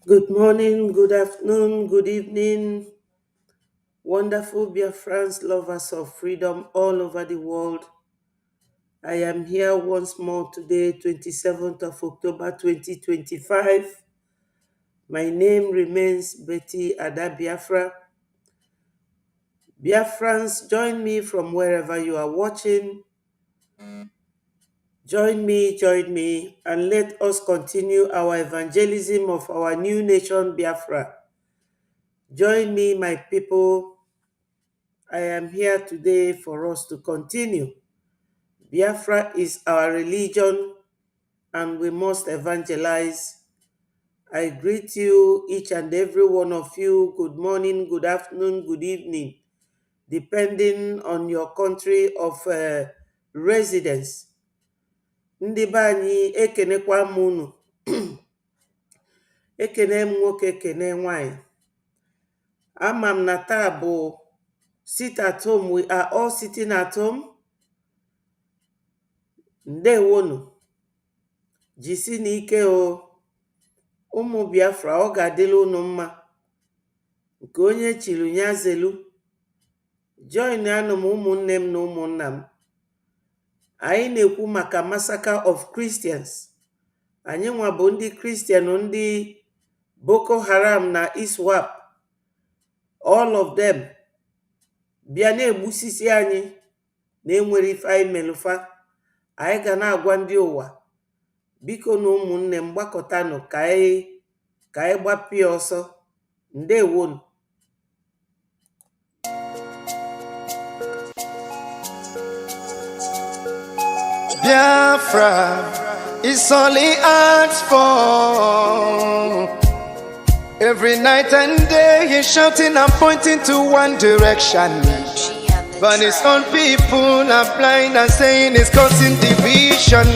Good morning, good afternoon, good evening, wonderful Biafrans, lovers of freedom all over the world. I am here once more today, 27th of October 2025. My name remains Betty Ada Biafra. Biafrans, join me from wherever you are watching. Join me, and let us continue our evangelism of our new nation, Biafra. Join me, my people. I am here today for us to continue. Biafra is our religion and we must evangelize. I greet you, each and every one of you. Good morning, good afternoon, good evening, depending on your country of residence. Ndị be anyị ekenekwa m unu. Ekene m nwoke, ekene nwanyị. Ama m na taa bụ sit at home. We are all sitting at home. Ndewonu. Jisi n'ike o. Ụmụ Biafra, ọ ga-adịla unu mma. Nke onye chiri ya zelu. Join anụ m ụmụnne m na ụmụnna m. Anyị na-ekwu maka Massacre of Christians. Anyị nwa bụ ndị Christian, ndị Boko Haram na ISWAP. All of them bịa na-egbusisi anyị na enwere ife anyị melufa. Anyị ga na-agwa ndị ụwa, biko na ụmụnne m gbakọtanụ ka anyị gbapịa ọsọ. Ndewonu. Biafra is only asked for. Every night and day he's shouting and pointing to one direction. But his own people are blind and saying it's causing division.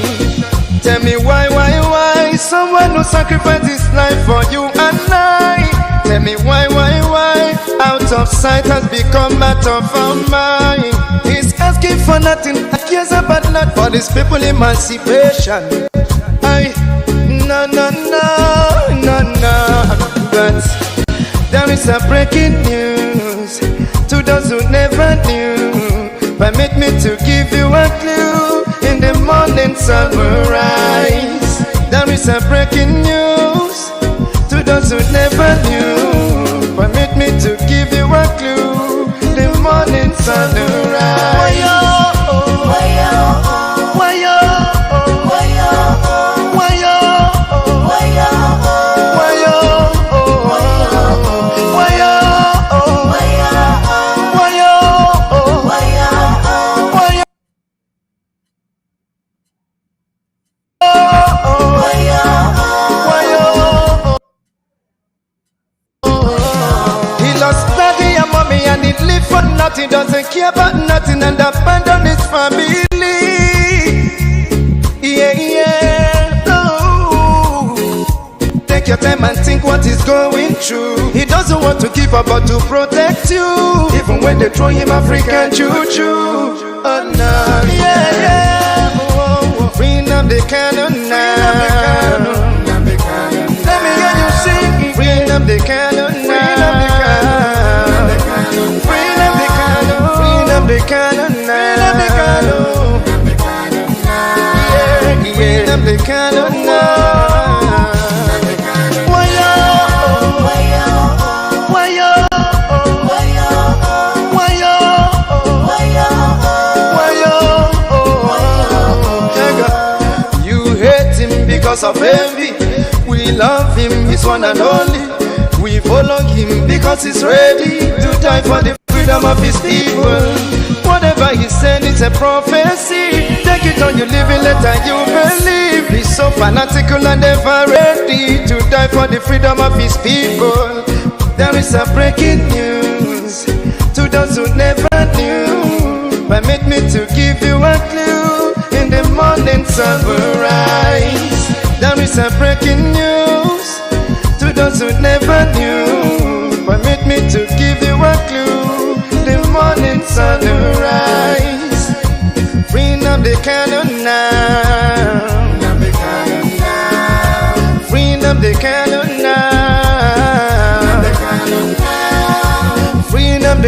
Tell me why someone who sacrificed his life for you and I. Tell me why out of sight has become out of our mind. He's asking for nothing, cares about not for these people emancipation. No. But there is a breaking news to those who never knew. Permit me to give you a clue. In the morning sun will rise. There is a breaking news to those who never knew. Permit me to give you a clue. The morning sun will rise. He doesn't care about nothing and abandon his family. Take your time and think what he's going through. He doesn't want to give up but to protect you. Even when they throw him African juju. Oh no, Bring up the cannon now. Let me hear you sing. Bring up the cannon now. The cannon now. The cannon now. You hate him because of envy. We love him, he's one and only. We follow him because he's ready to die for the freedom of his people. Whatever he said is a prophecy. Take it on, you live it, later you believe. He's so fanatical and ever ready to die for the freedom of his people. There is a breaking news to those who never knew. Permit me to give you a clue. In the morning sun will rise. There is a breaking news to those who never knew. Permit me to give you a clue. The morning sun will rise. Bring up the cannon now. Bring up the cannon now.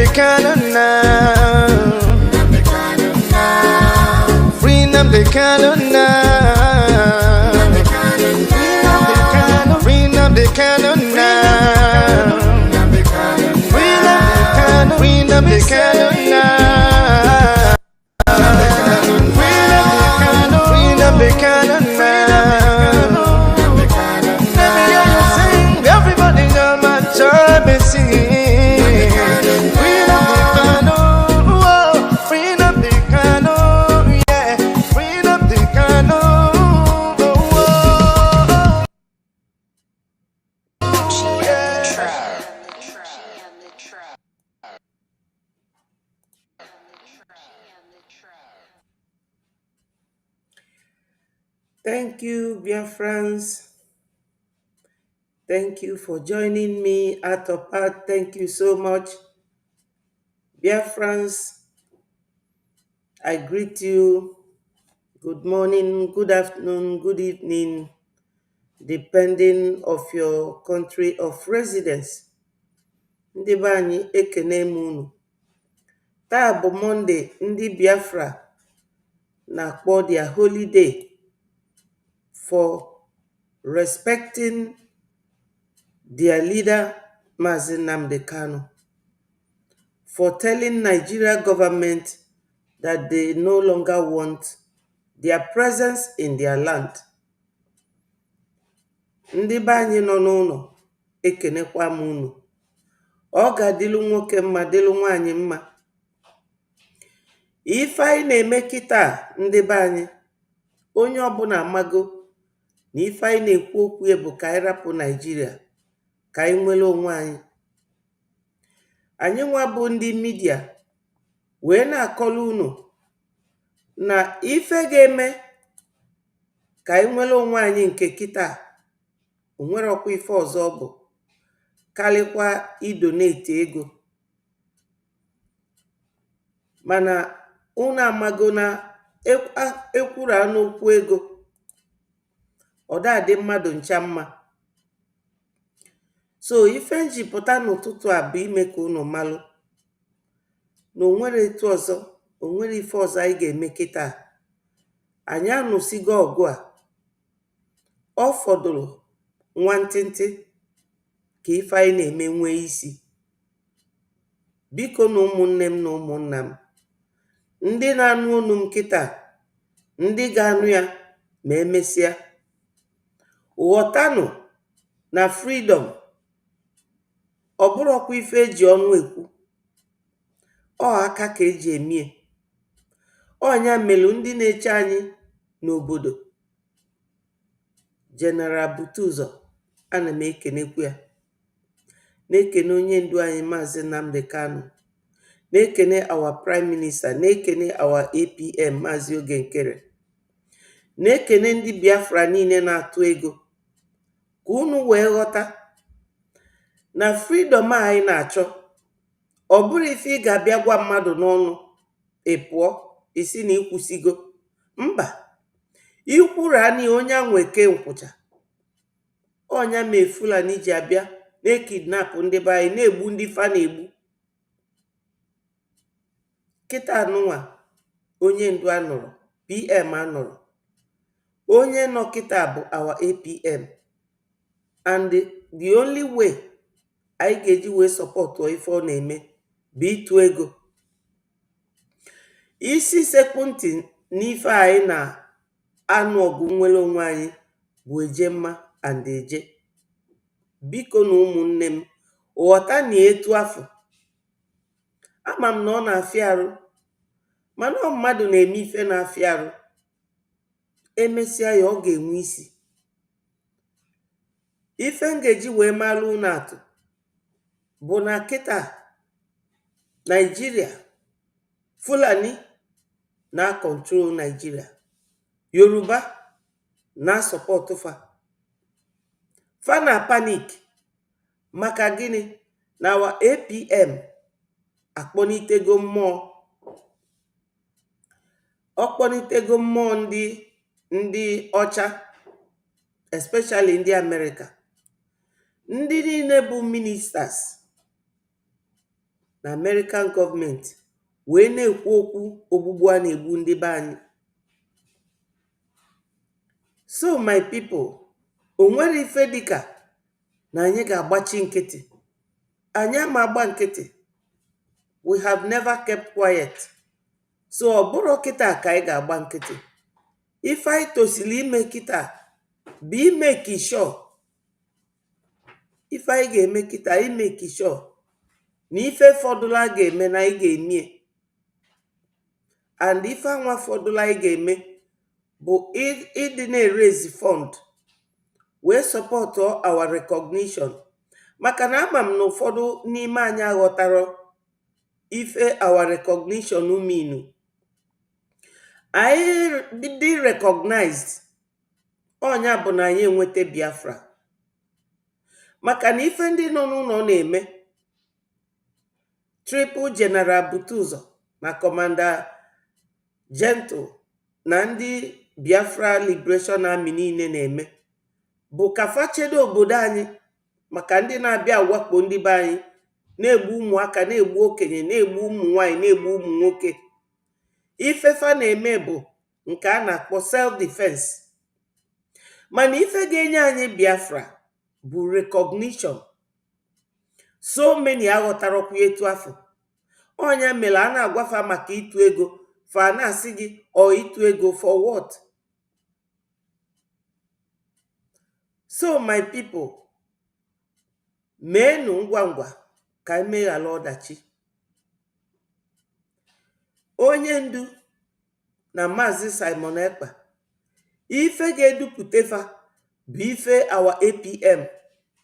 Nnamdi Kanu now. Free Nnamdi Kanu now. Free Nnamdi Kanu now. Free Nnamdi Kanu now. Free Nnamdi Kanu now. Let me hear you sing. Everybody on my job is singing. Free Nnamdi Kanu, oh, free Nnamdi Kanu, yeah. Free Nnamdi Kanu, oh, yeah. Thank you, Biafrans. Thank you for joining me at a part. Thank you so much. Biafrans, I greet you. Good morning, good afternoon, good evening, depending of your country of residence. Ndị be anyị ekene m unu. Taa bụ Monday, ndị Biafra na-akpọ their holiday for respecting their leader, Mazi Nnamdi Kanu, for telling Nigeria government that they no longer want their presence in their land. Ndị be anyị nọ n'ụlọ ekenekwa m unu. Ọ ga-adịlu nwoke mma, dịlu nwaanyị mma. Ife anyị na-eme kịta, ndị be anyị, onye ọbụla amago na ife anyị na-ekwu okwu ya bụ ka anyị rapụ Nigeria, ka anyị nwere onwe anyị. Anyị nwa bụ ndị midia wee na-akọrọ unu na ife ga-eme ka anyị nwere onwe anyị nke kịta, o nwere ọkwa ife ọzọ ọ bụ karịkwa idonate ego. Mana unu amago na ekwuru n'okwu ego, ọ dị mmadụ ncha mma. So ife njipụta n'ụtụtụ a bụ ime ka unu malụ na onwere etu ọzọ, onwere ife ọzọ anyị ga-eme kịta. Anyị anụsigo ọgụ a, ọ fọdụrụ nwantịntị ka ife anyị na-eme nwee isi. Biko na ụmụnne m na ụmụnna m, ndị na-anụ olu m kịta, ndị ga-anụ ya ma emesịa, ghọtanụ na freedom ọ bụrụkwa ife eji ọnụ ekwu, ọ aka ka eji emie. Ọnya melu ndị na-eche anyị n'obodo, General Butuzo, ana m ekenekwu ya, na-ekene onye ndu anyị Maazị Nnamdi Kanu, na-ekene our Prime Minister, na-ekene our APM Maazị Oge Nkere, na-ekene ndị Biafra niile na-atụ ego, ka unu wee ghọta na freedom anyị na-achọ ọ bụrụ ife ị ga-abịa gwa mmadụ n'ọnụ ị pụọ isi na ikwusigo. Mba, ikwuru anyị onye anweke nkwụcha. Ọnya mee Fulani ji abịa na-ekidnap ndị be anyị, na-egbu ndị fa na-egbu. Kịta anụnwa onye ndu anọrọ, PM anọrọ, onye nọ kịta bụ our APM, and the only way anyị ga-eji wee sọpọtụ ife ọ na-eme bụ ịtụ ego. Isi sekpụ ntị n'ife anyị na-anụ ọgụ nwere onwe anyị bụ Ejemma and Eje. Biko na ụmụnne m, ghọta na etu afọ. Ama m na ọ na-afịa arụ, mana ọ mmadụ na-eme ife na-afịa arụ, emesịa ya ọ ga-enwe isi. Ife m ga-eji wee malụ unu atụ bụ na kịta Nigeria, Fulani na-control Nigeria, Yoruba na-asọpọtụ fa. Fa na panik maka gịnị? Na our APM akpọnitego mmụọ, ọ kpọnitego mmụọ ndị ọcha, especially ndị America. Ndị niile bụ ministers na American gọọmenti wee na-ekwu okwu ogbugbu a na-egbu ndị be anyị. So my people, o nwere ife dịka na anyị ga-agbachi nkịtị. Anyị ama agba nkịtị. We have never kept quiet. So ọ bụrụ kịta ka anyị ga-agba nkịtị. Ife anyị tosiri ime kịta bụ ime kisho. Ife anyị ga-eme kịta ime kisho na ife fọdụla ga-eme na anyị ga-emie. And ife anwa fọdụla anyị ga-eme bụ ịdị na-erezi fund wee support our recognition. Maka na ama m na ụfọdụ n'ime anyị aghọtara ife our recognition mean. Anyị dị recognized ọnya bụ na anyị enweta Biafra. Maka na ife ndị nọ n'ụlọ na-eme, Triple General Butuzo na Commander Gentle na ndị Biafra Liberation Army niile na-eme bụ ka fa chedo obodo anyị maka ndị na-abịa awakpo ndị be anyị, na-egbu ụmụaka, na-egbu okenye, na-egbu ụmụ nwanyị, na-egbu ụmụ nwoke. Ife fa na-eme bụ nke a na-akpọ self-defense. Mana ife ga-enye anyị Biafra bụ recognition. So many aghọtarọkwa etu afọ. Ọnya mere a na-agwafa maka ịtụ ego, fa na-asị gị ọ ịtụ ego for what? So my people, meenụ ngwa ngwa ka emeghala ọdachi. Onye ndu na Maazị Simon Ekpa, ife ga-edupụtefa bụ ife our APM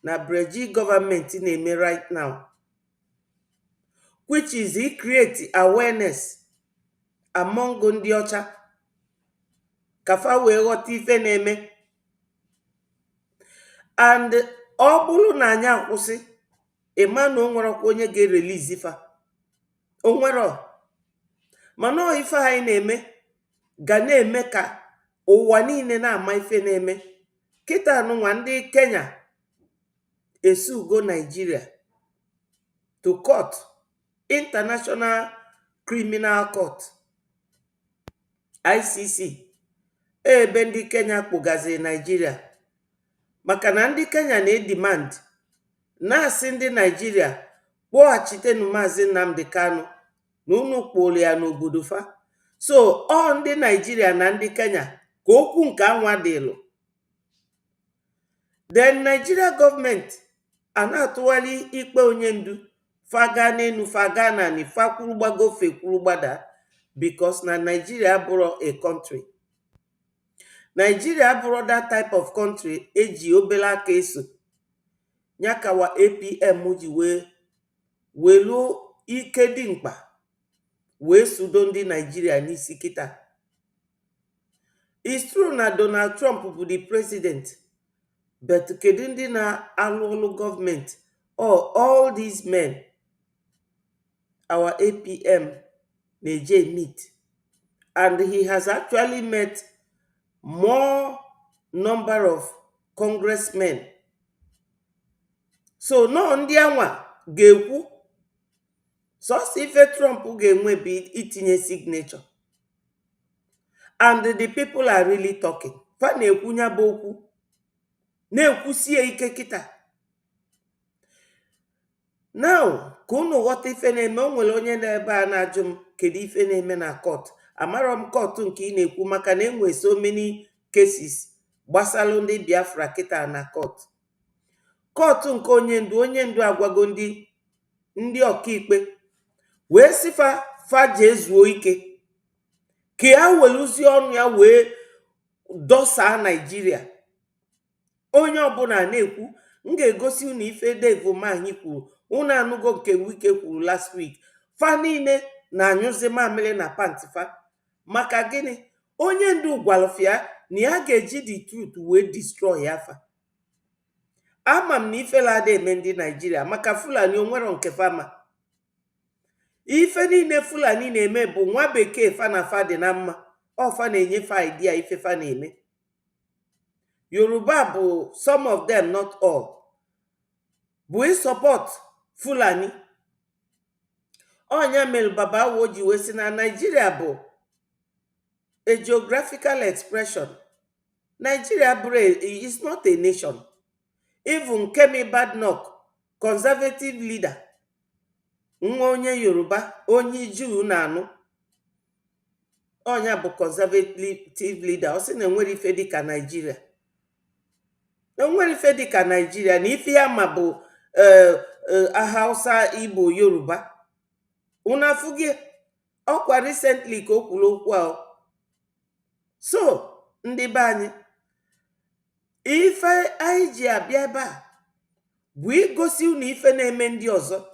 na Breji gọọmenti na-eme right now, which is create awareness among ndị ọcha ka fa wee ghọta ife na-eme. And ọ bụrụ na anyị akwụsị, ịma na o nwerekwa onye ga-erelizi fa. O nwere. Mana ife anyị na-eme ga na-eme ka ụwa niile na-ama ife na-eme. Kịta anụnwa ndị Kenya esugo Nigeria to court, International Criminal Court, ICC. Ebe ndị Kenya kpụgaziri Nigeria maka na ndị Kenya na-edemand na-asị ndị Nigeria kpọghachitenu Maazị Nnamdi Kanu na unu kpụrụ ya n'obodo fa. So ọ ndị Nigeria na ndị Kenya ka okwu nke anwa dịlụ. Then Nigeria gọọmenti a na-atụgharị ikpe onye ndu faga n'enu faga nani fakwuru gbago fekwuru gbada, because na Nigeria abụrụ a country. Nigeria abụrụ that type of country eji obele aka eso. Nyakawa APM ji wee luo ike dị mkpa wee sudo ndị Nigeria n'isi kịta. It's true na Donald Trump bụ the president, but kedu ndị na-alụ ọlụ gọọmenti? All these men our APM na-eje meet, and he has actually met more number of congressmen. So no ndị anwa ga-ekwu sọsọ ife Trump ga-enwe bụ itinye signature, and the people are really talking. Fa na-ekwu nya bụ okwu na-ekwusie ike kịta. Now ka unu ghọta ife na-eme, o nwere onye na-ebe a na-ajụ m kedu ife na-eme na court. Amarọ m court nke ị na-ekwu maka na enwe so many cases gbasalụ ndị Biafra kịta na court. Court nke onye ndu agwago ndị ọkaikpe wee sifa jee zuo ike ka ya weluzie ọnụ ya wee dosaa Nigeria. Onye ọbụla na-ekwu, m ga-egosi unu ife Dave Umahi kwuru, unu anụgo nke Wike kwuru last week. Fa niile na-anyụzi mamịrị na panti fa. Maka gịnị? Onye ndu gwalụfịa na ya ga-eji the truth wee destroy ya fa. Ama m na ife lada eme ndị Nigeria maka Fulani onwero nke fama. Ife niile Fulani na-eme bụ nwa bekee fa na fa dị na mma. Fa na-enye fa idea ife fa na-eme. Yoruba bụ some of them, not all, bụ support Fulani. Onya mere Baba Iour ji wee sị na Nigeria bụ a geographical expression. Nigeria is not a nation. Even Kemi Badnoch, conservative leader, nwa onye Yoruba, onye Jew na-anụ, onya bụ conservative leader, ọ sị na enwere ife dịka Nigeria. Enwere ife dịka Nigeria, na ife ya ma bụ Hausa, Igbo, Yoruba. Una fugie ọkwa recently ka o kwuru okwu ahụ. So ndị be anyị, ife anyị ji abịa ebe a bụ igosi unu ife na-eme ndị ọzọ,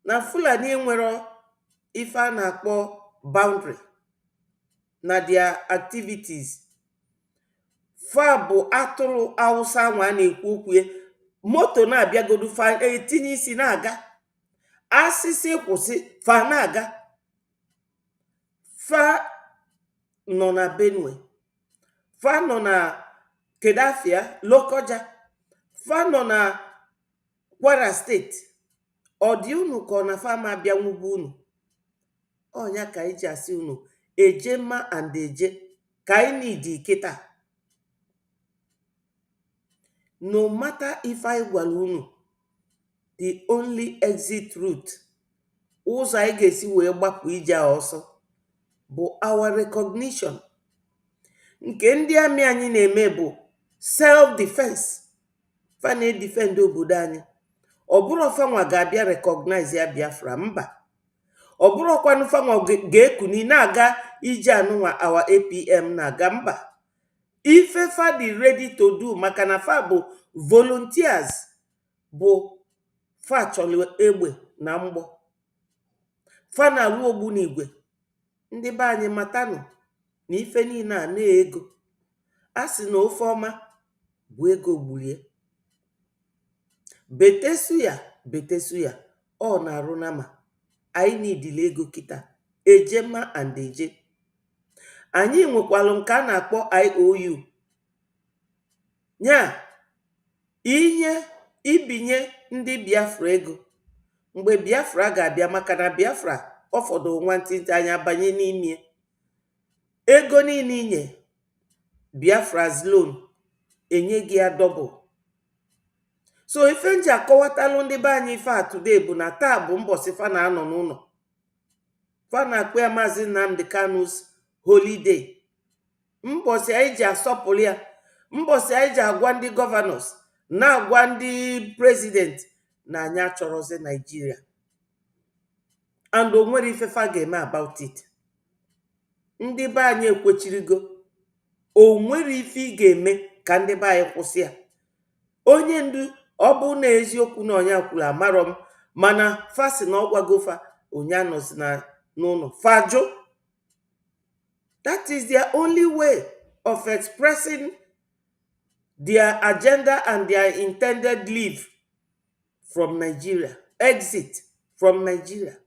na Fulani enwere ife a na-akpọ boundary na their activities. Fa bụ atụrụ Hausa nwa na-ekwu okwu, moto na-abịagodu fa etinye isi na-aga, asịsị kwụsị fa na-aga. Fa nọ na Benue, fa nọ na Kedafia, Lokoja, fa nọ na Kwara steeti. Ọ dị unu ka ọ na fa ma bịa nwugbu unu? Onya ka anyị ji asị unu eje mma and eje ka anyị nidi kịta. No matter if I gwara unu, the only exit route, ụzọ anyị ga-esi wee gbapụ ije a ọsọ, bụ our recognition. Nke ndị amị anyị na-eme bụ self-defense. Fa na-edefend obodo anyị. Ọ bụrụ fanwa ga-abịa recognize ya Biafra, mba. Ọ bụrụkwanụ fanwa ga-ekuni na-aga ije anụnwa our APM na-aga, mba. Ife fa dị ready to do, maka na fa bụ volunteers, bụ fa chọrọ egbe na mgbọ, fa na-alụ ogbu n'igwe. Ndị be anyị matanụ na ife niile a na-ego. A sị na ofe ọma bụ ego gburie. Betesu ya ọ na-arụ na ma anyị nidile ego kịta eje ma and eje. Anyị nwekwalụ nke a na-akpọ IOU, nya inye ibinye ndị Biafra ego mgbe Biafra ga-abịa, maka na Biafra ọfọdụ nwantịntị anyị abanye n'ime. Ego niile inye Biafra's loan enye gị ya double. So ife nji akọwatalụ ndị be anyị ife a today bụ na taa bụ mbọsị fa na-anọ n'ụlọ. Fa na-akpọ ya Maazị Nnamdi Kanu's holiday. Mbọsị anyị ji asọpụrụ ya, mbọsị anyị ji agwa ndị gọvanọs na-agwa ndị president na anyị achọrọzi Nigeria, and o nwere ife fa ga-eme about it. Ndị be anyị ekwechirigo, o nwere ife ị ga-eme ka ndị be anyị kwụsị ya. Onye ndu ọ bụ na eziokwu na onye kwuru amarọ m, mana fa si na ọ gwago fa onye anọzi n'ụlọ fajụ. That is their only way of expressing their agenda and their intended leave from Nigeria, exit from Nigeria.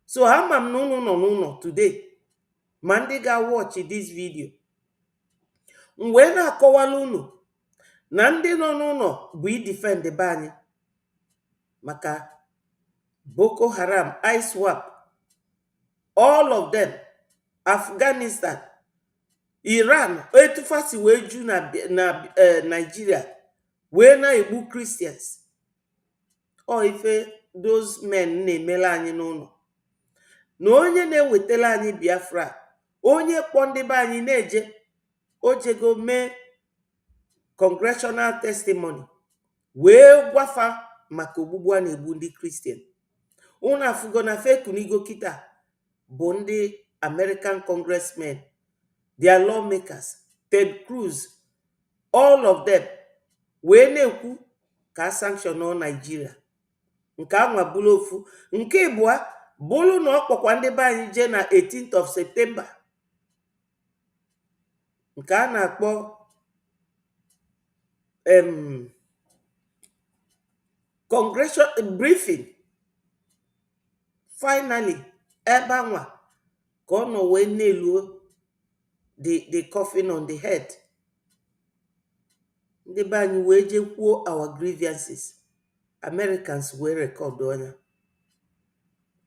So ama m na unu nọ n'ụlọ today, ma ndị ga-watch this video, m wee na-akọwala unu na ndị nọ n'ụlọ bụ idefend be anyị maka Boko Haram, ISWAP, all of them, Afghanistan, Iran, etufasi wee ju na Nigeria wee na-egbu Christians. Ọ ife those men na-emela anyị n'ụlọ. Na onye na-ewetela anyị Biafra, onye kpọ ndị be anyị na-eje, o jego mee congressional testimony wee gwafa maka ogbugbu a na-egbu ndị Christian. Unu afụgo na fekunigo kịta bụ ndị American congressmen, their lawmakers, Ted Cruz, all of them wee na-ekwu ka a sanction Nigeria. Nke anwa bụrụ ofu. Nke ịbụa bụrụ na ọ kpọkwa ndị be anyị jee na 18th of September, nke a na-akpọ congressional briefing. Finally, ebe anwa ka ọ nọ wee na-eluo the coffin on the head. Ndị be anyị wee je kwuo our grievances. Americans wee record onya.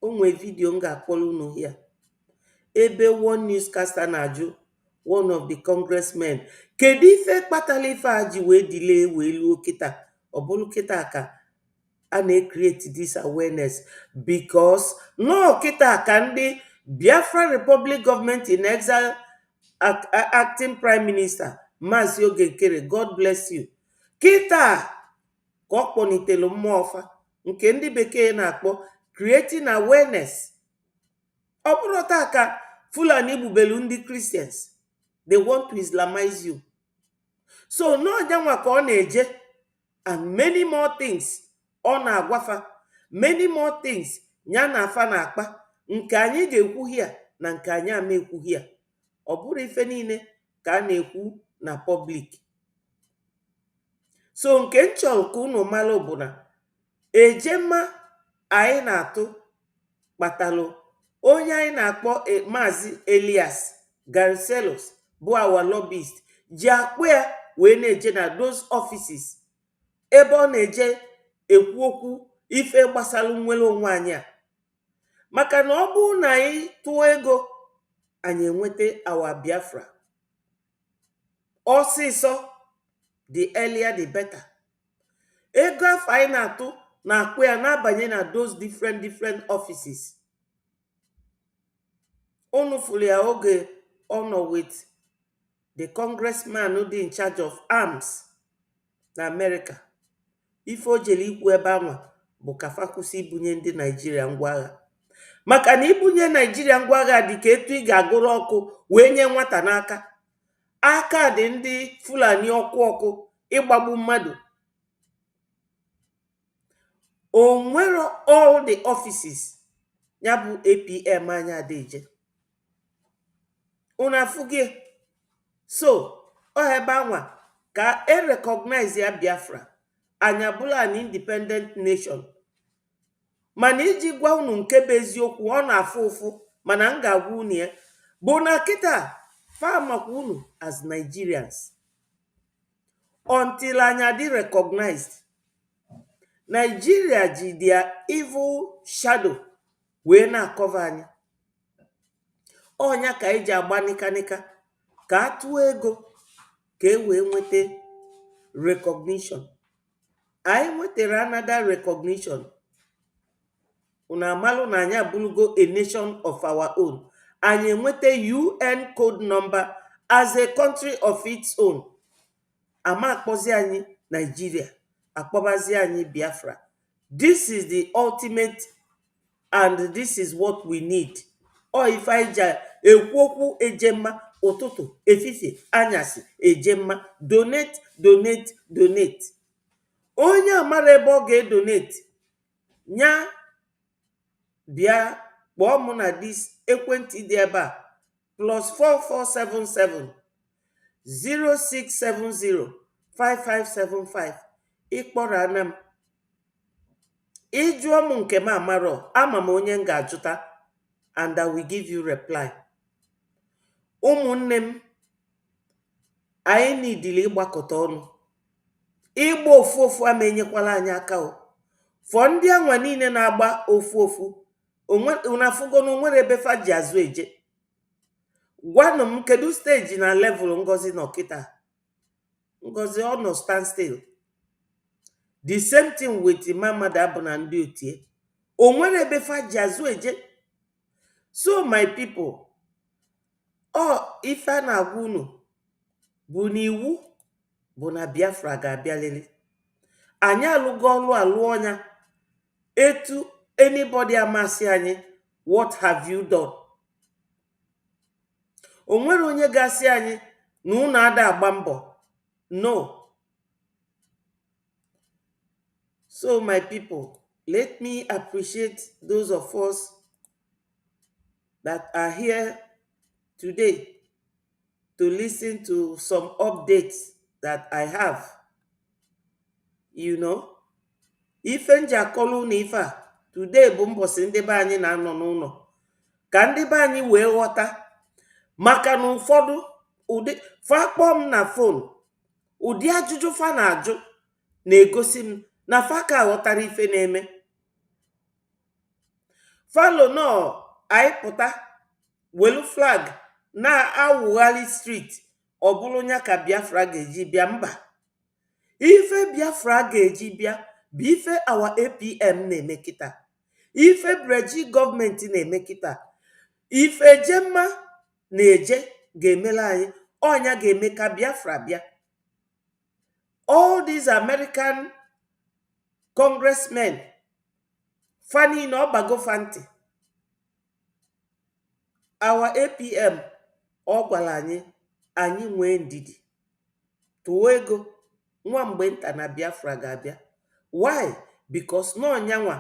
onwe video m ga-akpọrọ unu here ebe one newscaster na-ajụ one of the congressmen kedu ife kpatara ife a ji wee delay wee luo kịta ọ bụrụ kịta ka a na-create this awareness because no kịta ka ndị Biafra Republic Government in Exile acting Prime Minister Maazị Ogekere, God bless you, kịta ka ọ kpọnitelu mmụọ ọfa nke ndị bekee na-akpọ creating awareness. Ọ bụrụ taa ka Fulani gbubelu ndị Christians, they want to Islamize you. So n'ọjanwa ka ọ na-eje and many more things ọ na-agwafa, many more things ya na afa na-akpa nke anyị ga-ekwu hia na nke anyị ama ekwu hia. Ọ bụrụ ife niile ka a na-ekwu na public. So nke nchọrọ ka unu malụ bụ na ejema anyị na-atụ kpatalụ onye anyị na-akpọ Maazị Elias Garcelos bụ our lobbyist ji akpụ ya wee na-eje na those offices ebe ọ na-eje ekwu okwu ife gbasara nnwere onwe anyị a. Maka na ọ bụrụ na anyị tụọ ego anyị enweta our Biafra ọsịsọ, the earlier the better. Ego afọ anyị na-atụ na-akpụ ya na-abanye na those different offices. Unu fụrụ ya oge ọ nọ with the congressman who dị in charge of arms na America. Ife o jere ikwu ebe anwa bụ ka fa kwụsị ibunye ndị Naijiria ngwa agha. Maka na ibunye Naijiria ngwa agha dị ka etu ị ga-agụrụ ọkụ wee nye nwata n'aka. Aka dị ndị Fulani ọkụ ịgbagbu mmadụ. O nwere all the offices ya bụ APM anya adeje. Unu afụghị? So ọ ebe anwa ka recognize ya Biafra anya bụla an independent nation. Mana iji gwa unu nke bụ eziokwu ọ na-afụ ụfụ mana m ga-agwa unu ya bụ na kịta fa makwa unu as Nigerians until anya dị recognized. Nigeria ji their evil shadow wee na-akọva anyị. Ọnya ka eji agba nikanika ka atụọ ego ka e wee nweta recognition. Anyị nwetara another recognition. Unu amalụ na anyị abụrụgo a nation of our own. Anyị enweta UN code number as a country of its own. Ama akpọzi anyị Nigeria, akpọbazi anyị Biafra. This is the ultimate and this is what we need. Ọ ife anyị ji ekwu okwu ejemma ụtụtụ efifie anyasị ejemma donate donate donate. Onye amara ebe ọ ga-edonate nya bịa kpọọ mụ na dis ekwentị dị ebe a +4477 0670 5575. Ịkpọrọ ana m ịjụọ m nke m amarọ ama m onye m ga-ajụta and I will give you reply. Ụmụnne m, anyị nidili ịgbakọta ọnụ. Ịgba ofu ofu ama enyekwala anyị aka o. Fọ ndị anwa niile na-agba ofu ofu unafụgo na onwere ebe fa ji azụ eje. Gwanụ m kedu stage na level Ngozi nọ kịta. Ngozi ọ nọ stand still. The same thing with Mamada bụ na ndị otie. Onwere ebe fa ji azụ eje. So my people, ife a na-agwa unu bụ na iwu bụ na Biafra ga-abịalili. Anyị alụgo ọlụ alụ ọnya etu anybody amasị anyị, what have you done? Onwere onye ga-asị anyị na unu ada agba mbọ. No. So my people, let me appreciate those of us that are here today to listen to some updates that I have. You know, ife nji akọlụ na ife a today bụ mbọsị ndị be anyị na-anọ n'ụlọ ka ndị be anyị wee ghọta. Maka na ụfọdụ ụdị fa kpọọ m na fon, ụdị ajụjụ fa na-ajụ na-egosi m na fa ka ghọtara ife na-eme. falo nọ anyị pụta welu flag na-awụgharị street ọ bụrụ ya ka Biafra ga-eji bịa. Mba, ife Biafra ga-eji bịa bụ ife awa APM na-eme kịta, ife Breji gọọmenti na-eme kịta, ife Jemma na-eje ga-emela anyị, ọnya ga-eme ka Biafra bịa. All these American congressmen fani na ọgbago fanti our APM ọ gwara anyị nwee ndidi, tụọ ego, nwa mgbe nta na Biafra ga-abịa. Why? Because n'ọnyanwa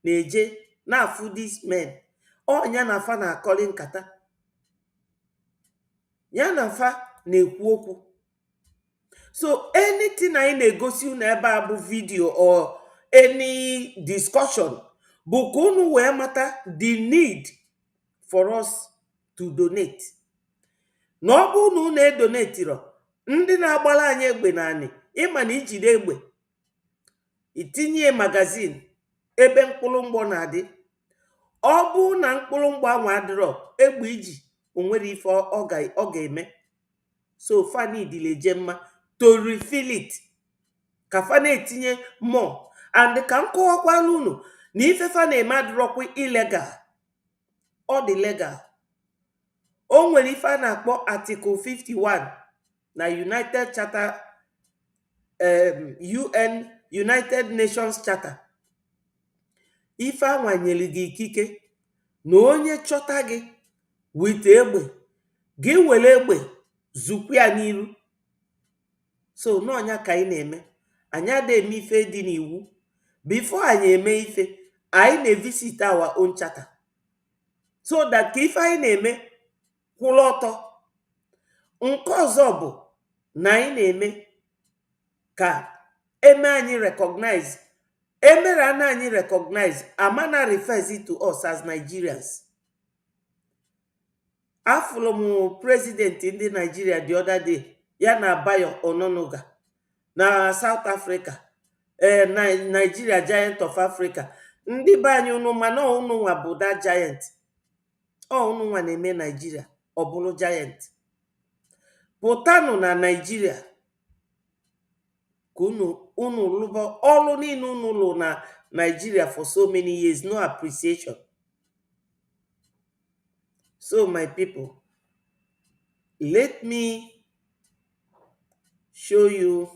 na-eje na-afụ these men, ọnya na afa na-akọli nkata, ya na afa na-ekwu okwu. So anything anyị na-egosi unu ebe a bụ video or any discussion bụ ka unu wee mata the need for us to donate. Na ọ bụ na unu edonetiro, ndị na-agbara anyị egbe naanị, ịma na ijide egbe itinye magazin ebe mkpụrụ na-adị. Ọ bụ na mkpụrụ anwa adịrọ, egbe iji onwere ife ọ ga-eme. So fa nidile Jemma to refill it, ka fa na-etinye more. And ka m kọwakwala unu na ife fa na-eme adịrọkwa illegal, ọ dị legal. O nwere ife a na-akpọ Article 51 na United Charter, UN United Nations Charter. Ife anwanyere gị ikike na onye chọta gị wit egbe, gị were egbe zukwu ya n'iru. So n'ọnya ka anyị na-eme, anyị ada eme ife dị n'iwu. Before anyị eme ife, anyị na-evisit our own charter, so that ka ife anyị na-eme kwụrụ ọtọ. Nke ọzọ bụ na anyị na-eme ka eme anyị recognize, emere ana anyị recognize, amana refers to us as Nigerians. Afụrụ m president ndị Nigeria the other day, ya na Bayo Ononuga na South Africa, Nigeria Giant of Africa. Ndị be anyị unu mana unu nwa bụ that giant, unu nwa na-eme Nigeria ọ bụrụ giant. Pụtanụ na Nigeria ka unu lụba ọrụ niile unu lụ na Nigeria for so many years, no appreciation. So my people, let me show you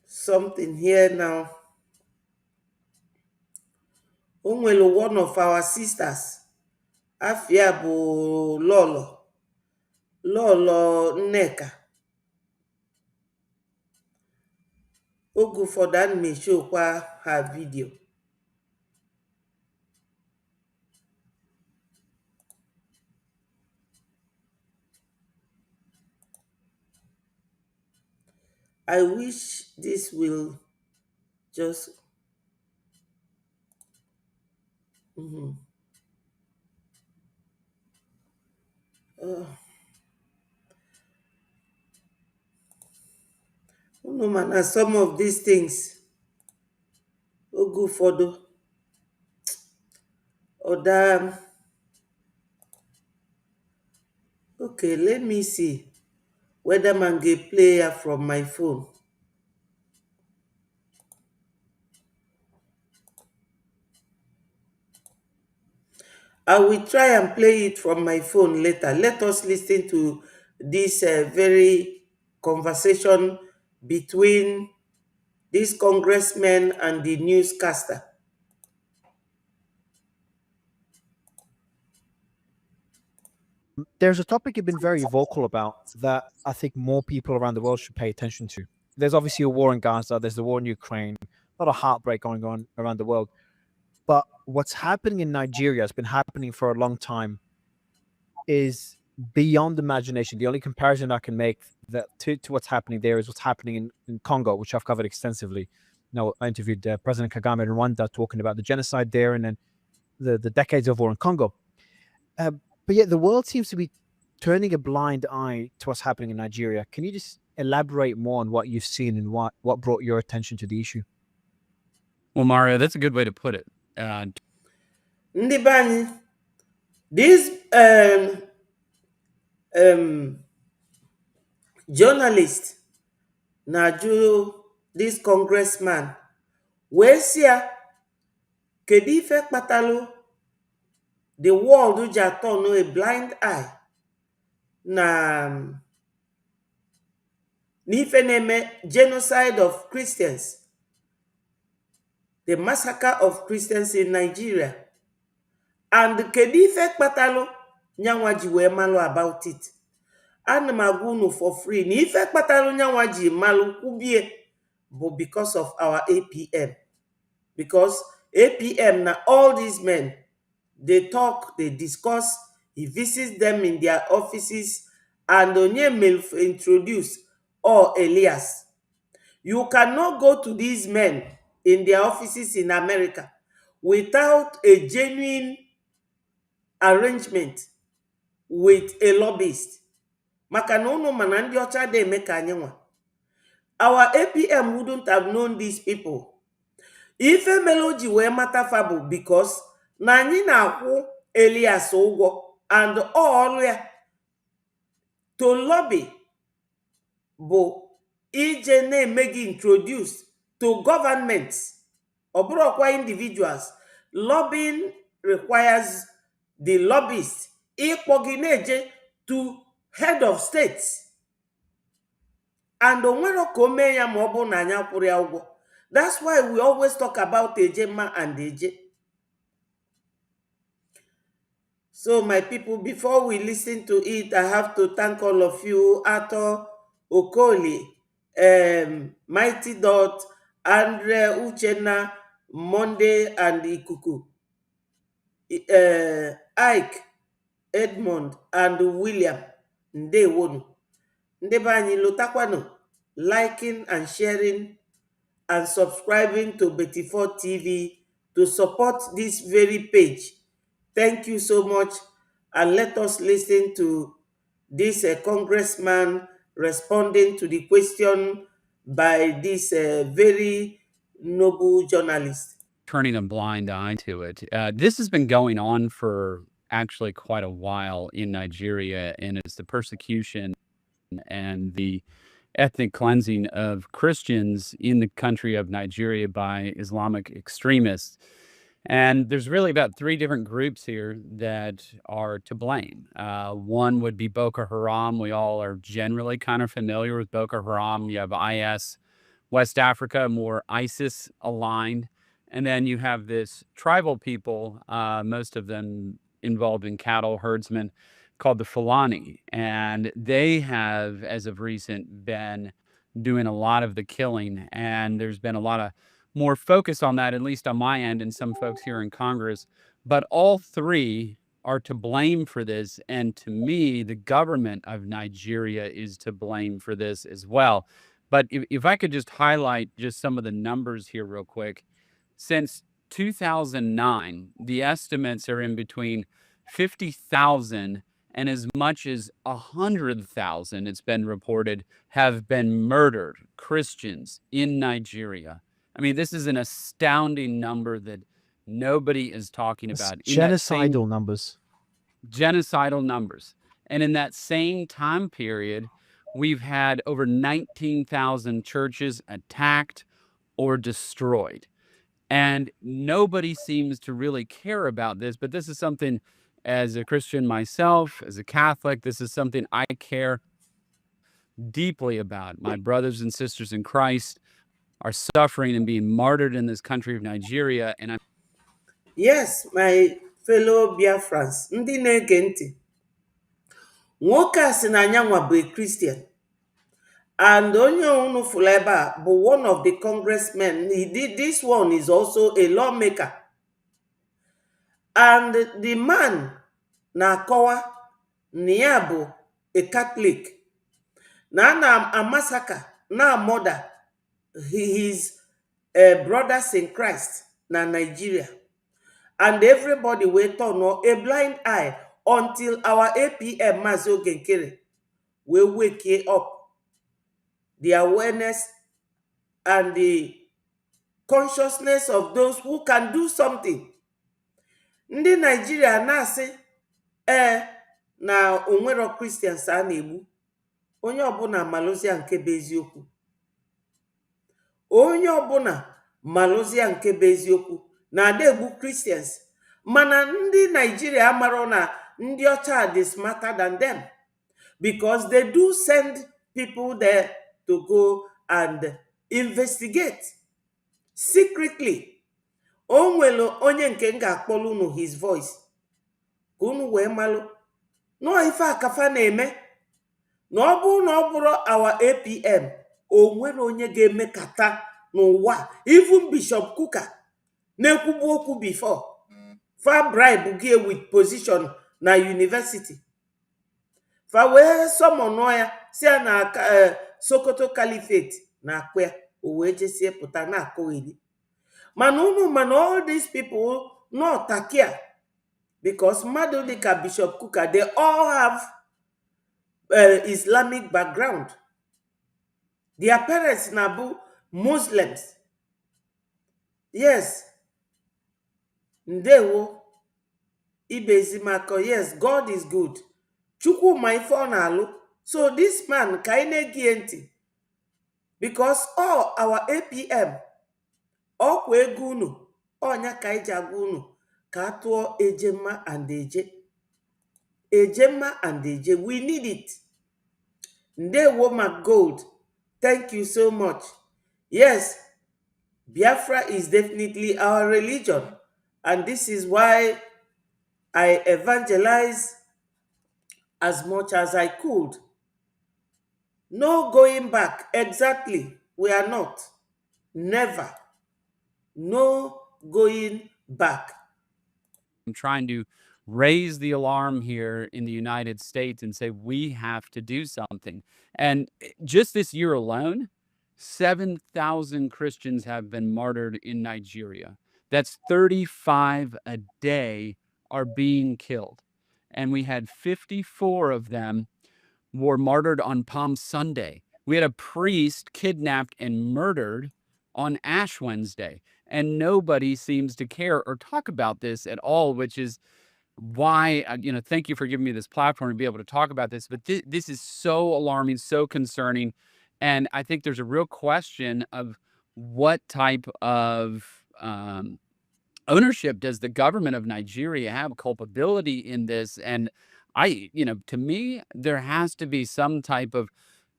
something here now. Onwere one of our sisters, afia bụ Lolo Nneka. Oge ụfọdụ ana m eshowkwa her video. I wish this will just unu mana some of these things oge ụfọdụ ọda. Okay, let me see whether man get player from my phone. I will try and play it from my phone later. Let us listen to this very conversation between this congressman and the newscaster. There's a topic you've been very vocal about that I think more people around the world should pay attention to. There's obviously a war in Gaza, there's the war in Ukraine, a lot of heartbreak going on around the world. But what's happening in Nigeria has been happening for a long time, is beyond imagination. The only comparison I can make that to what's happening there is what's happening in Congo, which I've covered extensively. I interviewed President Kagame in Rwanda talking about the genocide there and then the decades of war in Congo. But yet the world seems to be turning a blind eye to what's happening in Nigeria. Can you just elaborate more on what you've seen and what brought your attention to the issue? Well, Mario, that's a good way to put it. Ndị be anyị, this journalist na-ajụ this congressman wee sị ya kedu ife kpatalụ the world ji atọnụ a blind eye na n'ife na-eme genocide of Christians, the massacre of Christians in Nigeria, and kedu ife kpatalụ nyanwa ji wee malụ about it. Ana m agwa unu for free na ife kpatalụ nyanwa ji malụ kwubie bụ because of our APM. Because APM na all these men, they talk, they discuss, he visits them in their offices, and onye will introduce or Elias. You cannot go to these men in their offices in America without a genuine arrangement with a lobbyist. Maka na unu mana ndị ọcha dị eme ka anyị nwa. Our APM wouldn't have known these people. Ife meloji wee mata fabụ because na anyị na-akwụ Elias ụgwọ and all ya to lobby bụ ije na-eme gị introduce to governments, ọ bụrụkwa individuals. Lobbying requires the lobbyist ịkpọ gị na-eje to head of states, and onwero ka o mee ya ma ọ bụ na anyị akwụrụ ya ụgwọ. That's why we always talk about Ejema and Eje. So my people, before we listen to it, I have to thank all of you. Ato Okoli, Mighty Dot, Andre Uchena, Monday, and Ikuku, Ike, Edmond, and William. Ndewonu. Ndebani lotakwano, liking and sharing and subscribing to Betty4 TV to support this very page. Thank you so much, and let us listen to this congressman responding to the question by this very noble journalist. Turning a blind eye to it. This has been going on for actually quite a while in Nigeria, and it's the persecution and the ethnic cleansing of Christians in the country of Nigeria by Islamic extremists. And there's really about three different groups here that are to blame. One would be Boko Haram. We all are generally kind of familiar with Boko Haram. You have IS, West Africa, more ISIS aligned. And then you have this tribal people, most of them involved in cattle herdsmen, called the Fulani. And they have, as of recent, been doing a lot of the killing. And there's been a lot of more focus on that, at least on my end and some folks here in Congress. But all three are to blame for this. And to me, the government of Nigeria is to blame for this as well. But if I could just highlight just some of the numbers here real quick. Since 2009, the estimates are in between 50,000 and as much as 100,000, it's been reported, have been murdered, Christians in Nigeria. I mean, this is an astounding number that nobody is talking about. Genocidal numbers. Genocidal numbers. And in that same time period, we've had over 19,000 churches attacked or destroyed. And nobody seems to really care about this, but this is something, as a Christian myself, as a Catholic, this is something I care deeply about. My brothers and sisters in Christ are suffering and being martyred in this country of Nigeria. And Yes, my fellow Biafrans, ndị na-ege ntị, nwoke a sị na anyanwa bụ a Christian, and onye unu fụrụ ebe a bụ one of the congressmen. This one is also a lawmaker, and the man na-akọwa na ya bụ a Catholic, na a massacre, na murder his brothers in Christ na Nigeria. And everybody will turn a blind eye until our APM Mazi Ogenkere will wake up the awareness and the consciousness of those who can do something. Ndị Nigeria na-asị na onwero Christians a na-egbu. Onye ọbụla malụzia nke bụ eziokwu. Onye ọbụla malụzia nke bụ eziokwu na ada egbu Christians. Mana ndị Nigeria amaro na ndị ọcha dị smarter than them, because they do send people there to go and investigate secretly. O nwere onye nke ga-akpọrọ unu his voice ka unu wee malụ no ife akafa na-eme. Na ọ bụrụ na ọ bụrụ our APM, o nwere onye ga-emekata n'ụwa. Even Bishop Kuka na-ekwubu okwu before fa bribe gị with position na university. Fa wee summon ya si ya na Sokoto Caliphate na akpa ya, o wee jesie pụta na akọgheri. Mana unu mana all these people not takia, because mmadụ dịka Bishop Kuka, they all have Islamic background. Their parents nabu Muslims. Yes. Ndewo ibezimako. Yes, God is good. Chukwu ma ife ọ na-alụ. So this man ka anyị na-egie ntị, because all our APM ọkwa ego unu ọnya ka anyị ji agwa unu ka atụọ Ejemma and Eje. Ejemma and Eje, we need it. Ndewo McGold, thank you so much. Yes, Biafra is definitely our religion, and this is why I evangelize as much as I could. No going back. Exactly. We are not. Never. No going back. I'm trying to raise the alarm here in the United States and say we have to do something. And just this year alone, 7,000 Christians have been martyred in Nigeria. That's 35 a day are being killed. And we had 54 of them were martyred on Palm Sunday. We had a priest kidnapped and murdered on Ash Wednesday. And nobody seems to care or talk about this at all, which is why, thank you for giving me this platform to be able to talk about this. But this is so alarming, so concerning. And I think there's a real question of what type of ownership does the government of Nigeria have, culpability in this? And to me, there has to be some type of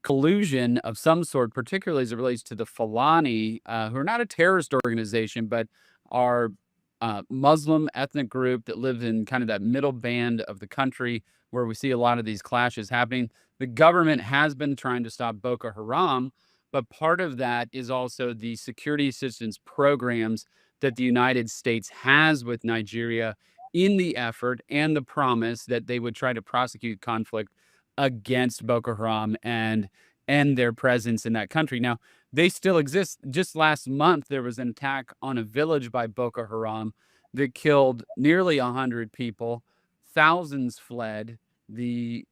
collusion of some sort, particularly as it relates to the Fulani, who are not a terrorist organization, but are Muslim ethnic group that lives in kind of that middle band of the country where we see a lot of these clashes happening. The government has been trying to stop Boko Haram, but part of that is also the security assistance programs that the United States has with Nigeria in the effort and the promise that they would try to prosecute conflict against Boko Haram and end their presence in that country. Now, they still exist. Just last month, there was an attack on a village by Boko Haram that killed nearly 100 people. Thousands fled. The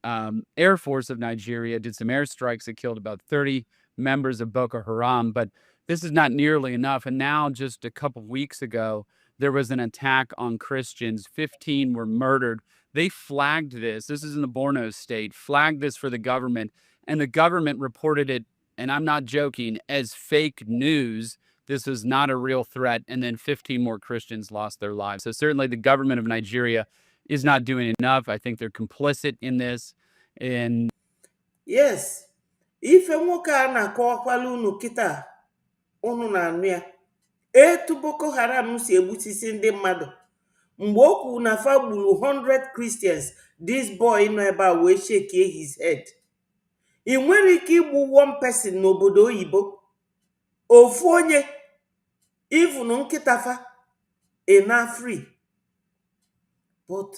Air Force of Nigeria did some airstrikes that killed about 30 members of Boko Haram, but this is not nearly enough. And now, just a couple weeks ago, there was an attack on Christians. 15 were murdered. They flagged this. This is in the Borno state, flagged this for the government, and the government reported it, and I'm not joking, as fake news. This is not a real threat. And then 15 more Christians lost their lives. So certainly the government of Nigeria is not doing enough. I think they're complicit in this. And yes, ife nwoke a na-akọwakwala unu kịta unu na-anụ ya, etu Boko Haram si egbutisi ndị mmadụ. Mgbe o kwuru na fa gburu 100 Christians, this boy nọ ebe a wee shake his head. Ị nwere ike igbu one person n'obodo oyibo, ofu onye, even nkịta fa na free. But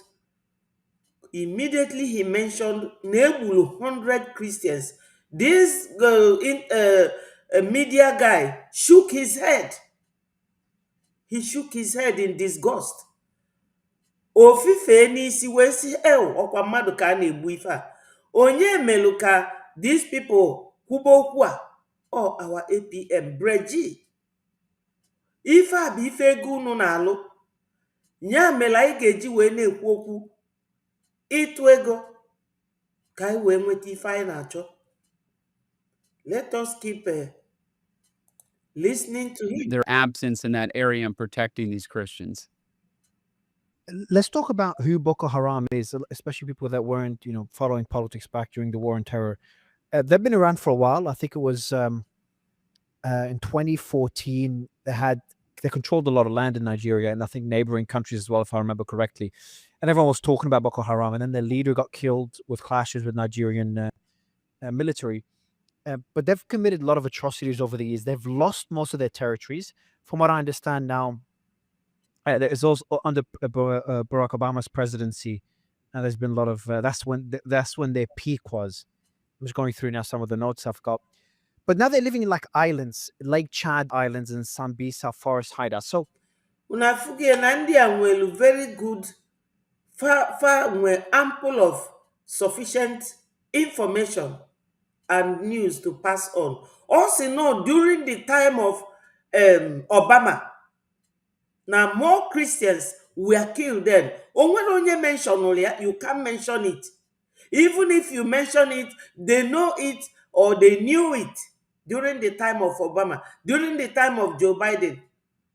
immediately he mentioned na egburu 100 Christians. This media guy shook his head. He shook his head in disgust. Ofife n'isi wee si ọkwa mmadụ ka a na-egbu ife a. Onye melu ka these people kwuba okwu a? Our APM, Breji. ife a bụ ife ego unu na-alụ, ya mere anyị ga-eji wee na-ekwu okwu ịtụ ego ka anyị wee nweta ife anyị na-achọ. Let us keep listening to him. Their absence in that area and protecting these Christians. Let's talk about who Boko Haram is, especially people that weren't, following politics back during the war on terror. They've been around for a while. I think it was in 2014. They controlled a lot of land in Nigeria, and I think neighboring countries as well, if I remember correctly. And everyone was talking about Boko Haram, and then their leader got killed with clashes with Nigerian military. But they've committed a lot of atrocities over the years. They've lost most of their territories. From what I understand now, there's also under Barack Obama's presidency, and there's been a lot of that's when their peak was. I'm just going through now some of the notes I've got. But now they're living in like islands, Lake Chad Islands and Sambisa Forest hideout. So unafugie na ndị a nwere very good fa nwere ample of sufficient information and news to pass on. Also, no, during the time of Obama, now more Christians were killed then. Onye mention you can't mention it. Even if you mention it, they know it or they knew it during the time of Obama, during the time of Joe Biden,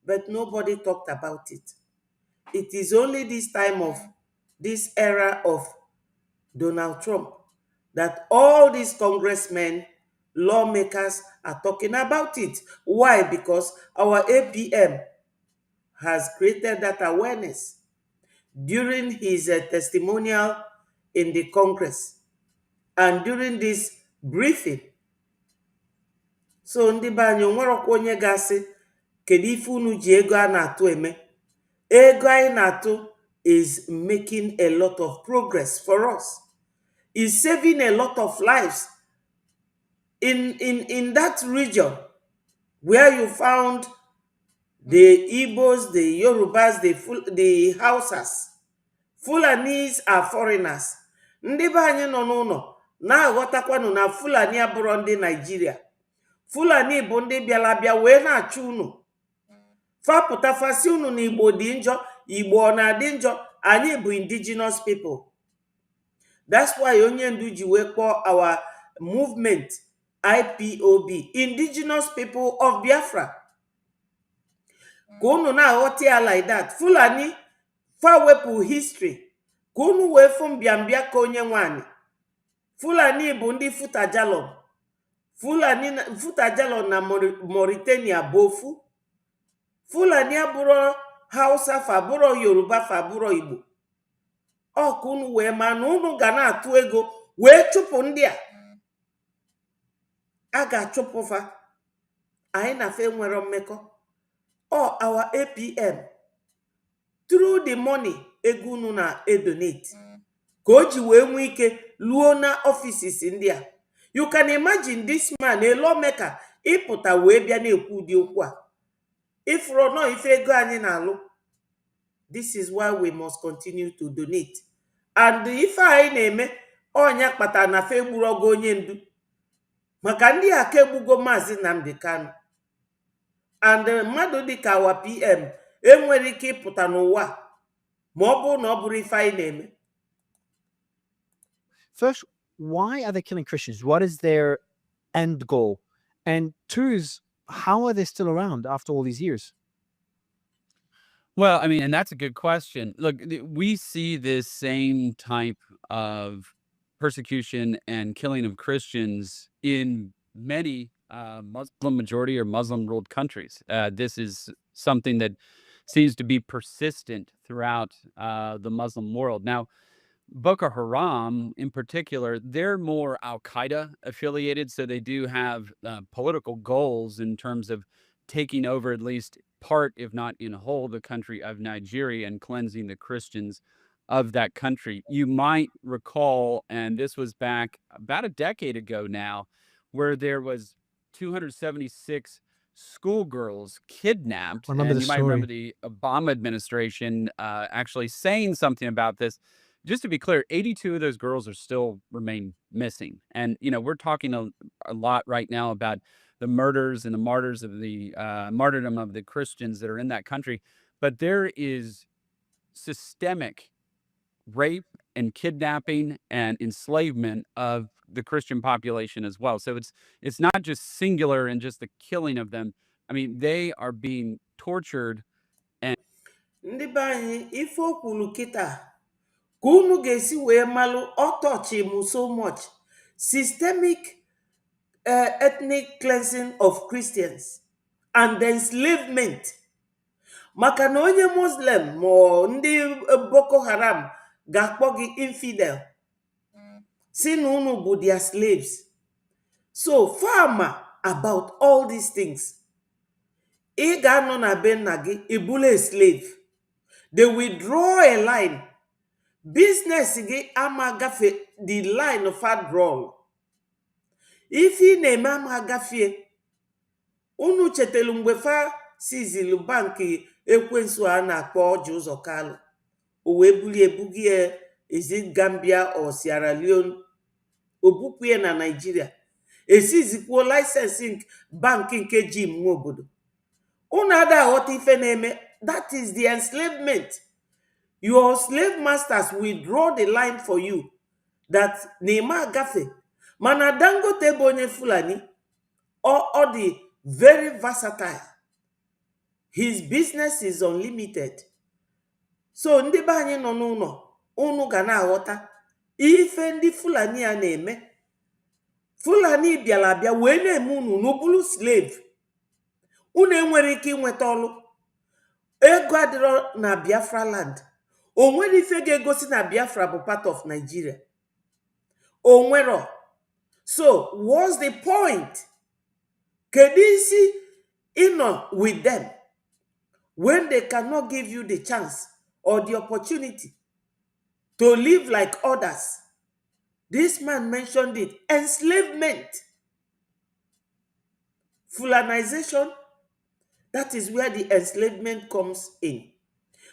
but nobody talked about it. It is only this time of this era of Donald Trump that all these congressmen, lawmakers are talking about it. Why? Because our APM has created that awareness during his testimonial in the Congress and during this briefing. So ndị be anyị onwerọkwa onye ga-asị kedu ife unu ji ego a na-atụ eme. Ego anyị na-atụ is making a lot of progress for us. Is saving a lot of lives in that region where you found the Igbos, the Yorubas, the Hausas. Fulanis are foreigners. Ndị be anyị nọ n'ụlọ na-aghọtakwanụ na Fulani abụrụ ndị Nigeria. Fulani bụ ndị bịara bịa wee na-achụ unu. Fapụta fasi unu na Igbo dị njọ, Igbo ọ na-adị njọ, anyị bụ indigenous people. That's why onye ndu ji wee kpọọ our movement IPOB, Indigenous People of Biafra. Ka unu na-aghọta ya like that. Fulani fa wepụ history ka unu wee fụ mbịambịa ka onye nwanyị. Fulani bụ ndị Futajalon. Futajalon na Mauritania bụ ofu. Fulani abụrụ Hausa fa abụrụ Yoruba fa abụrụ Igbo. Ọ ka unu wee ma na unu ga na-atụ ego wee chụpụ ndị a ga-achụpụ fa. Anyị na fe nwere mmekọ. Our APM through the money ego unu na-edonate ka o ji wee nwee ike luo na offices ndị a. You can imagine this man, a lawmaker, ịpụta wee bịa na-ekwu ụdị okwu a. Ifuru no ife ego anyị na-alụ. This is why we must continue to donate. And ife anyị na-eme ọnya kpatara na fe gburu ogo onye ndu. Maka ndị a ka egbugo Maazị Nnamdi Kanu. And mmadụ dịka our PM enwere ike ịpụta n'ụwa ma ọ bụrụ na ọ bụrụ ife anyị na-eme. First, why are they killing Christians? What is their end goal? And two is, how are they still around after all these years? Well, I mean, and that's a good question. Look, we see this same type of persecution and killing of Christians in many Muslim majority or Muslim ruled countries. This is something that seems to be persistent throughout the Muslim world. Now, Boko Haram in particular, they're more Al-Qaeda affiliated, so they do have political goals in terms of taking over at least part, if not in whole, the country of Nigeria and cleansing the Christians of that country. You might recall, and this was back about a decade ago now, where there was 276 schoolgirls kidnapped. Remember and the you might story. remember the Obama administration actually saying something about this. Just to be clear, 82 of those girls are still remain missing. And, we're talking a lot right now about the murders and the martyrs of the martyrdom of the Christians that are in that country. But there is systemic rape and kidnapping and enslavement of the Christian population as well. So it's not just singular and just the killing of them. I mean, they are being tortured. Ndị be anyị ife o kwuru kịta ka unu ga-esi wee malụ ọtọchi m so much systemic ethnic cleansing of Christians and the enslavement. Maka na onye Muslim ma ndị Boko Haram ga-akpọ gị infidel si na unu bụ their slaves. So farmer about all these things. Ị ga-anọ na be nna gị ibule a slave. They will draw a line. Business gị ama gafe the line of a draw. If ị na-eme ama gafie, unu chetelu mgbe fa sizilu banki ekwensu a na-akpọ Ọji Ụzọ Kalụ, o wee bulie bugie ezi Gambia or Sierra Leone, obukwue na Nigeria, esizikwuo licensing banki nke Jim nwe obodo. Unu ada aghọta ife na-eme. That is the enslavement. Your slave masters will draw the line for you that na-eme agafe. Mana Dangote bụ onye Fulani, or the very versatile. His business is unlimited. So ndị be anyị nọ n'ụlọ, unu ga na-aghọta ife ndị Fulani a na-eme. Fulani bịara abịa wee na-eme unu n'ubulu slave. Unu enwere ike inweta ọlụ. Ego adịrọ na Biafra land. O nwere ife ga-egosi na Biafra bụ part of Nigeria. O nwero. So what's the point? Kedu isi ịnọ with them when they cannot give you the chance or the opportunity to live like others? This man mentioned it. Enslavement. Fulanization. That is where the enslavement comes in.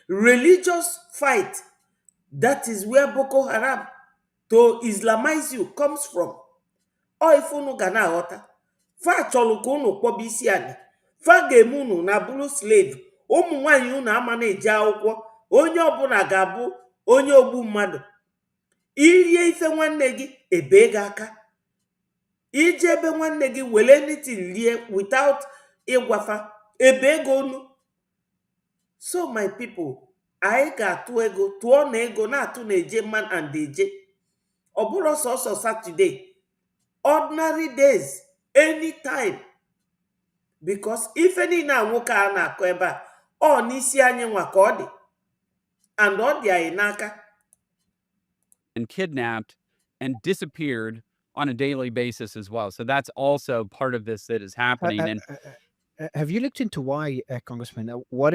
Religious fight. That is where Boko Haram to Islamize you comes from. O ife unu ga na-aghọta. Fa chọrọ ka unu kpọba isi anyị. Fa ga-eme unu na bụrụ slave. Ụmụ nwaanyị unu ama na-eje akwụkwọ. Onye ọbụla ga-abụ onye ogbu mmadụ. Irie ife nwanne gị ebe gị aka. Ije ebe nwanne gị wele anything lie without ịgwafa ebe ego unu. So my people, anyị ga-atụ ego, tụọ na ego na-atụ na eje man and eje. Ọ bụrụ sọsọ Saturday. Ordinary days, anytime. Because ife niile a nwoke a na-akọ ebe a, ọ n'isi anyị nwa ka ọ dị. And ọ dị anyị n'aka. And kidnapped and disappeared on a daily basis as well. So that's also part of this that is happening. And have you looked into why, Congressman? Why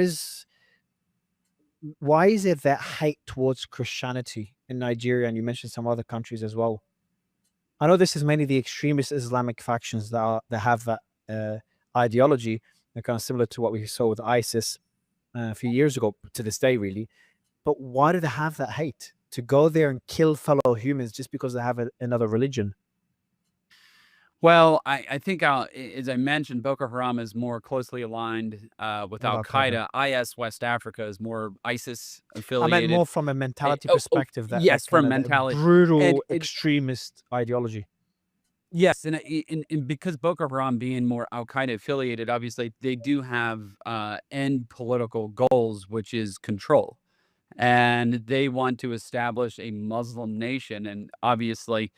is it that hate towards Christianity in Nigeria, and you mentioned some other countries as well? I know this is mainly the extremist Islamic factions that have that ideology, kind of similar to what we saw with ISIS a few years ago, to this day, really. But why do they have that hate to go there and kill fellow humans just because they have another religion? Well, I think, as I mentioned, Boko Haram is more closely aligned with Al-Qaeda. IS West Africa is more ISIS affiliated. I meant more from a mentality perspective. Yes, from mentality. Brutal, extremist ideology. Yes, and because Boko Haram being more Al-Qaeda affiliated, obviously they do have end political goals, which is control. And they want to establish a Muslim nation, and obviously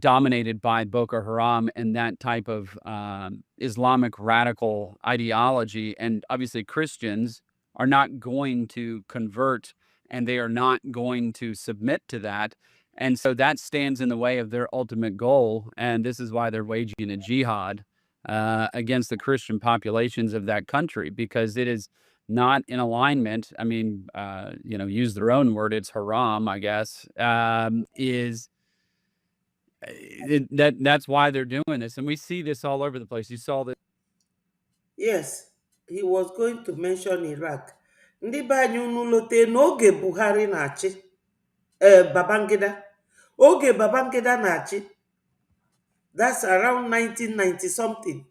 dominated by Boko Haram and that type of Islamic radical ideology. And obviously Christians are not going to convert, and they are not going to submit to that. And so that stands in the way of their ultimate goal. And this is why they're waging a jihad against the Christian populations of that country, because it is not in alignment. I mean, use their own word, it's haram, I guess, that's why they're doing this. And we see this all over the place. You saw that. Yes, he was going to mention Iraq. Ndị be anyị unu lote n'oge Buhari na-achị Babangida. Oge Babangida na-achị, that's around 1990 something.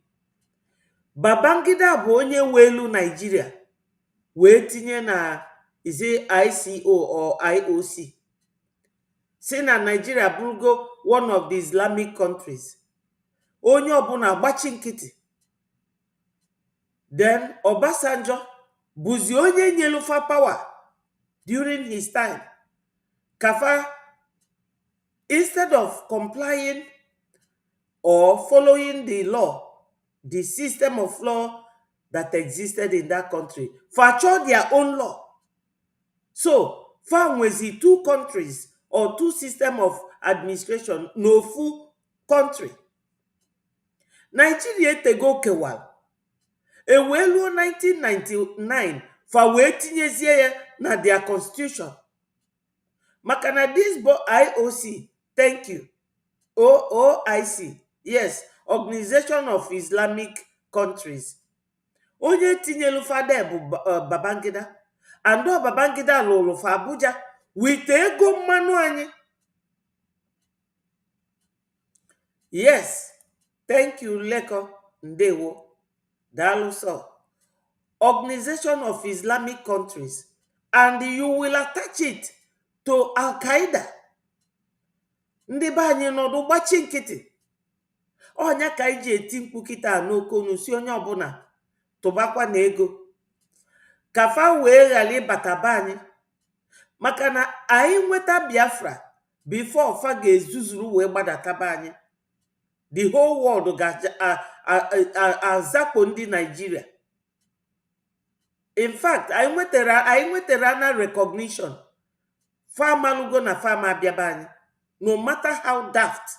Babangida bụ onye welu Nigeria wee tinye na ICO or IOC, si na Nigeria bụrụgo one of the Islamic countries. Onye ọbụla gbachi nkịtị. Then Obasanjo bụzi onye nyelufa power during his time. Kafa, instead of complying or following the law, the system of law that existed in that country, for their own law. So, Fanwezi two countries or two system of administration no full country. Nigeria tego kewal. Ewelu 1999 fa wee tinyezie ya na their constitution. Makana this IOC, thank you. OIC, yes, Organization of Islamic Countries. Onye tinyelu fada bụ Babangida. Ando Babangida lụrụ fa Abuja with ego mmanụ anyị. Yes, thank you Leko Ndewo. Daalụ so. Organization of Islamic Countries. And you will attach it to Al-Qaeda. Ndị be anyị nọdụ gbachi nkịtị. Onya ka iji eti mkpu kịta n'okonu si onye ọbụla tụbakwa na ego. Kafa wee ghara ịbata be anyị. Maka na anyị nweta Biafra before fa ga-ezuzuru wee gbadata be anyị. The whole world ga-azakpo ndị Nigeria. In fact, anyị nwetara na recognition. Fama lugo na fama abịaba anyị. No matter how daft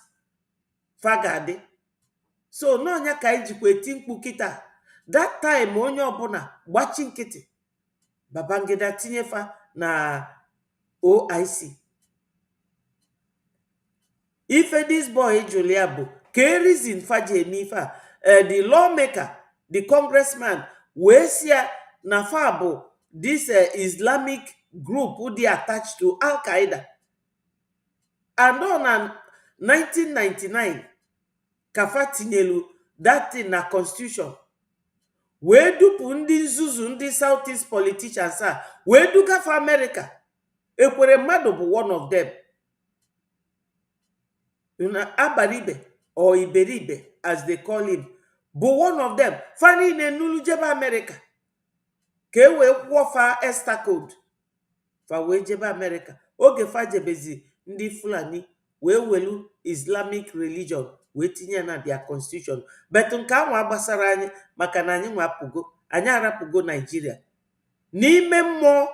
fagade. So no nya ka ijikwa eti mkpu kita. That time onye ọbụla gbachi nkịtị. Babangida tinyefa na OIC. Ife this boy Julia bụ ke reason faji emifa. The lawmaker, the congressman, wee siya na fa bụ this Islamic group who dey attached to Al-Qaeda. And on 1999, kafa tinyelu that thing na constitution. Wee dupu ndị nzuzu ndị Southeast politicians a wee duga for America. Ekwere mmadụ bụ one of them. Abaribe or Iberibe as they call him bụ one of them. Fani ne nulu jeba America. Ke wee kwuo fa Esther code. Fa wee jeba America. Oge fa jebezi ndị Fulani wee welu Islamic religion wee tinye na their constitution. But nke anwa gbasara anyị maka na anyị nwapụgo, anyị arapụgo Nigeria. N'ime mmụọ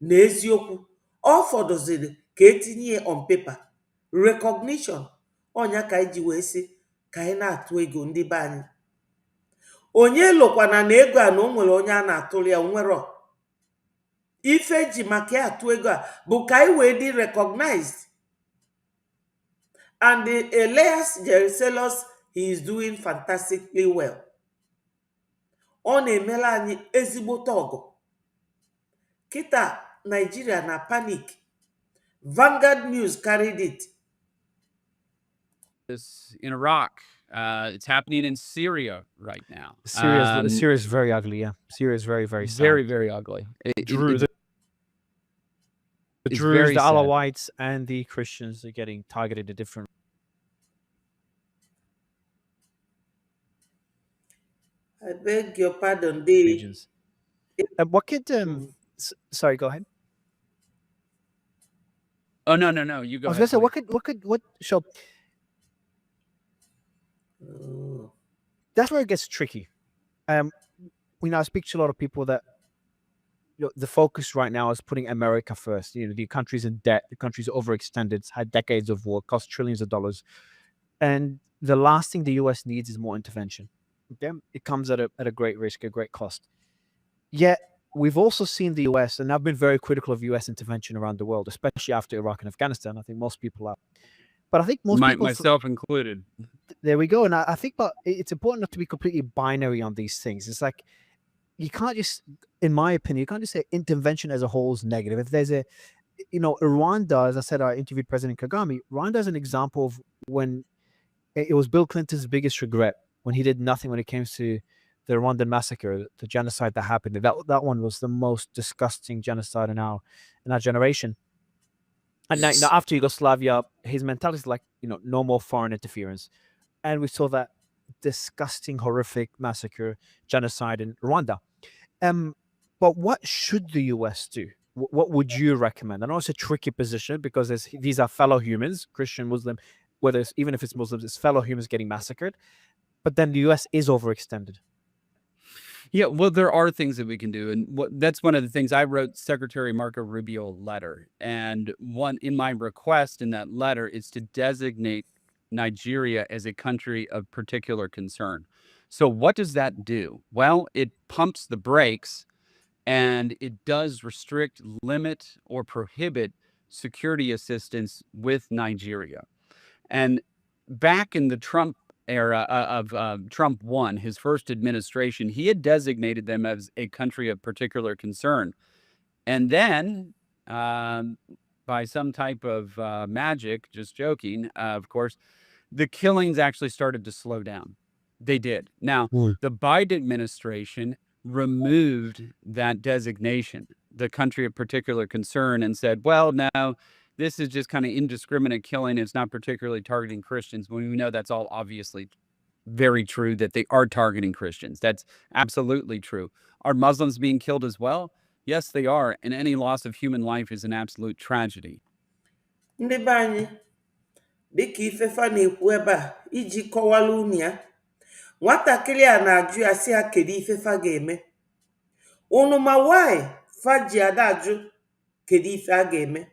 na eziokwu, ọ fọdụziri ka etinye on paper. Recognition, onya ka iji wee sị ka anyị na-atụ ego ndị be anyị. Onye lokwana na ego a na o nwere onye a na-atụrụ ya nwere. Ife ji maka ya atụ ego a bụ ka anyị wee dị recognized. And the Elias Jerusalem, he is doing fantastically well. Ọ na-emela anyị ezigbote ọgụ. Kita Nigeria na panic. Vanguard News carried it. This in Iraq. It's happening in Syria right now. Syria is very ugly, yeah. Syria is very, very sad. Very, very ugly. The Druze, the Alawites, and the Christians are getting targeted in different I beg your pardon, regions. What could sorry, go ahead. Oh no, you go. I was gonna say, what shall that's where it gets tricky. I speak to a lot of people that the focus right now is putting America first. The country's in debt, the country's overextended, it's had decades of war, cost trillions of dollars, and the last thing the US needs is more intervention. Okay? It comes at a great risk, a great cost. Yet we've also seen the US, and I've been very critical of US intervention around the world, especially after Iraq and Afghanistan. I think most people are. But I think most people, myself included. There we go. And I think it's important not to be completely binary on these things. It's like, you can't just, in my opinion, you can't just say intervention as a whole is negative. If there's Rwanda, as I said, I interviewed President Kagame. Rwanda is an example of when it was Bill Clinton's biggest regret, when he did nothing when it came to the Rwandan massacre, the genocide that happened. That one was the most disgusting genocide in our generation. And now, after Yugoslavia, his mentality is like, no more foreign interference. And we saw that disgusting, horrific massacre, genocide in Rwanda. But what should the US do? What would you recommend? I know it's a tricky position because these are fellow humans, Christian, Muslim, even if it's Muslims, it's fellow humans getting massacred. But then the US is overextended. Yeah, well, there are things that we can do, and that's one of the things I wrote Secretary Marco Rubio a letter, and one in my request in that letter is to designate Nigeria as a country of particular concern. So what does that do? Well, it pumps the brakes, and it does restrict, limit, or prohibit security assistance with Nigeria. And back in the Trump era of Trump 1, his first administration, he had designated them as a country of particular concern. And then, by some type of magic, just joking, of course, the killings actually started to slow down. They did. Now, the Biden administration removed that designation, the country of particular concern, and said, well, no, this is just kind of indiscriminate killing. It's not particularly targeting Christians. When we know that's all obviously very true, that they are targeting Christians. That's absolutely true. Are Muslims being killed as well? Yes, they are. And any loss of human life is an absolute tragedy. Ndị be anyị, dịka Ifefa na-ekwu ebe a iji kọwara unu ya, nwatakịrị a na-ajụ ya sị ya kedu Ifefa ga-eme. Unu ma why fa ji ada ajụ kedu ife a ga-eme?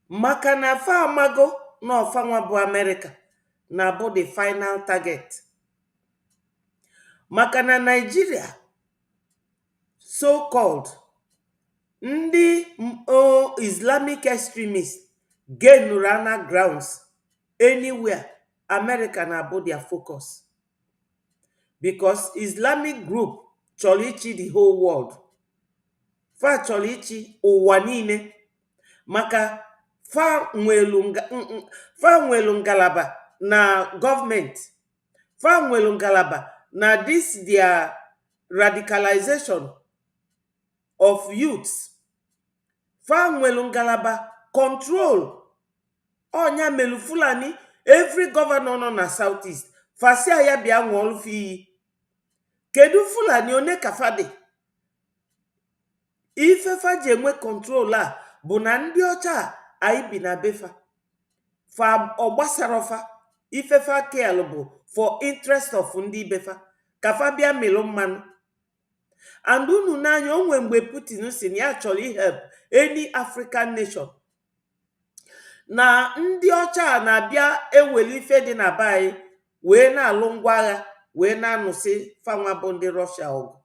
Maka na fa amago na ọfanwa bụ Amerịka na-abụ the final target. Maka na Nigeria, so called ndị Islamic extremists gain rana grounds anywhere, America na-abụ their focus. Because Islamic group chọrọ ịchị the whole world. Fa chọrọ ịchị ụwa niile. Maka fa nwelu ngalaba na gọọmenti. Fa nwelu ngalaba na this their radicalization of youths. Fa nwelu ngalaba control. Onya melu Fulani, every governor nọ na Southeast. Fasi ya bịa nwụọlụ fi. Kedu Fulani one kafade? Ifefa ji enwe control a bụ na ndị ọcha anyị bi na befa. Fa ọgbasarofa. Ifefa kel bụ for interest of ndị befa. Kafa bịa melu mmanụ. And unu n'anya onwe mgbe Putin si na ya chọrọ help any African nation. Na ndị ọcha na-abịa eweli ife dị na be anyị wee na-alụ ngwa agha wee na-anụsị fanwa bụ ndị Russia ọgụ.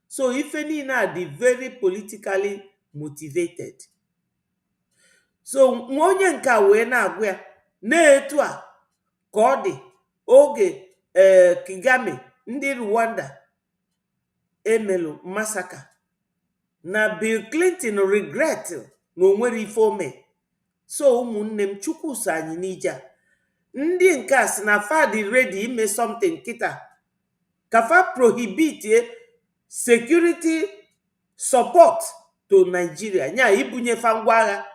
So ife niile a dị very politically motivated. So nwa onye nke a wee na-agwa ya na-etu a ka ọ dị oge Kagame ndị Rwanda emelu Massacre na Bill Clinton regret na onwere ife ome. So ụmụnne m, Chukwu so anyị n'ije a. Ndị nke a si na fa dị ready ime something kita. Kafa prohibit security support to Nigeria. Nya ibunye fa ngwa agha.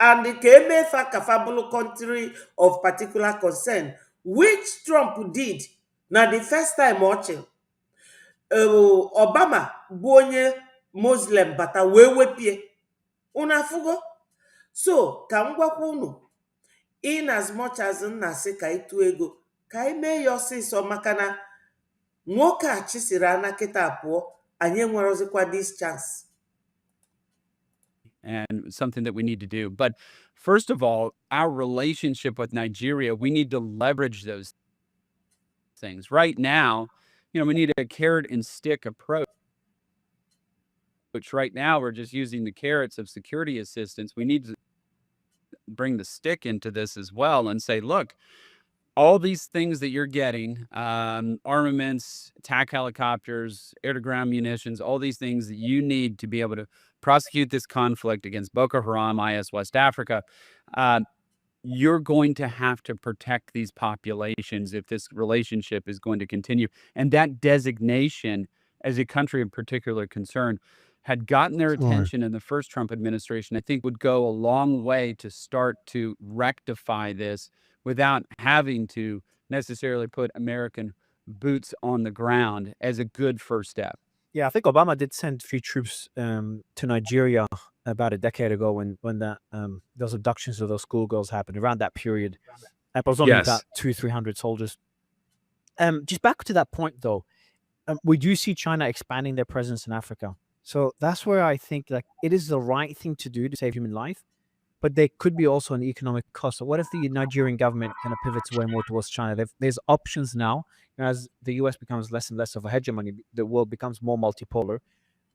And ka eme fa kafa bụrụ country of particular concern, which Trump did na the first time ọchị. Obama bụ onye Muslim bata wee wepie. Unu afụgo? So ka m gwakwa unu, in as much as nna sị ka ịtụ ego ka anyị mee ya ọsịsọ, maka na nwoke a chisiri ana kịta pụọ, anyị enwerozikwa this chance. And something that we need to do. But first of all, our relationship with Nigeria, we need to leverage those things. Right now, we need a carrot and stick approach. Which right now we're just using the carrots of security assistance. We need to bring the stick into this as well and say, look, all these things that you're getting, armaments, attack helicopters, air-to-ground munitions, all these things that you need to be able to prosecute this conflict against Boko Haram, IS West Africa, you're going to have to protect these populations if this relationship is going to continue. And that designation as a country of particular concern had gotten their Right. attention in the first Trump administration, I think would go a long way to start to rectify this without having to necessarily put American boots on the ground as a good first step. Yeah, I think Obama did send free troops to Nigeria about a decade ago when that those abductions of those schoolgirls happened around that period. It was only about Yes. 200-300 soldiers. Just back to that point though, we do see China expanding their presence in Africa. So that's where I think like it is the right thing to do to save human life, but there could be also an economic cost. So what if the Nigerian government kind of pivots away more towards China? There's options now as the US becomes less and less of a hegemony. The world becomes more multipolar.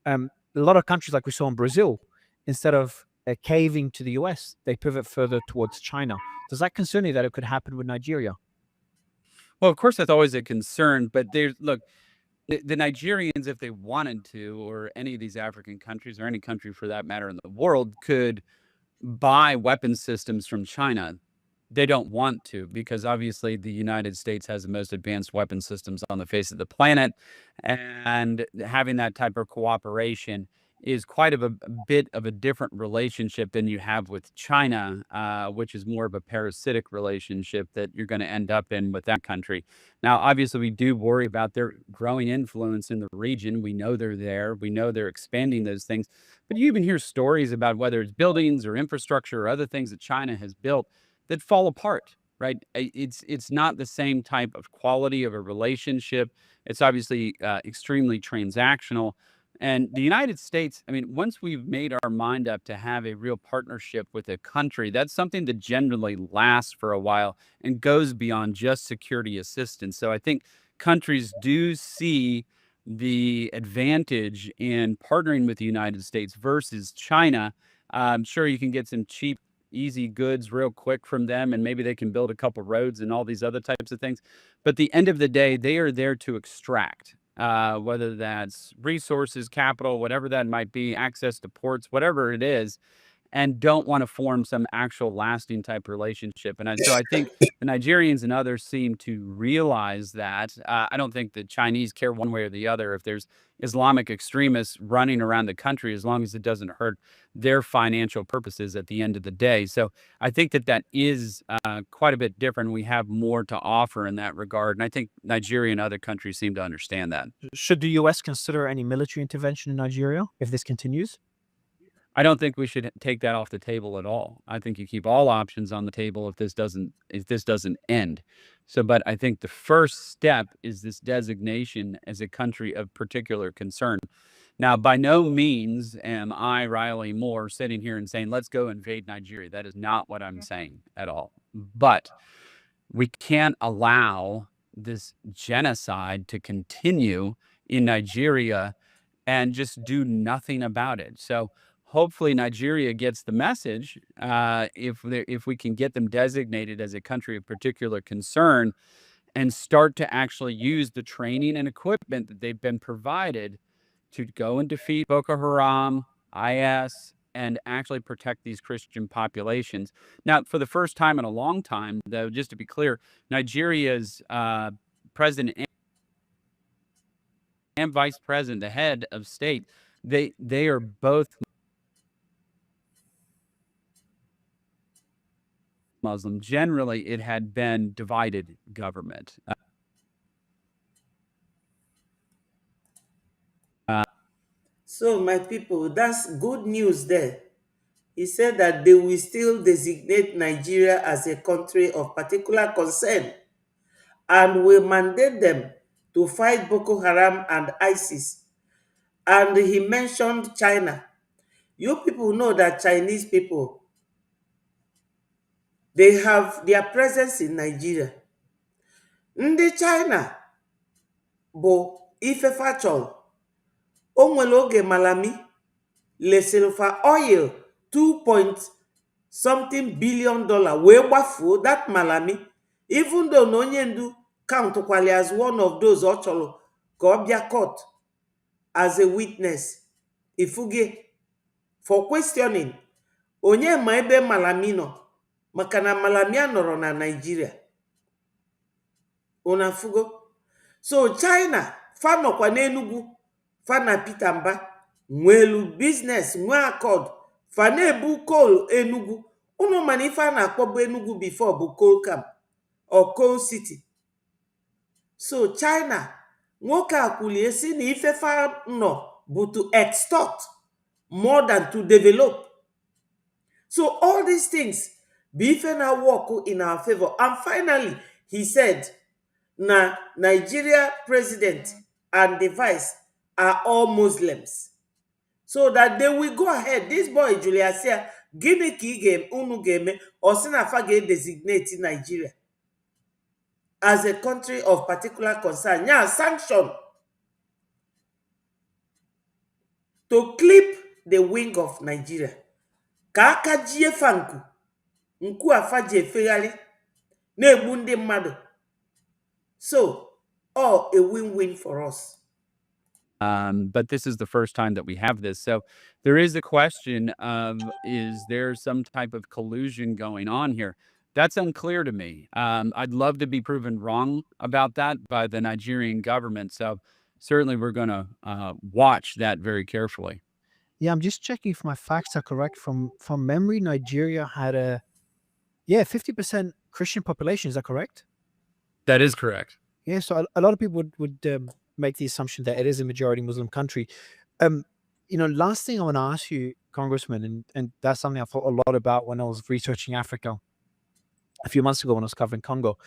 A lot of countries, like we saw in Brazil, instead of caving to the US, they pivot further towards China. Does that concern you that it could happen with Nigeria? Well, of course, that's always a concern, but there's look, the Nigerians, if they wanted to, or any of these African countries, or any country for that matter in the world, could buy weapon systems from China. They don't want to because obviously the United States has the most advanced weapon systems on the face of the planet, and having that type of cooperation is quite a bit of a different relationship than you have with China, which is more of a parasitic relationship that you're going to end up in with that country. Now, obviously, we do worry about their growing influence in the region. We know they're there. We know they're expanding those things. But you even hear stories about whether it's buildings or infrastructure or other things that China has built that fall apart, right? It's not the same type of quality of a relationship. It's obviously extremely transactional. And the United States, I mean, once we've made our mind up to have a real partnership with a country, that's something that generally lasts for a while and goes beyond just security assistance. So I think countries do see the advantage in partnering with the United States versus China. I'm sure you can get some cheap, easy goods real quick from them, and maybe they can build a couple roads and all these other types of things. But at the end of the day, they are there to extract, whether that's resources, capital, whatever that might be, access to ports, whatever it is, and don't want to form some actual lasting type relationship. So I think the Nigerians and others seem to realize that. I don't think the Chinese care one way or the other if there's Islamic extremists running around the country, as long as it doesn't hurt their financial purposes at the end of the day. So I think that is quite a bit different. We have more to offer in that regard. And I think Nigeria and other countries seem to understand that. Should the US consider any military intervention in Nigeria if this continues? I don't think we should take that off the table at all. I think you keep all options on the table if this doesn't end. So, but I think the first step is this designation as a country of particular concern. Now, by no means am I, Riley Moore, sitting here and saying, let's go invade Nigeria. That is not what I'm saying at all. But we can't allow this genocide to continue in Nigeria and just do nothing about it. So hopefully Nigeria gets the message. If we can get them designated as a country of particular concern and start to actually use the training and equipment that they've been provided to go and defeat Boko Haram, IS, and actually protect these Christian populations. Now, for the first time in a long time, though, just to be clear, Nigeria's president and vice president, the head of state, they are both Muslim. Generally, it had been divided government. So, my people, that's good news there. He said that they will still designate Nigeria as a country of particular concern and will mandate them to fight Boko Haram and ISIS. And he mentioned China. You people know that Chinese people, they have their presence in Nigeria. Ndị China bụ ifefa chọrọ. O nwere oge Malami lesịrị fa oil 2 point something billion dollar wee gbafuo that Malami, even though na onye ndu countkwali as one of those ọ chọrọ ka ọ bịa court as a witness. Ifuge for questioning onye ma ebe Malami nọ. maka na malamia nọrọ na Nigeria. Una fugo. So China fa nọkwa n'Enugu, fa na Peter Mba nwelu business nwe accord, fa na-ebu coal Enugu. Unu mana ife a na-akpọbu Enugu before bụ coal camp or coal city. So China nwoke a kwulie si na ife fa nọ bụ to extort more than to develop. So all these things bụ ife na work in our favor. And finally, he said na Nigeria president and the vice are all Muslims. So that they will go ahead. This boy Julius here, gini ka ị ga unu ga-eme, or si na fa ga-designate Nigeria as a country of particular concern. Yeah, sanction to clip the wing of Nigeria. Ka aka jie fa nku afa ji efegharị na-egbu ndị mmadụ. So, all a win-win for us. But this is the first time that we have this. So there is a question of, is there some type of collusion going on here? That's unclear to me. I'd love to be proven wrong about that by the Nigerian government. So certainly we're going to watch that very carefully. Yeah, I'm just checking if my facts are correct. From memory, Nigeria had a 50% Christian population. Is that correct? That is correct. Yeah, so a lot of people would make the assumption that it is a majority Muslim country. Last thing I want to ask you, Congressman, and that's something I thought a lot about when I was researching Africa a few months ago when I was covering Congo.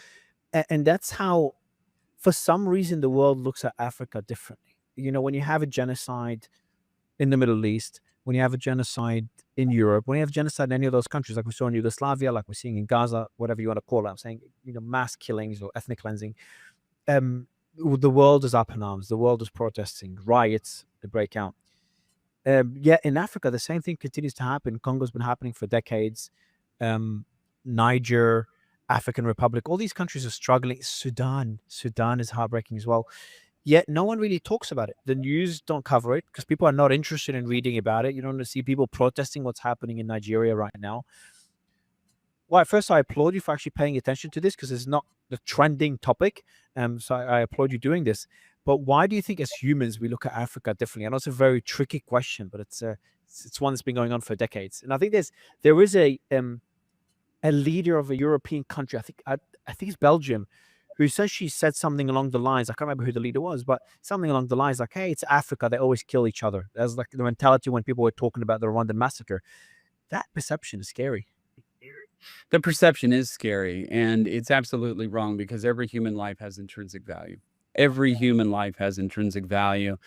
And that's how, for some reason, the world looks at Africa differently. When you have a genocide in the Middle East, when you have a genocide in Europe, when you have genocide in any of those countries, like we saw in Yugoslavia, like we're seeing in Gaza, whatever you want to call it, I'm saying, mass killings or ethnic cleansing, the world is up in arms. The world is protesting, riots that break out. Yet in Africa, the same thing continues to happen. Congo's been happening for decades. Niger, African Republic, all these countries are struggling. Sudan is heartbreaking as well. Yet no one really talks about it. The news don't cover it because people are not interested in reading about it. You don't see people protesting what's happening in Nigeria right now. Well, at first, I applaud you for actually paying attention to this because it's not the trending topic. So I applaud you doing this. But why do you think as humans we look at Africa differently? I know it's a very tricky question, but it's one that's been going on for decades. And I think there is a leader of a European country, I think it's Belgium, who says she said something along the lines, I can't remember who the leader was, but something along the lines like, hey, it's Africa, they always kill each other. That's like the mentality when people were talking about the Rwandan massacre. That perception is scary. The perception is scary, and it's absolutely wrong because every human life has intrinsic value. Every human life has intrinsic value.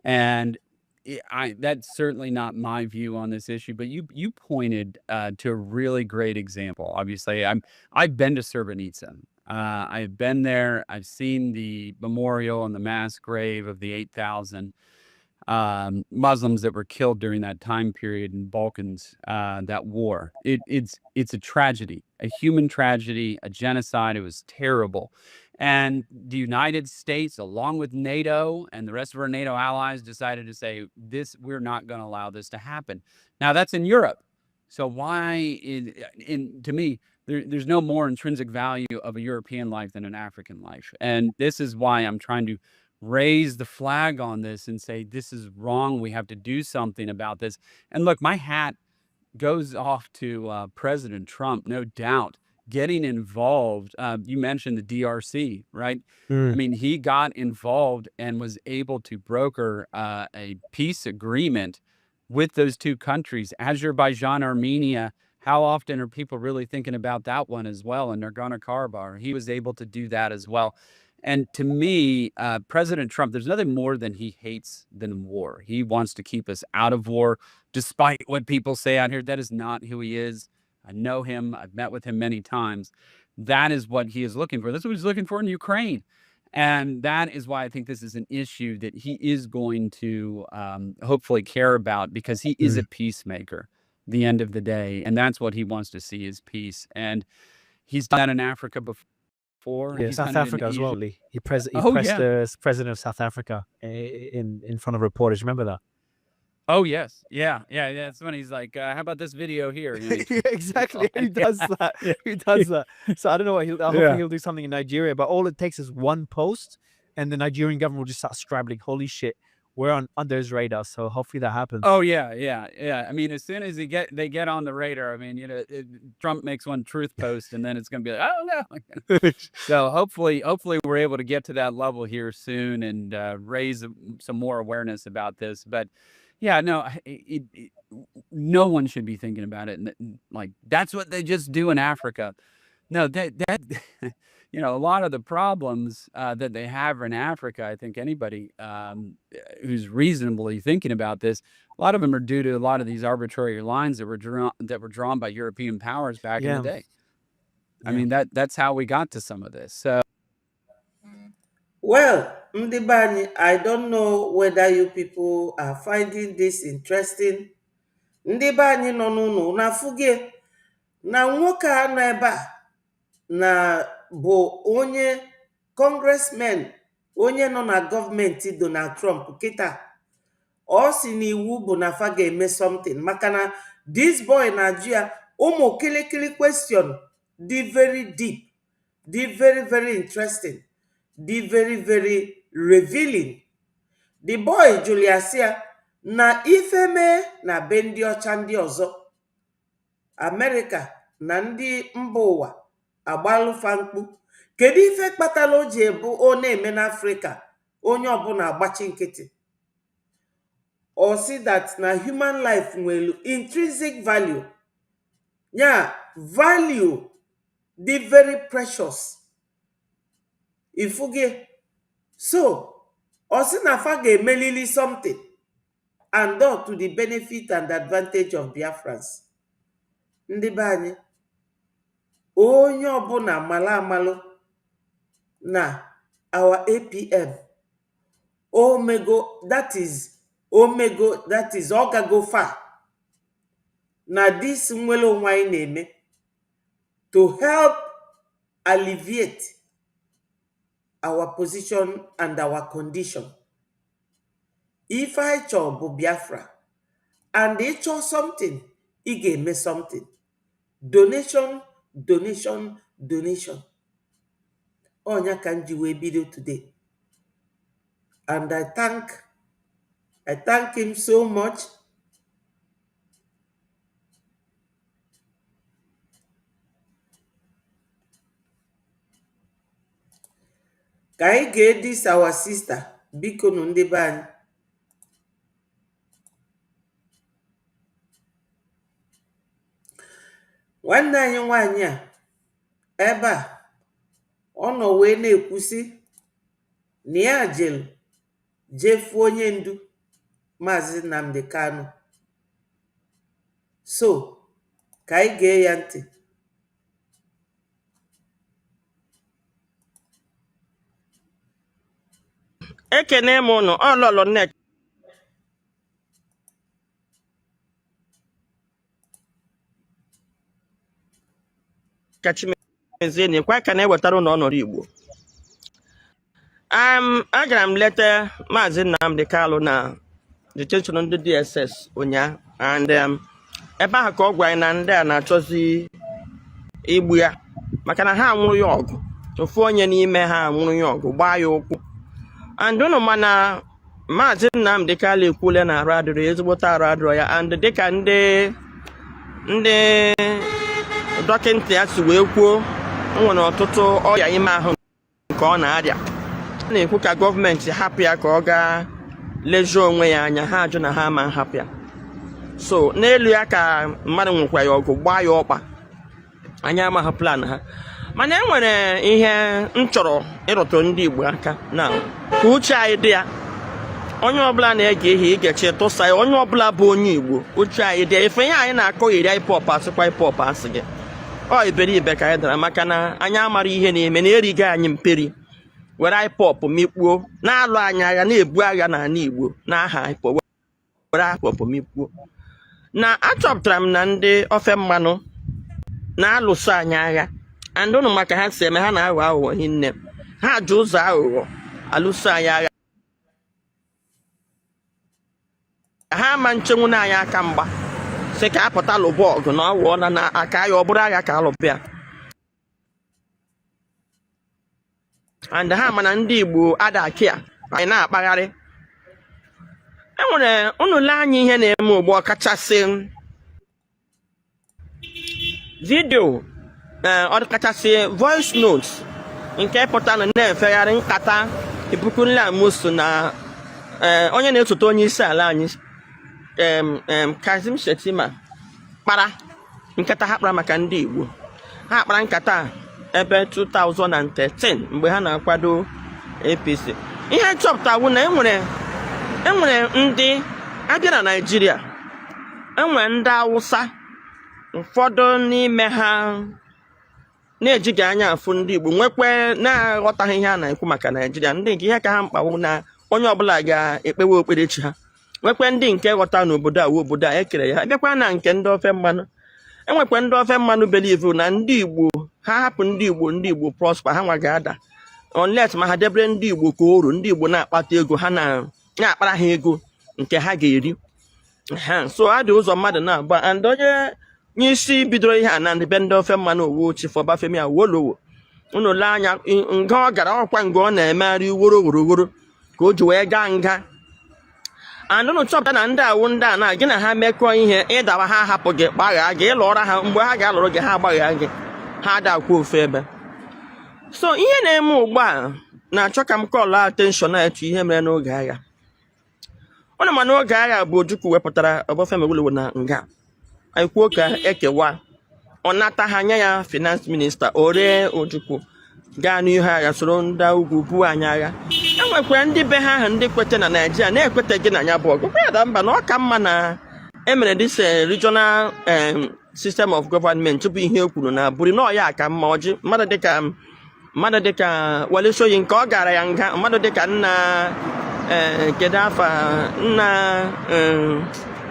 And that's certainly not my view on this issue, but you pointed to a really great example. Obviously, I've been to Srebrenica. I've been there. I've seen the memorial and the mass grave of the 8,000 Muslims that were killed during that time period in Balkans, that war. It's a tragedy, a human tragedy, a genocide. It was terrible. And the United States, along with NATO and the rest of our NATO allies, decided to say, we're not going to allow this to happen. Now, that's in Europe. So why, to me, there's no more intrinsic value of a European life than an African life. And this is why I'm trying to raise the flag on this and say, this is wrong. We have to do something about this. And look, my hat goes off to President Trump, no doubt. Getting involved, you mentioned the DRC, right? I mean, he got involved and was able to broker a peace agreement with those two countries, Azerbaijan, Armenia. How often are people really thinking about that one as well? And Nagorno-Karabakh, he was able to do that as well. And to me, President Trump, there's nothing more than he hates than war. He wants to keep us out of war, despite what people say out here. That is not who he is. I know him. I've met with him many times. That is what he is looking for. That's what he's looking for in Ukraine. And that is why I think this is an issue that he is going to hopefully care about, because he is a peacemaker at the end of the day. And that's what he wants to see, is peace. And he's done that in Africa before. Yeah, He's South done it in Africa as well. Asia. He pressed Oh, yeah. the president of South Africa in front of reporters. Remember that? Oh yes, yeah. That's when he's like, "How about this video here?" You know, Exactly. Who does that? Yeah. Who does that? So I don't know what he'll. Hopefully Yeah. he'll do something in Nigeria. But all it takes is one post, and the Nigerian government will just start scrambling. Holy shit, we're under his radar. So hopefully that happens. Oh yeah. I mean, as soon as they get on the radar, I mean, Trump makes one truth post, and then it's going to be like, oh no. So hopefully we're able to get to that level here soon and raise some more awareness about this. But yeah, no, no one should be thinking about it, and like that's what they just do in Africa. No, that a lot of the problems that they have in Africa, I think anybody who's reasonably thinking about this, a lot of them are due to a lot of these arbitrary lines that were drawn by European powers back in the day. I mean, that's how we got to some of this. So, Well, Ndibani, I don't know whether you people are finding this interesting. Ndibani no na fuge na nwoke a nọ ebe a na bụ onye congressman, onye nọ na gọọmenti Donald Trump kịta. Ọ si n'iwu bụ na fa ga-eme something maka na this boy na-ajụ ya ụmụ kilikili question dị very deep, dị very very interesting, dị very very revealing. The boy Julius ya na ife mee na be ndị ọcha ndị ọzọ, America na ndị mba ụwa agbalụfa mkpu. Kedu ife kpatara o ji ebu ọ na-eme n'Africa onye ọbụla agbachi nkịtị? Or see that na human life nwere intrinsic value. Yeah, value the very precious. Ifuge. So, or see na fa ga-emelili something and done to the benefit and advantage of Biafrans. Ndị be anyị, onye ọbụla mala amalụ na our APM omego that is ọ gago far na this nwere onwe anyị na-eme to help alleviate our position and our condition. If I chọọ bụ Biafra and ị chọọ something, ị ga-eme something. Donation. Onya ka m ji wee bido today. And I thank him so much. Ka anyị ga-edis our sister, biko nụ ndị be anyị. Nwanne anyị nwaanyị a ebe a ọ nọ wee na-ekwusi na ya jelu jefu onye ndu Maazị Nnamdi Kanu. So, ka anyị gee ya ntị. Ekene m ụnụ ọlọlọ nne kachimezie na-ekwe ka na-ewetara ụnụ ọnọdụ Igbo. Agara m leta Maazị Nnamdi Kanu na detention ndị DSS ụnyaahụ, and ebe ahụ ka ọ gwa anyị na ndị a na-achọzi igbu ya maka na ha nwụrụ ya ọgụ. Ofu onye n'ime ha nwụrụ ya ọgụ, gbaa ya ụkwụ. And ụnụ mana Maazị Nnamdi Kanu ekwule na arụ adịrọ ya, ezigbote arụ adịrọ ya, and dịka ndị dọkịnta ya si wee kwuo, nwere ọtụtụ ọrịa ime ahụ nke ọ na-arịa. A na-ekwu ka gọọmenti hapụ ya ka ọ gaa lejuo onwe ya anya, ha ajụ na ha ma hapụ ya. So n'elu ya ka mmadụ nwekwa ya ọgụ, gbaa ya ọkpa. Anyị amaghị plan ha, mana enwere ihe m chọrọ ịrụtụ ndị Igbo aka na ka uche anyị dị ya. Onye ọbụla na-ege ihe igechi tụsa ya, onye ọbụla bụ onye Igbo, uche anyị dị ya. Ife ihe anyị na-akọ iri hip-hop asịkwa hip-hop asị gị, ọ iberibe ka anyị dara maka na anyị amara ihe na-eme, na erigo anyị mperi were hip-hop mikpuo, na-alụ anyị agha, na-ebu agha n'ala Igbo n'aha hip-hop, were hip-hop mikpuo. Na achọpụtara m na ndị ofe mmanụ na-alụso anyị agha, and ụnụ maka ha si eme, ha na-aghọ aghụghọ hinne, ha ji ụzọ aghụghọ alụso anyị agha. ha ma nchenwu na anyị aka mgba sị ka apụta lụba ọgụ na ọwụọ na aka ya ọ bụrụ agha ka alụbịa and ha mana ndị Igbo adakia anyị na-akpagharị enwere unu lee anya ihe na-eme ugbu ọkachasị vidio ọkachasị voice notes nke pụtara na-efegharị nkata ipukunle amusu na onye na-esote onye isi ala anyị Kazim Shettima kpara nkata ha kpara maka ndị Igbo ha kpara nkata ebe 2013 mgbe ha na-akwado APC ihe chọpụtawu na enwere ndị abịa na Naịjirịa enwere ndị Awụsa ụfọdụ n'ime ha na-ejighị anya afụ ndị Igbo nwekwe na-aghọtaghị ihe a na-ekwu maka Naịjirịa ndị nke ihe ka ha mkpawu na onye ọbụla ga-ekpewe okperechi ha nwekwe ndị nke ghọta n'obodo a obodo a ekere ya abịakwa na nke ndị ofe mmanụ enwekwe ndị ofe mmanụ believe na ndị Igbo ha hapụ ndị Igbo prosper ha nwa ga-ada unless ma ha debere ndị Igbo ka oru ndị Igbo na-akpata ego ha na-akpara ha ego nke ha ga-eri so adị ụzọ mmadụ na-agba and onye isi bidoro ihe a na ndị be ndị ofe mmanụ owu Chief Obafemi Awolowo unu lee anya nga ọ gara ọkwa nga ọ na-emegharị woro ka o ji wee gaa nga and unu chọpụta na ndị awụ ndị a na gị na ha mekọọ ihe ịdawa ha hapụ gị gbaghaa gị ịlụọra ha mgbe ha ga-alụrụ gị ha agbaghaa gị ha adakwa ofu ebe so ihe na-eme ugbu a na-achọ ka m kọlụ attention na-etu ihe mere n'oge agha ụnụ ma n'oge agha bụ Ojukwu wepụtara Obafemi Awolowo na nga anyị kwuo ka ekewa ọ nata ha anya ya finance minista o ree Ojukwu gaa n'ihu agha soro ndị ugwu buo anyị agha enwekwa ndị be ha ahụ ndị kwete na Naịjirịa na-ekwete gị na ya bụ ọgụ kwada mba na ọ ka mma na emere this regional system of government tupu ihe e kwuru na buri na ọya ka mma ọjị mmadụ dịka Wale Soyi nke ọ gara ya nga mmadụ dịka nna kedu afa nna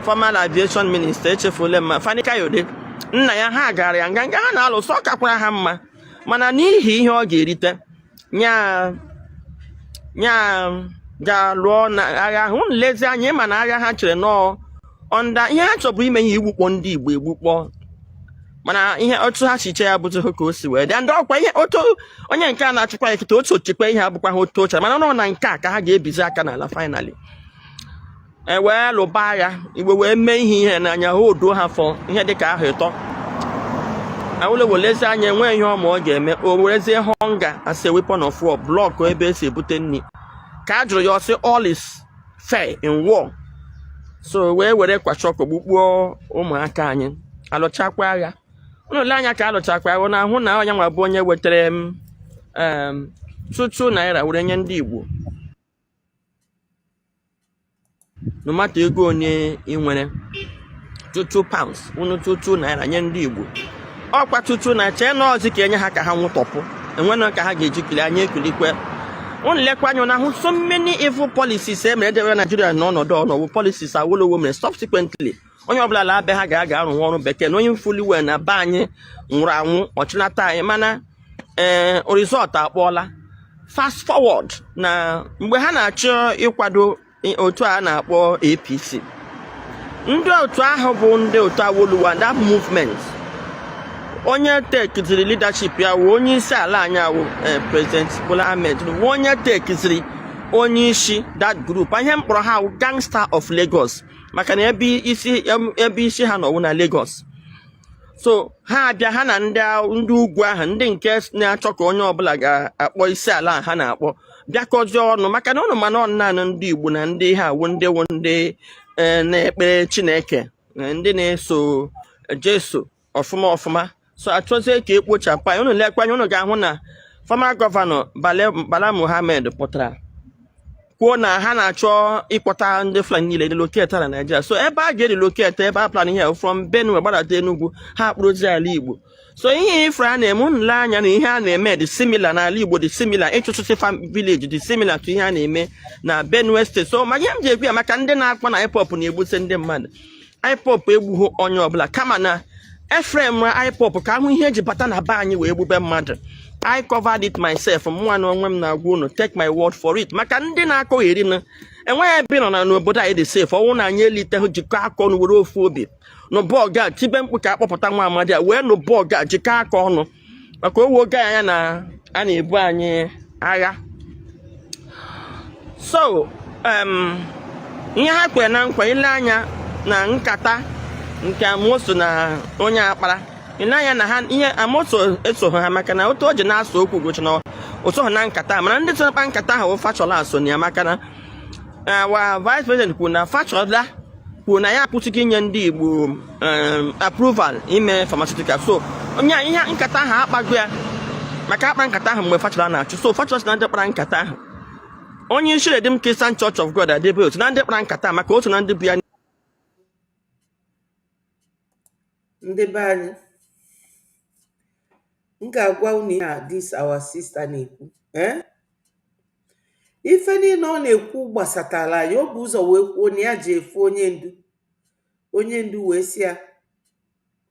former aviation minister echefule mma Fani Kayode nna ya ha gara ya nga ha na-alụso ọ kakwara ha mma mana n'ihi ihe ọ ga-erite nya ga-alụọ na agha ahụ nlezi anya ịma na agha ha chere nọọ ọnda ihe ha chọbụ ime ihe igbukpọ ndị Igbo egbukpọ mana ihe otu ha siche ya bụtụ ka o si wee dị ndị ọkwa ihe otu onye nke a na-achịkwa ya kịta otu ochikwa ihe abụkwa ha otu ochara mana nọ na nke a ka ha ga-ebizi aka n'ala finally wee lụba agha Igbo wee mee ihe n'anya ha oduo ha fọ ihe dịka ahụ ịtọ Awolowo lezi anya enwe ihe ọma ọ ga-eme o werezie hunger as a weapon of war block ebe esi ebute nri ka a jụrụ ya ọsị all is fair in war so wee were kwachọkọ gbukpuo ụmụaka anyị alụchakwa agha unu lee anya ka alụchakwa agha na ahụ na onye nwa bụ onye wetara tutu naira were nye ndị Igbo nomata ego onye ị nwere 2 pounds unu 2 naira nye ndị Igbo ọkwa tutu na chee na ọzọ ka enye ha ka ha nwụtọpụ enwena ka ha ga-eji kili anya ekulikwe unu lekwa anya na ahụ so many evil policies emere edebe Nigeria n'ọnọdụ ọnọwụ policies Awolowo mere subsequently onye ọbụla la be ha ga-aga arụ ọrụ bekee na onye mfuli wee na be anyị nwụrụ anwụ ọchịnata anyị mana result akpọọla fast forward na mgbe ha na-achọ ịkwado otu a na-akpọ APC ndị otu ahụ bụ ndị otu Awolowo and that movement onye tekiziri leadership ya wụ onye isi ala anyị awụ President Bola Ahmed wụ onye tekiziri onye isi that group ihe mkpọrọ ha gangster of Lagos maka na ebe isi ha nọwụ na Lagos so ha abịa ha na ndị ugwu ahụ ndị nke na-achọ ka onye ọbụla ga-akpọ isi ala ha na-akpọ bịakọzie ọnụ maka na ụnụ mana ọnụnanụ ndị Igbo na ndị ha awụ ndị na-ekpere Chineke ndị na-eso Jesu ọfụma so achọzie ka ekpochapụ anyị unu lekwa anya unu ga-ahụ na former gọvanọ Bala Mohammed pụtara kwuo na ha na-achọ ịkpọta ndị Fulani niile relocate na Nigeria so ebe a ga-relocate ebe a plan ihe from Benue gbadata Enugu ha akpụrụzi ala Igbo so ihe ifre a na-eme unu lee anya na ihe a na-eme dị similar n'ala Igbo dị similar ịchụchụsị village dị similar to ihe a na-eme na Benue State so ma ihe m ji ekwu ya maka ndị na-akpọ na IPOB na-egbute ndị mmadụ IPOB egbughị onye ọbụla kama na Efrem IPOB ka ahụ ihe eji bata na be anyị wee gbube mmadụ I covered it myself from one on when I'm going to take my word for it. Makandina ko irina. And when I've been on an oboda I say for one and yearly tell Jikakon Wurophobia. No boga, Tibem Puka Popotama Madia, where no boga, Jikakon. Mako Wogayana, Annie Banye, Aya. So, ihe ha kwere na nkwa ile anya na nkata nke amoso na onye akpara ile anya na ha ihe amoso eso ha maka na otu oje na-asụ okwu gochi na otu ha na nkata mana ndị so na nkata ha Fashola aso na ya maka na wa vice president kwuru na Fashola kwuru na ya apụtụghị inye ndị Igbo approval ime pharmaceutical. So onye ihe nkata ha akpago ya maka akpa nkata ahụ mgbe Fashola na-achụ. So Fashola na ndị kpara nkata ahụ onye isi Redeemed Christian Church of God adebe otu na ndị kpara nkata maka otu na ndị bụ ya ndị be anyị m ga-agwa unu na this our sister na-ekwu ife niile ọ na-ekwu gbasatara ya o bụ ụzọ wee kwuo na ya ji efu onye ndu wee si ya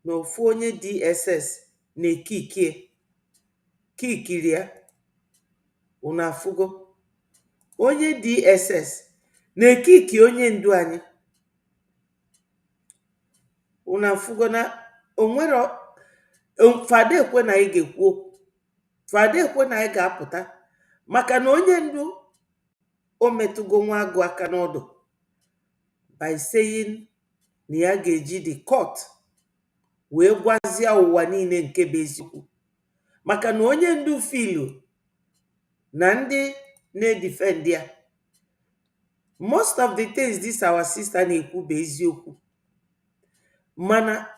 na ofu onye DSS na-ekikiri ya unu afụgo onye DSS na-ekiki onye ndu anyị unu afụgo na onwere fada ekwe na anyị ga-ekwu okwu fada ekwe na anyị ga-apụta maka na onye ndu o metụgo nwa agụ aka n'ọdụ by saying na ya ga-eji the court wee gwazie ụwa niile nke bụ eziokwu maka na onye ndu filu na ndị na-edefend ya most of the things this our sister na-ekwu bụ eziokwu mana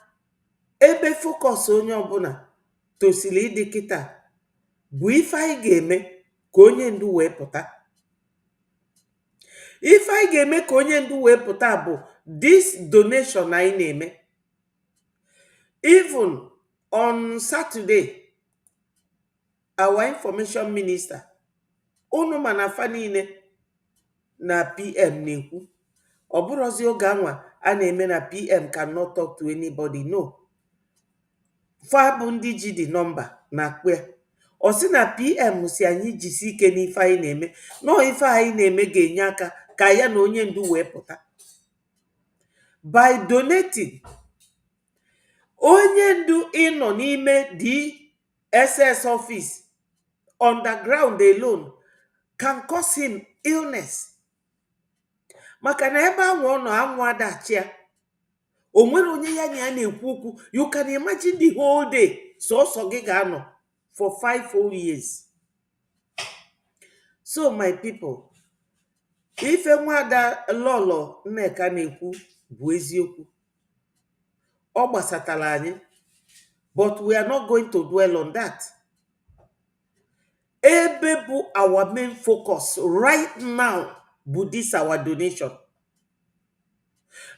ebe focus onye ọbụla tosiri ịdị kịta bụ ife anyị ga-eme ka onye ndu wee pụta. Ife anyị ga-eme ka onye ndu wee pụta bụ this donation anyị na-eme. Even on Saturday, our information minister unu mana fa niile na PM na-ekwu ọ bụrụzi oge anwa a na-eme na PM cannot talk to anybody. No, fa bụ ndị ji dị nọmba na akpụ ya ọ sị na PM si anyị jisi ike n'ife anyị na-eme nọọ ife anyị na-eme ga-enye aka ka ya na onye ndu wee pụta by donating. Onye ndu ịnọ n'ime DSS office underground alone can cause him illness. Maka na ebe anwụ ọ nọ anwụ adachi ya o nwere onye ya na ya na-ekwu okwu. You can imagine the whole day sọsọ gị ga-anọ for 5 whole years. So my people, ife nwada Lolo Nneka na-ekwu bụ eziokwu ọ gbasatara anyị, but we are not going to dwell on that. Ebe bụ our main focus right now bụ this our donation.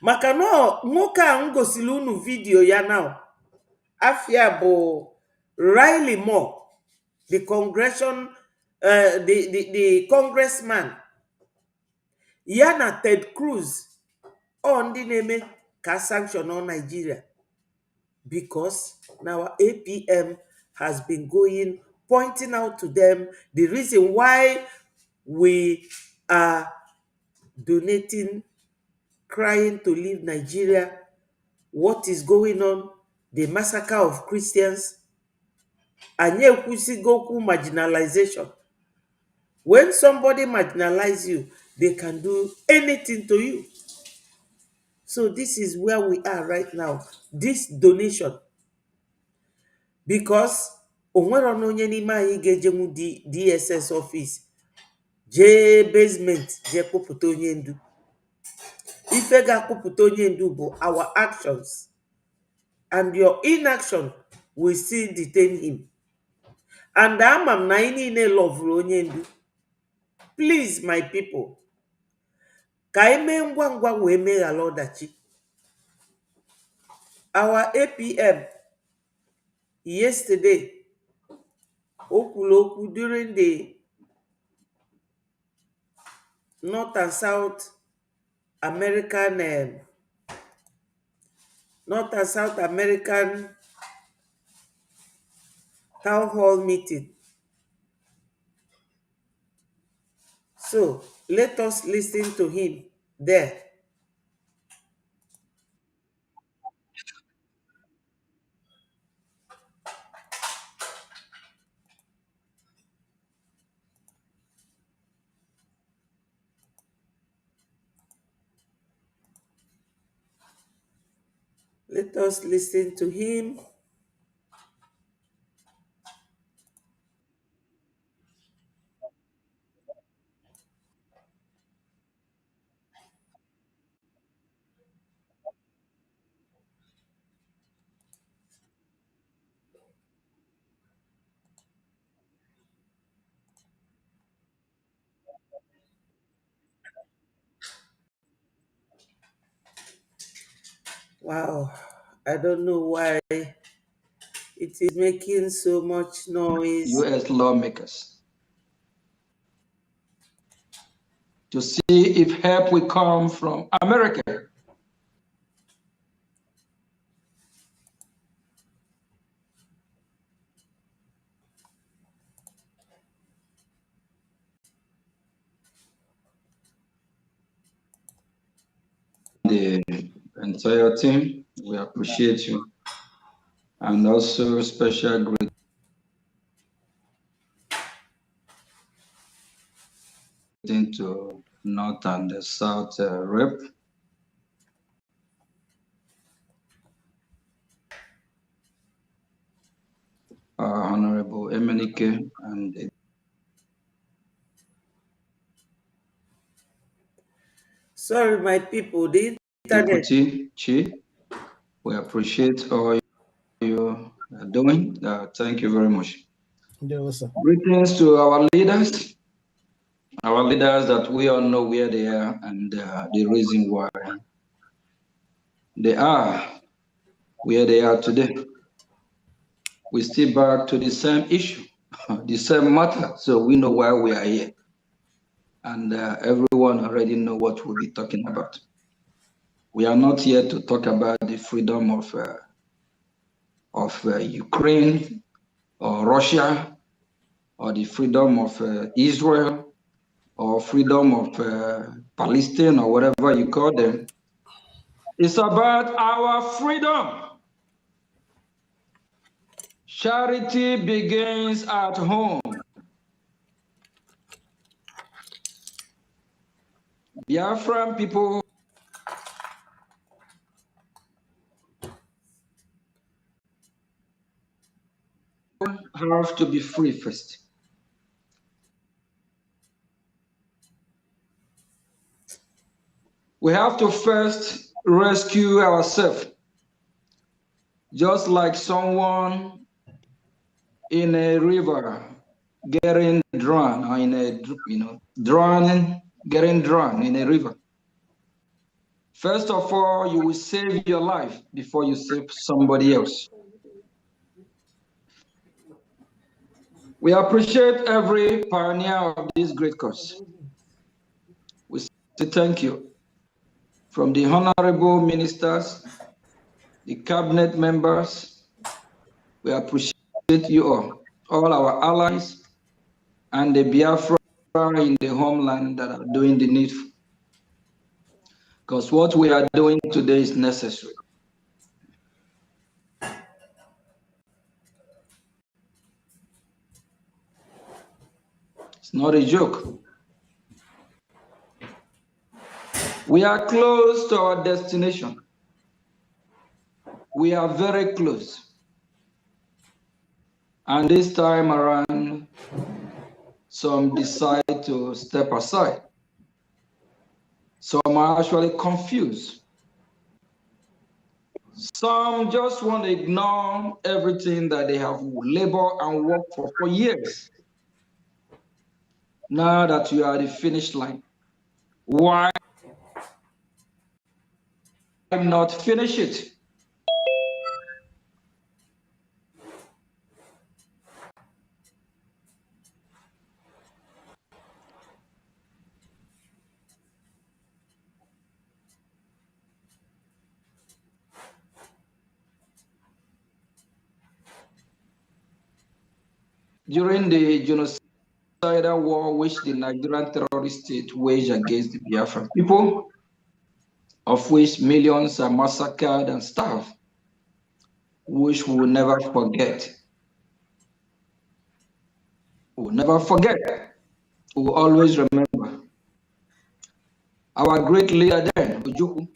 Maka no nwoke a m gosiri unu video ya now afia bụ Riley Moore, the congressman, ya na Ted Cruz ọ ndị na-eme ka sanction on Nigeria because now APM has been going pointing out to them the reason why we are donating, crying to leave Nigeria, what is going on, the massacre of Christians. Anyị ekwusigo okwu marginalization. When somebody marginalize you, they can do anything to you. So this is where we are right now, this donation. Because onwere onye n'ime anyị ga-ejenwu DSS office jee basement jee kpụpụta onye ndu. Ife ga-akpụpụta onye ndu bụ our actions, and your inaction will still detain him. And ama m na anyị niile lovuru onye ndu. Please my people, ka anyị mee ngwa ngwa wee meghara ọdachi. Our APM yesterday o kwuru okwu during the North and South American town hall meeting So let us listen to him there. Let us listen to him. Wow, I don't know why it is making so much noise. US lawmakers to see if help will come from America. The entire team, we appreciate you. And also special greeting to North and the South Rep. Honorable Emenike and Sorry, my people, the internet. Deputy Chi. We appreciate all you are doing. Thank you very much. Greetings to our leaders that we all know where they are and the reason why they are where they are today. We still back to the same issue, the same matter, so we know why we are here. And everyone already know what we'll be talking about. We are not here to talk about the freedom of Ukraine or Russia, or the freedom of Israel, or freedom of Palestine, or whatever you call them. It's about our freedom. Charity begins at home. Biafran people have to be free first. We have to first rescue ourselves, just like someone in a river getting drowned, or in a getting drowned in a river. First of all, you will save your life before you save somebody else. We appreciate every pioneer of this great cause. We say thank you from the honorable ministers, the cabinet members. We appreciate you all our allies, and the Biafra in the homeland that are doing the needful. Because what we are doing today is necessary. It's not a joke. We are close to our destination. We are very close. And this time around, some decide to step aside. Some are actually confused. Some just want to ignore everything that they have labored and worked for years. Now that you are at the finish line, why not finish it? During the genocidal war which the Nigerian terrorists terrorist state waged against the Biafran people, of which millions are massacred and starved, which we will never forget. We will never forget. We will always remember. Our great leader then, Ojukwu,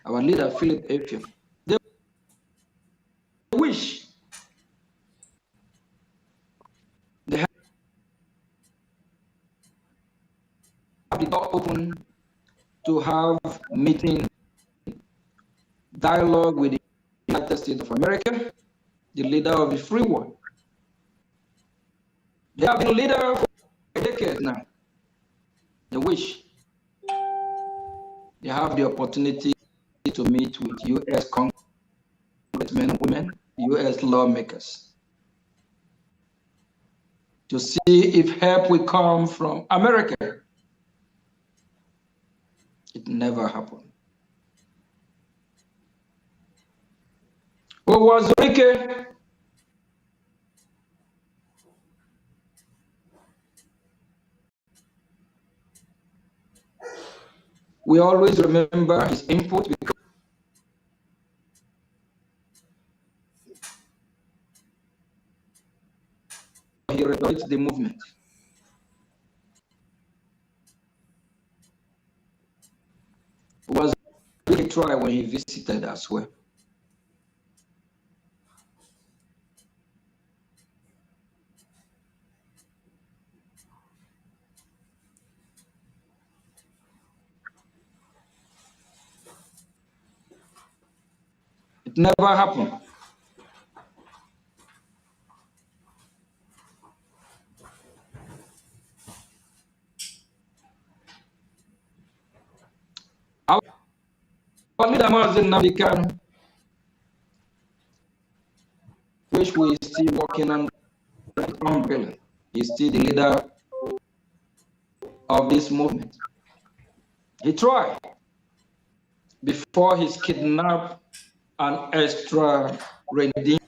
our leader Philip Effiong, they wish they have the door open to have meeting, dialogue with the United States of America, the leader of the free world. They have been leader for decades now. They wish they have the opportunity to meet with U.S. congressmen and women, U.S. lawmakers, to see if help will come from America. It never happened. Who was wicked? We always remember his input because he rebuilt the movement. It was really try when he visited as well. It never happened. Our leader Mazin Nabikan, which we still working on the umbrella, is still the leader of this movement. He tried before his kidnap and extra rendition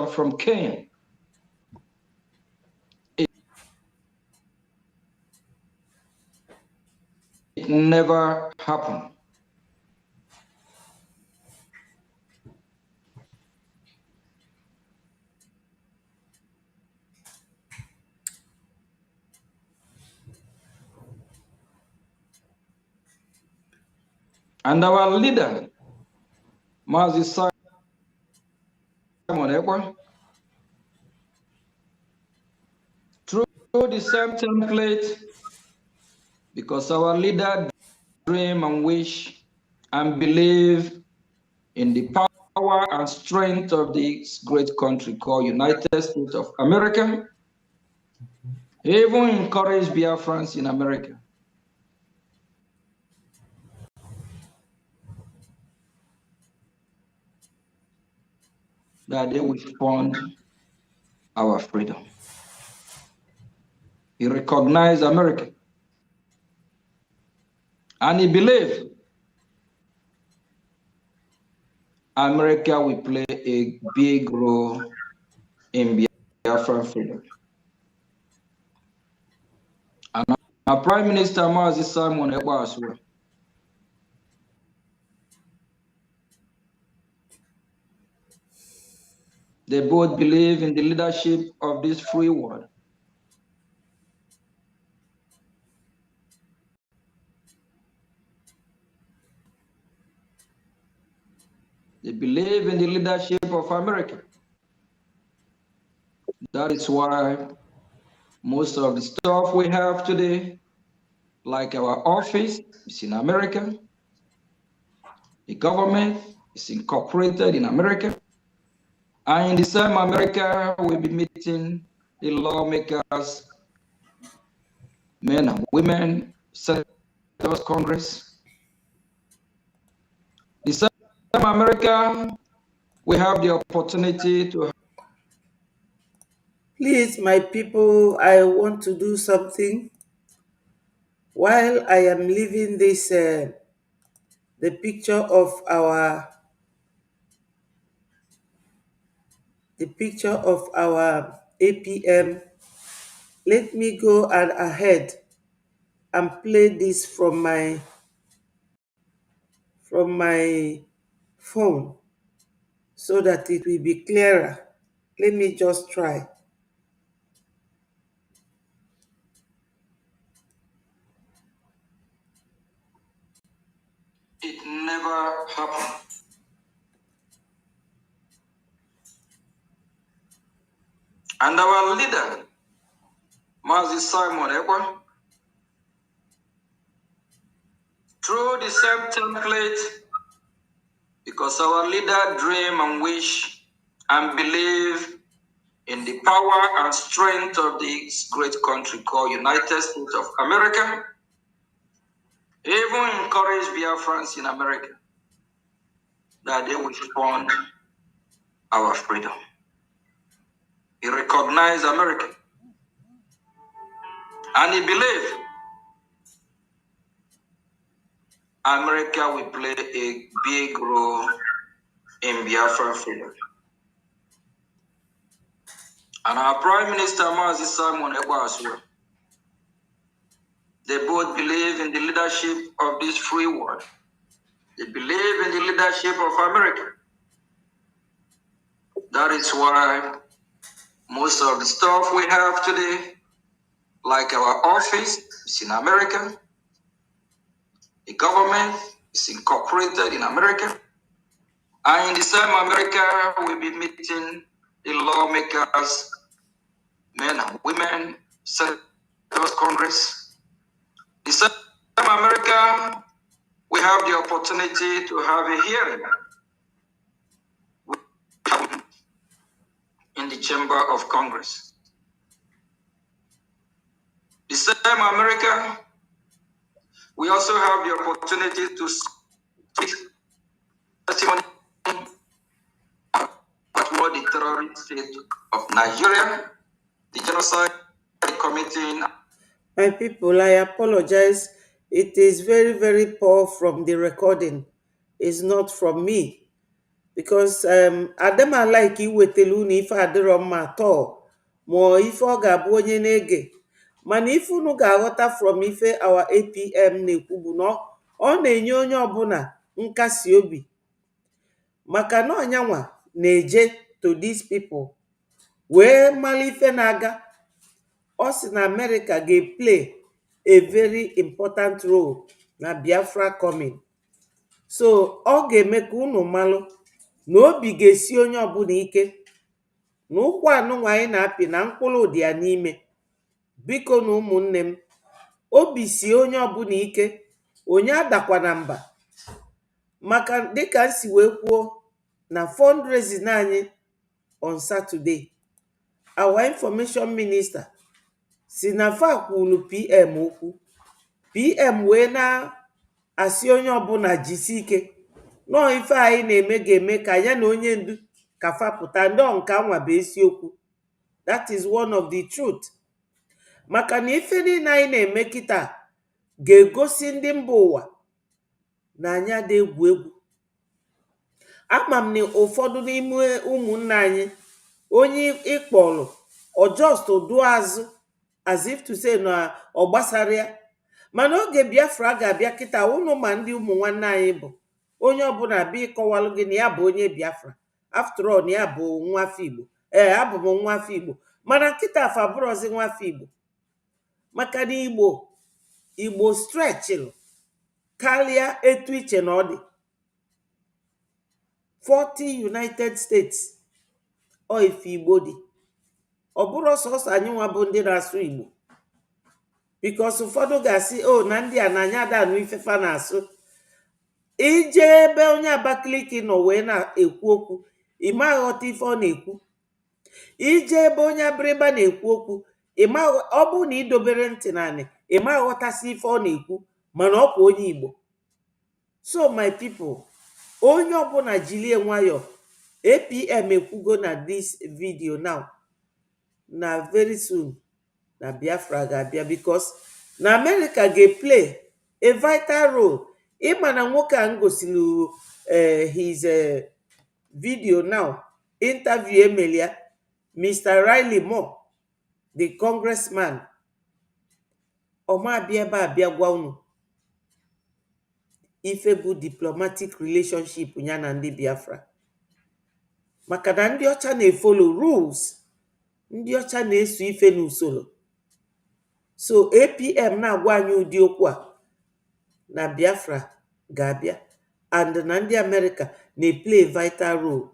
from Kenya. It never happened. And our leader, Mazi Simon Ekpa, through the same template, because our leader dream and wish and believe in the power and strength of this great country called United States of America. He even encouraged Biafrans in America that they will fund our freedom. He recognized America. And he believed America will play a big role in Biafran freedom. And our Prime Minister, Mazi Simon Ekpa, as well. They both believe in the leadership of this free world. They believe in the leadership of America. That is why most of the stuff we have today, like our office, is in America. The government is incorporated in America. And in the same America, we'll be meeting the lawmakers, men and women, senators, Congress. The same America, we have the opportunity to. Please, my people, I want to do something. While I am leaving this, the picture of our APM Let me go ahead and play this from my phone so that it will be clearer. Let me just try. It never happened. And our leader, Mazi Simon Ekwa, through the same template, because our leader dream and wish and believe in the power and strength of this great country called United States of America, even encourage Biafrans in America that they will fund our freedom. He recognized America and he believed America will play a big role in Biafra freedom. And our Prime Minister, Mazi Simon Ekwa as well. They both believe in the leadership of this free world. They believe in the leadership of America. That is why most of the stuff we have today, like our office, is in America. The government is incorporated in America. And in the same America, we'll be meeting the lawmakers, men and women, senators, Congress. The same America, we have the opportunity to have a hearing in the Chamber of Congress. The same America, we also have the opportunity to speak testimony about the terrorist state of Nigeria, the genocide committing. My people, I apologize. It is very, very poor from the recording. It's not from me. Because Adama like iwetelu na ife adịrọ mma atọ ma ife ọ ga-abụ onye na-ege. Mana ife unu ga-aghọta from ife our APM na-ekwu bụ na ọ na-enye onye ọbụla nkasi obi. Maka na ọnyanwa na-eje to these people wee mara ife na-aga. Ọ sị na America ga-play a very important role na Biafra coming. So ọ ga-eme ka unu malụ na obi ga-esi onye ọbụla ike na ụkwụ anụnwa anyị na-apị na mkpụrụ dị ya n'ime. Biko na ụmụnne m, obi si onye ọbụla ike, onye adakwa na mba. Maka dịka nsi wee kwuo na fundraising anyị on Saturday, our information minister si na fa kwuru PM okwu. PM wee na-asị onye ọbụla jisi ike nọọ ife anyị na-eme ga-eme ka ya na onye ndu ka fapụta ndị nke anwa bụ eziokwu. That is one of the truth. Maka na ife niile anyị na-eme kịta ga-egosi ndị mba ụwa na anyị ada egwu egwu. Ama m na ụfọdụ n'ime ụmụnne anyị onye ịkpọrọ or just do as if to say na ọ gbasara ya. Mana oge Biafra ga-abịa kịta unu ma ndị ụmụ nwanne anyị bụ onye ọbụla bịa ịkọwalụ gị na ya bụ onye Biafra. After all, na ya bụ nwa afọ Igbo. Abụ m nwa afọ Igbo. Mana nkịta afa bụrụzi nwa afọ Igbo. Maka na Igbo stretchịlụ karịa etu iche na ọ dị. 40 United States ọ ife Igbo dị. Ọ bụrụ sọsọ anyị nwa bụ ndị na-asụ Igbo. Because ụfọdụ ga-asị na ndị a na anya ada anụ ifefa na-asụ. Ije ebe onye Abakaliki nọ wee na-ekwu okwu, ịma aghọta ife ọ na-ekwu. Ije ebe onye Abịrịba na-ekwu okwu, ọ bụ na idobere ntị naanị, ịma aghọtasị ife ọ na-ekwu, mana ọ bụ onye Igbo. So my people, onye ọbụla jilie nwayọ. APM ekwugo na this video now na very soon na Biafra ga-abịa because na America ga-play a vital role. Ịma na nwoke a ngosiri his video now, interview emelia, Mr. Riley Moore. the congressman ọma abịa ebe a bịa gwa unu ife bụ diplomatic relationship ya na ndị Biafra, maka na ndị ọcha na-efolo rules, ndị ọcha na-eso ife n'usoro. So APM na-agwa anyị ụdị okwu a na Biafra ga-abịa and na ndị Amerịka na-play vital role.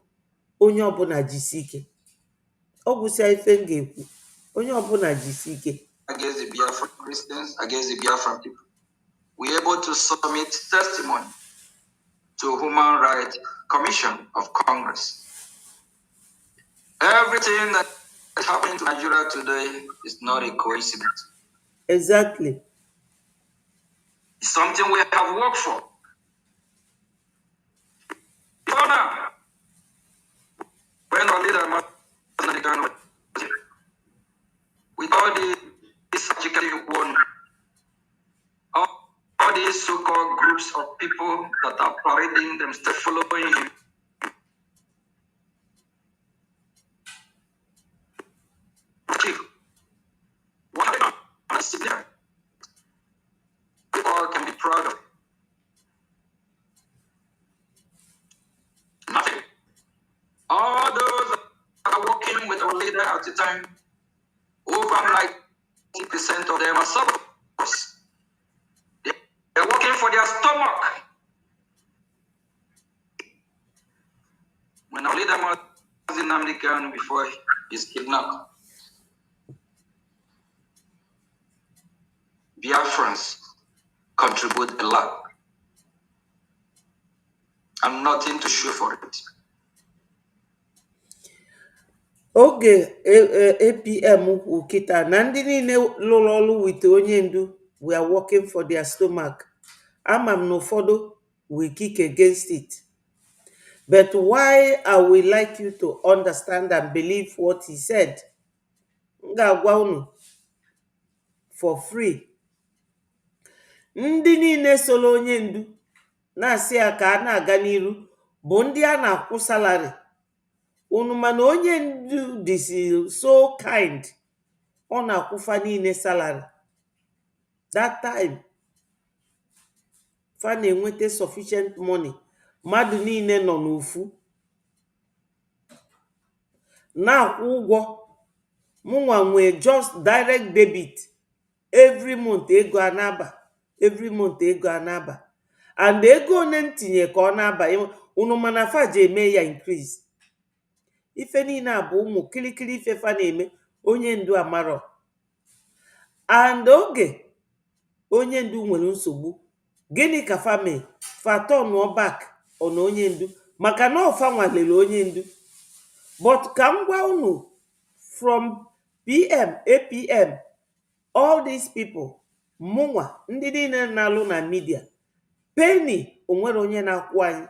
Onye ọbụla jisi ike. Ọ gwụsịa ife m ga-ekwu, onye ọbụla jisi ike. Against the Biafran Christians, against the Biafran people. We are able to submit testimony to Human Rights Commission of Congress. Everything that is happening to Nigeria today is not a coincidence. Exactly. It's something we have worked for. Before now, when our leader with all this surgically won, all these so-called groups of people that are parading themselves following him. What we all can be proud of. Nothing. All those that are working with our leader at the time, over 90% of them are suffering. They're working for their stomach. When our leader was in America before he's kidnapped, Biafrans contribute a lot and nothing to show for it. Oge APM kwụ kịta na ndị niile lụrụ ọrụ with onye ndu we are working for their stomach. Ama m na ụfọdụ will kick against it. But why I would like you to understand and believe what he said, m ga-agwa unu for free. Ndị niile solo onye ndu na-asị ya ka a na-aga n'iru bụ ndị a na-akwụ salary. Unu mana onye ndu dị so kind, ọ na-akwụfa niile salary. That time fa na-enweta sufficient money, mmadụ niile nọ n'ofu na-akwụ ụgwọ. Mụnwa nwee just direct debit every month, ego anaba every month, ego anaba, and ego one ntinye ka ọ na-aba. Unu mana fa ji eme ya increase. Ife niile a bụ ụmụ kilikili ife fa na-eme, onye ndu amarọ. And oge onye ndu nwere nsogbu, gịnị ka fa mee? Fa turn back on onye ndu maka na ọfa nwalele onye ndu. But ka m gwa unu, from PM, APM, all these people, mụnwa ndị niile na-alụ na media, penny onwere onye na-akwụ anyị.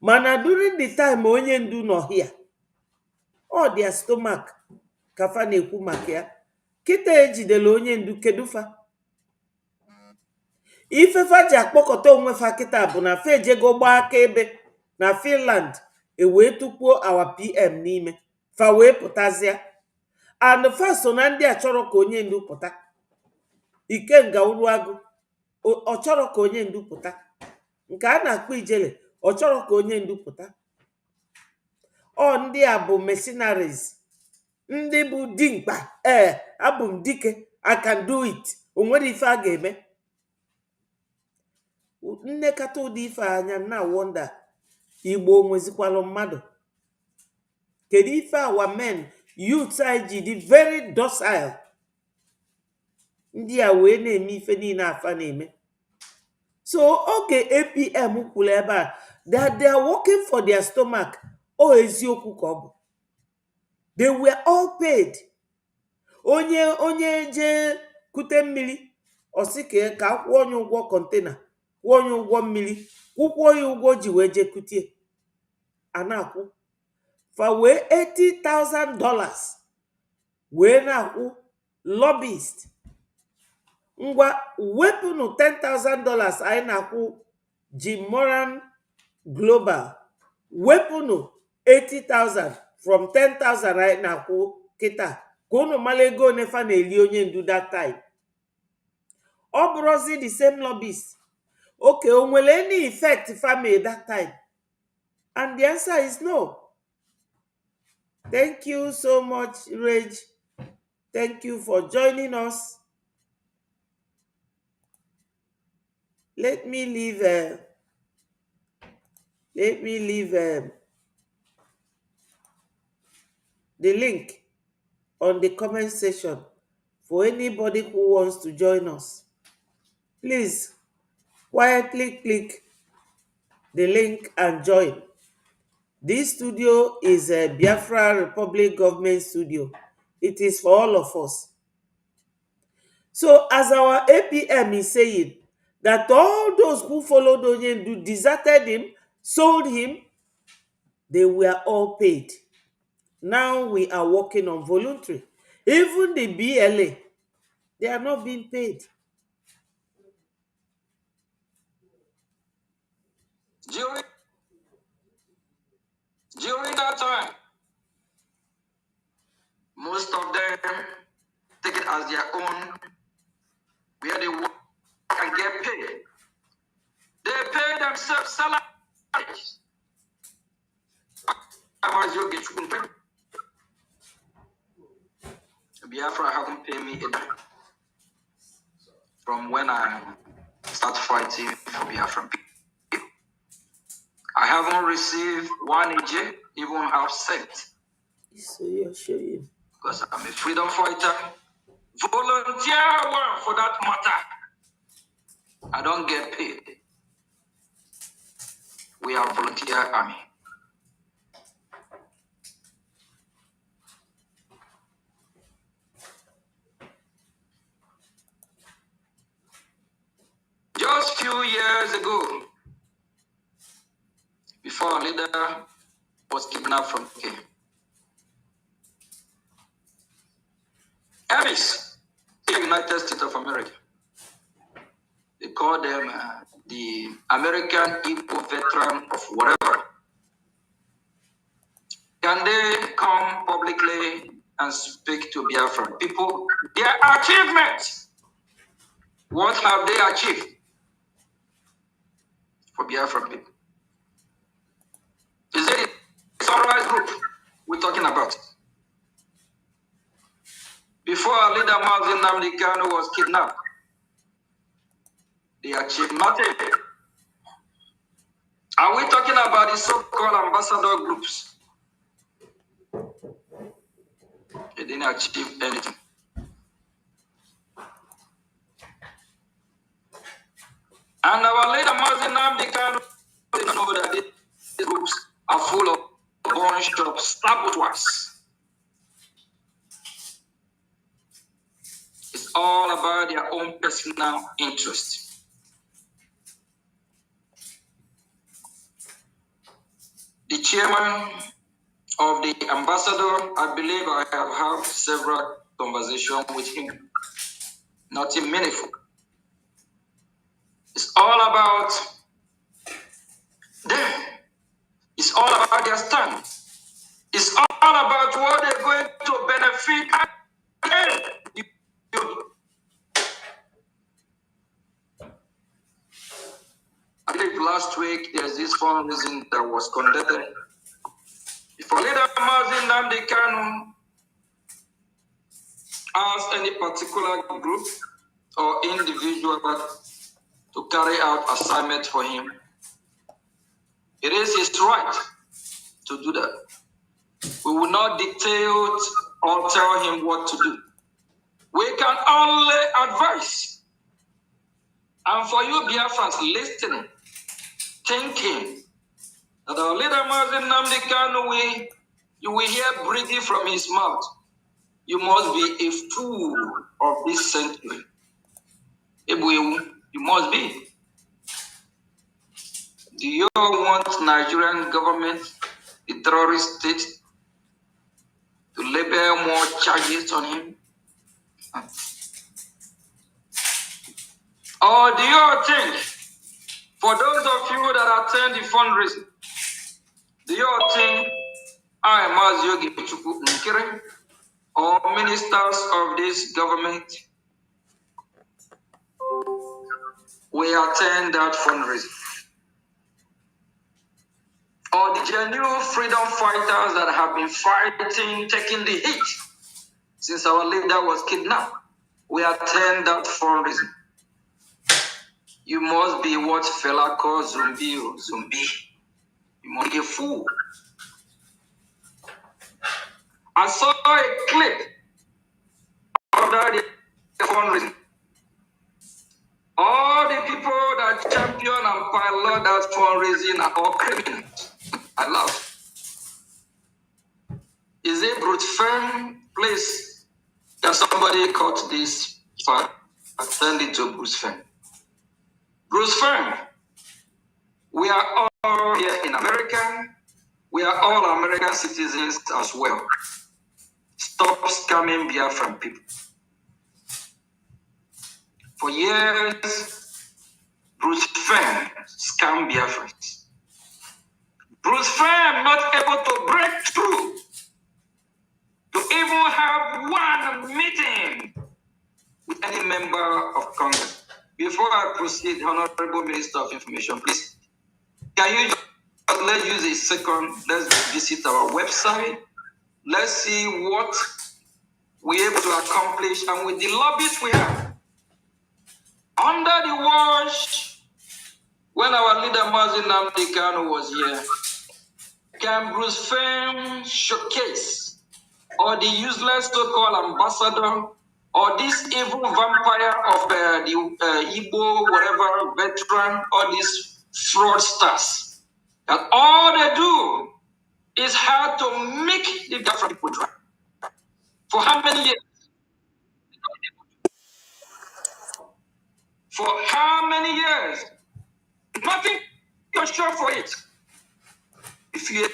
Mana during the time onye ndu nọ here, all their stomach ka fa na-ekwu maka ya. Kịta ejidela onye ndu, kedu fa? Ife fa ji akpọkọta onwe fa kịta bụ na fa ejego gbaa akaebe na Finland, wee tupuo our PM n'ime fa wee pụtazịa. And fa so na ndị a chọrọ ka onye ndu pụta. Ikenga Uruagụ ọ chọrọ ka onye ndu pụta. Nke a na-akpọ Ijele ọ chọrọ ka onye ndu pụta. Ọ ndị a bụ mercenaries, ndị bụ dimkpa. Abụ m dike, I can do it. O nwere ife a ga-eme. Nnekata ụdị ife anya na wonder, Igbo nwezikwalụ mmadụ. Kedu ife our men, youths ji dị very docile. Ndị a wee na-eme ife niile afa na-eme. So oge APM kwuru ebe a that they are working for their stomach, o eziokwu ka ọ bụ. They were all paid. Onye je kute mmiri, ọ sị ka akwụọ onye ụgwọ kọntena, kwụọ onye ụgwọ mmiri, kwụkwọ ya ụgwọ ji wee je kutie. A na-akwụ fa wee $80,000 wee na-akwụ lobbyist. Ngwa wepụnụ $10,000 anyị na-akwụ Jim Moran Global, wepụnụ 80,000 from 10,000 anyị na-akwụ kịta. unu mara ego nefa na-eli onye ndu that time. Ọ bụrụzi the same lobbies. Okay, o nwere any effect family that time? And the answer is no. Thank you so much, Rage. Thank you for joining us. Let me leave the link on the comment section for anybody who wants to join us. Please quietly click the link and join. This studio is a Biafra Republic Government studio. It is for all of us. So as our APM is saying, that all those who followed Onyendu, deserted him, sold him, they were all paid. Now we are working on voluntary. Even the BLA, they are not being paid. During that time, most of them take it as their own, where they work and get paid. They pay themselves salaries. Biafra haven't paid me either from when I started fighting for Biafran people. I haven't received 1 AJ, even half cent. So you're showing. Because I'm a freedom fighter. Volunteer one for that matter. I don't get paid. We are volunteer army. Just few years ago, before a leader was kidnapped from K. Amis, the United States of America. They call them the American Equal Veteran of whatever. Can they come publicly and speak to Biafran people? Their achievements. What have they achieved for Biafran people? Is it a sunrise group we're talking about? Before our leader Mazi Nnamdi Kanu was kidnapped, they achieved nothing. Are we talking about the so-called ambassador groups? They didn't achieve anything. And our leader Mazi Nnamdi Kanu didn't know that these groups are full of bunch of saboteurs. It's all about their own personal interest. The chairman of the ambassador, I believe I have had several conversations with him. Nothing meaningful. It's all about them. It's all about their stand. It's all about what they're going to benefit at the end. I think last week there's this fundraising that was conducted. If a leader Mazi Nnamdi Kanu ask any particular group or individual to carry out assignment for him, it is his right to do that. We will not dictate or tell him what to do. We can only advise. And for you Biafrans listening, thinking that our leader Mazi Nnamdi Kanu, you will hear breathing from his mouth. You must be a fool of this century. You must be. Do you want Nigerian government, the terrorist state, to label more charges on him? Or do you think, for those of you that attend the fundraising, do you think I am Mazi Nnamdi Kanu or ministers of this government will attend that fundraising. Or the genuine freedom fighters that have been fighting, taking the hit since our leader was kidnapped, we attend that fundraising. You must be what fella calls zombie or zombie. You must be a fool. I saw a clip of that fundraising. All the people that champion and pilot that fundraising are all criminals. I love. Is it brute firm? Please, can somebody cut this file and send it to Bruce Fern? Bruce Fern, we are all here in America. We are all American citizens as well. Stop scamming Biafran people. For years, Bruce Fern scammed Biafrans. Bruce Fern not able to break through to even have one meeting with any member of Congress. Before I proceed, Honorable Minister of Information, please, can you let's use a second, let's visit our website, let's see what we're able to accomplish, and with the lobbies we have. Under the watch, when our leader Mazi Nnamdi Kanu was here, can Bruce Fern showcase or the useless so-called ambassador or this evil vampire of the Igbo, whatever, veteran, or these fraudsters, that all they do is how to make the Biafran people dry. For how many years? For how many years? Nothing can show for it. If you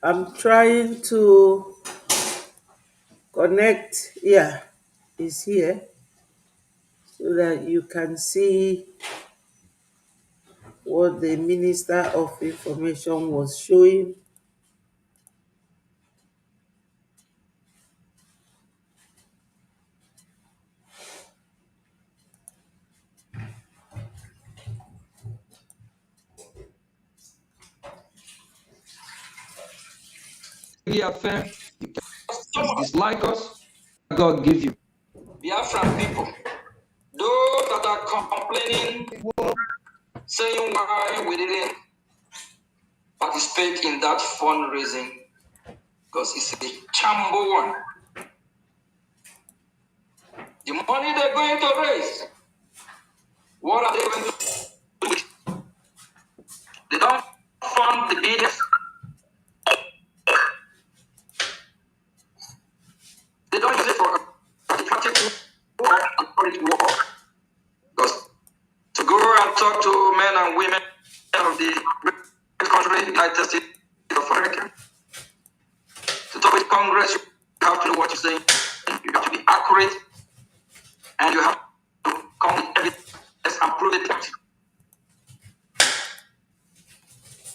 I'm trying to connect. Yeah, it's here so that you can see what the Minister of Information was showing. affirm, you dislike us, God give you. Biafran people, those that are complaining, saying why we didn't participate in that fundraising, because it's a chambo one. The money they're going to raise, what are they going to do with it? They don't fund the bidders. They don't use it for patriotic war and political war. Because to go and talk to men and women of the country, United States of America, to talk with Congress, you have to know what you're saying. You have to be accurate, and you have to come with evidence and prove it.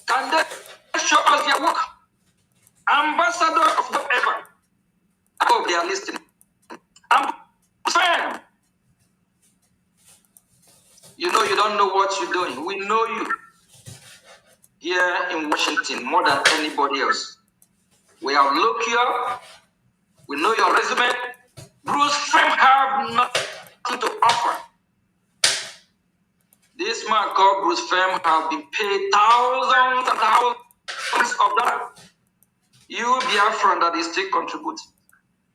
Can they show us their work? Ambassador of whatever. I hope they are listening. I'm saying, you know you don't know what you're doing. We know you here in Washington more than anybody else. We have looked you up. We know your resume. Bruce Fem have nothing to offer. This man called Bruce Fem have been paid thousands and thousands of dollars. You Biafran that is still contributing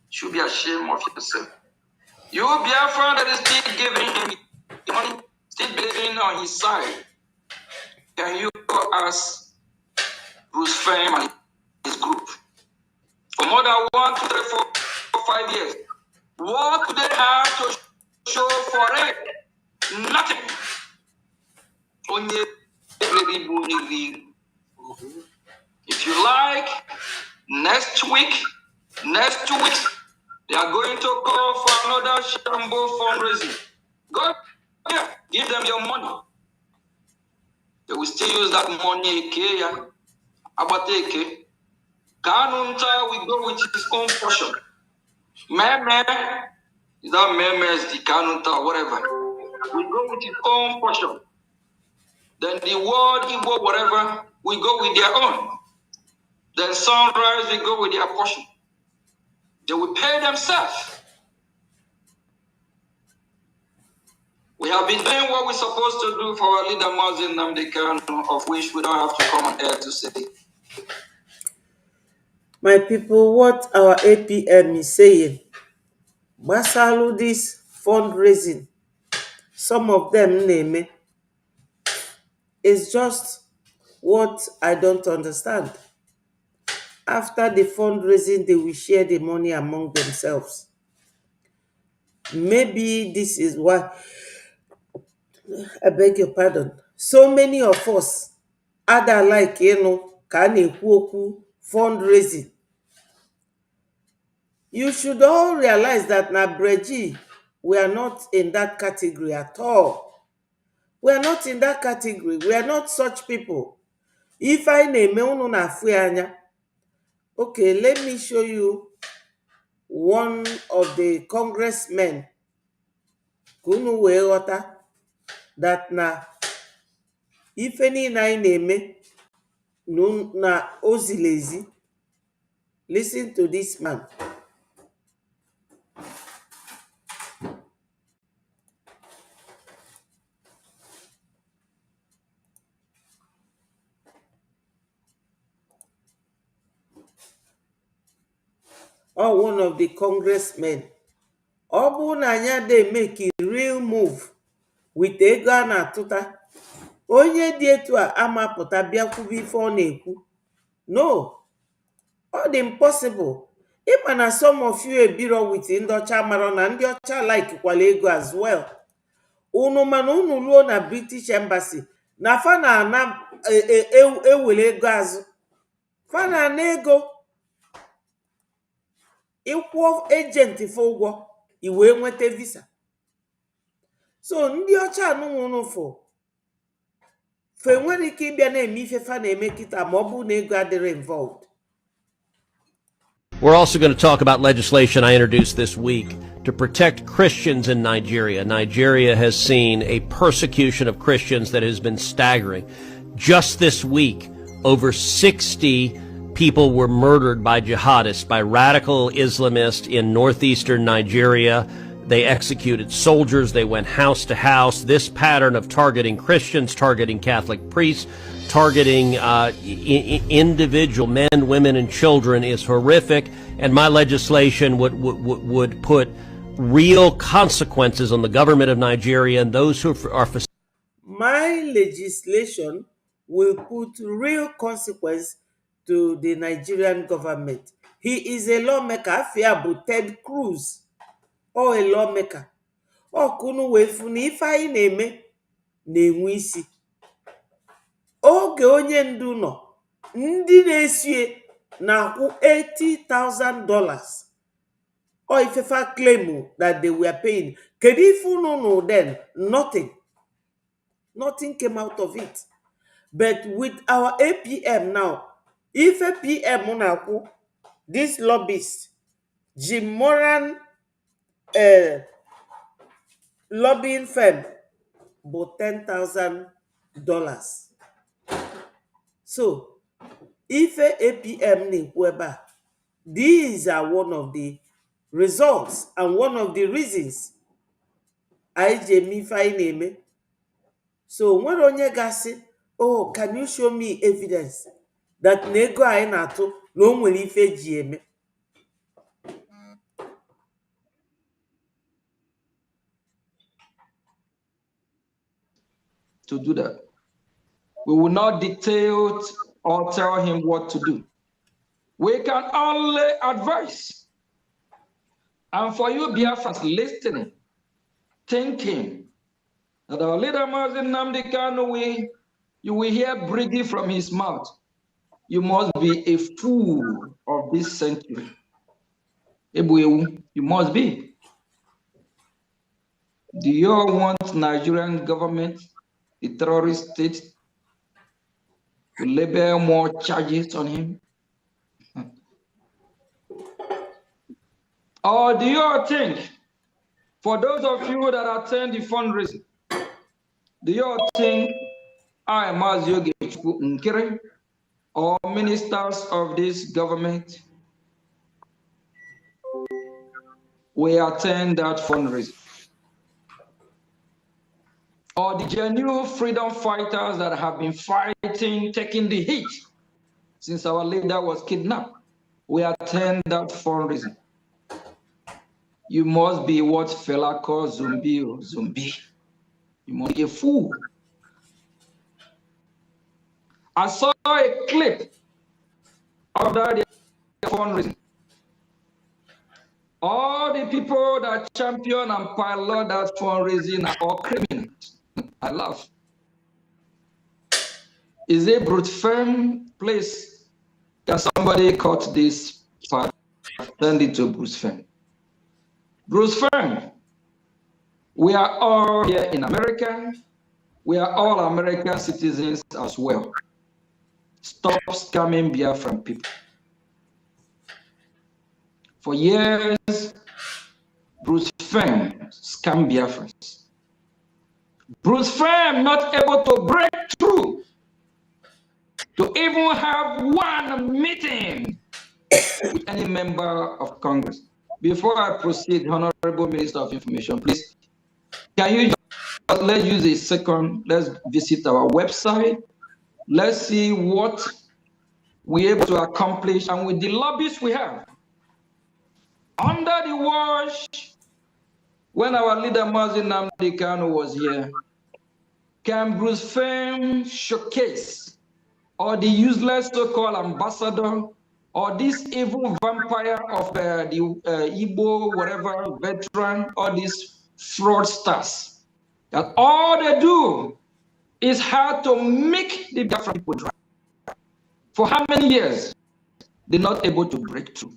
should be ashamed of yourself. You Biafran that is still giving him the money, still believing on his side. Can you go ask Bruce Fem and his group for more than 1, 2, 3, 4, 5 years. What do they have to show for it? Nothing. If you like, next week, next 2 weeks, they are going to call for another Shambo fundraising. Go here, give them your money. They will still use that money, Abateke. Kanunta will go with his own portion. Meme, is that Meme is the Kanunta, whatever. We go with his own portion. Then the word Igbo, whatever, we go with their own. Then Sunrise, we go with their portion. They will pay themselves. We have been doing what we're supposed to do for our leader, Mazin Namdekan, of which we don't have to come on air to say. My people, what our APM is saying, Masalu this fundraising, some of them name it, is just what I don't understand. After the fundraising, they will share the money among themselves. Maybe this is why, I beg your pardon, so many of us, other like, ka fundraising. You should all realize that na Breji, we are not in that category at all. We are not in that category. We are not such people. If I name unu na anya, okay, let me show you one of the congressmen kunu wee ghọta that na ife niile anyị na-eme na ozilezi. Listen to this man. Or one of the congressmen. Ọ bụ na anya dey make a real move with ego a na-atụta, onye dị etu a amapụta bịakwube ife ọ na-ekwu. No, ọ dị impossible. Ịma na some of you ebiro with ndị ọcha mara na ndị ọcha like kwala ego as well. Unu mana unu ruo na British Embassy na fa na-ana ewere ego azụ. Fa na-ana ego ịkwụ agent fe ụgwọ iwee nweta visa. So ndị ọcha anụnwụ unu fụ fe nwere ike ịbịa na-eme ife fa na-eme kịta ma ọ bụ na ego adịrị involved. We're also going to talk about legislation I introduced this week to protect Christians in Nigeria. Nigeria has seen a persecution of Christians that has been staggering. Just this week, over 60 people were murdered by jihadists, by radical Islamists in northeastern Nigeria. They executed soldiers. They went house to house. This pattern of targeting Christians, targeting Catholic priests, targeting individual men, women, and children is horrific. And my legislation would put real consequences on the government of Nigeria and those who are. My legislation will put real consequence to the Nigerian government. He is a lawmaker. Afiabu Ted Cruz. Or a lawmaker. Or kunu wefu na ife anyị na-eme na-enwe isi. Oge onye ndu nọ, ndị na-esie na-akwụ $80,000. Or if a claim that they were paying. Kedu ife unu nụ then? Nothing. Nothing came out of it. But with our APM now, if a PM na-akwụ, this lobbyist, Jim Moran lobbying firm, but $10,000. So, if a APM na-ekwu ebe a, these are one of the results and one of the reasons IJM name. So, when onye gasị, oh, can you show me evidence that nego anyị na-atụ na o nwere ife ji eme? To do that, we will not dictate or tell him what to do. We can only advise. And for you Biafrans listening, thinking that our leader Mazi Nnamdi Kanu, you will hear Brigi from his mouth. You must be a fool of this century. You must be. Do you all want Nigerian government, the terrorist state, to label more charges on him? Or do you all think, for those of you that attend the fundraising, do you all think I, Mazi Nkiri, or ministers of this government will attend that fundraising? Or the genuine freedom fighters that have been fighting, taking the heat since our leader was kidnapped, we attend that fundraising? You must be what Fela calls zombie or zombie. You must be a fool. I saw a clip of that fundraising. All the people that champion and pilot that fundraising are all criminals. I laugh. Is a brute firm place? Can somebody cut this part, send it to Bruce Fern? Bruce Fern, we are all here in America. We are all American citizens as well. Stop scamming Biafran people. For years, Bruce Fern scammed Biafrans. Bruce Fern not able to break through to even have one meeting with any member of Congress. Before I proceed, Honorable Minister of Information, please, can you just, let's use a second, let's visit our website. Let's see what we're able to accomplish, and with the lobbies we have. Under the wash, when our leader Mazi Nnamdi Kanu was here, can Bruce Fern showcase, or the useless so-called ambassador, or this evil vampire of the Igbo, whatever, veteran, or these fraudsters, that all they do is how to make the Biafran people dry. For how many years they're not able to break through?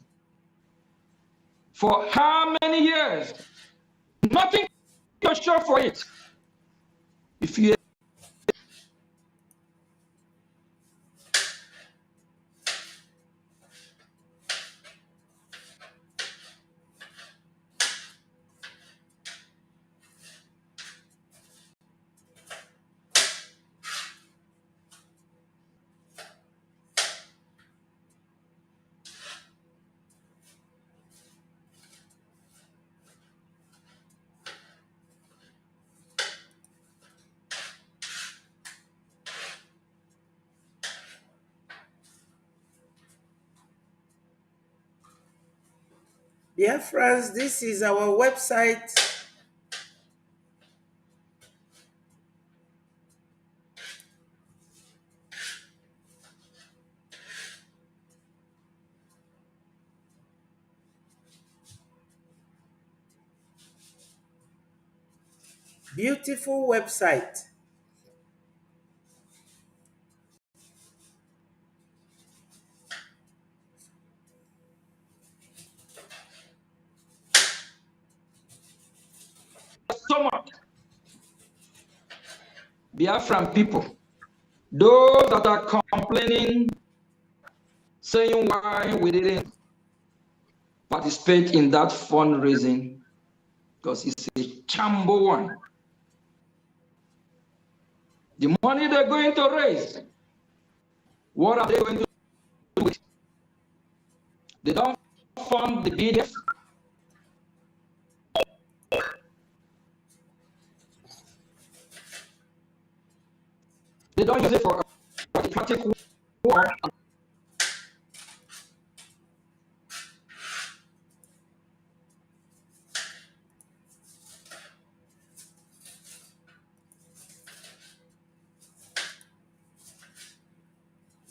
For how many years? Nothing can show for it. If you Biafrans, this is our website. Beautiful website. stomach, Biafran people, those that are complaining, saying why we didn't participate in that fundraising, because it's a chambo one. The money they're going to raise, what are they going to do with it? They don't fund the BDF. They don't use it for a patriotic war.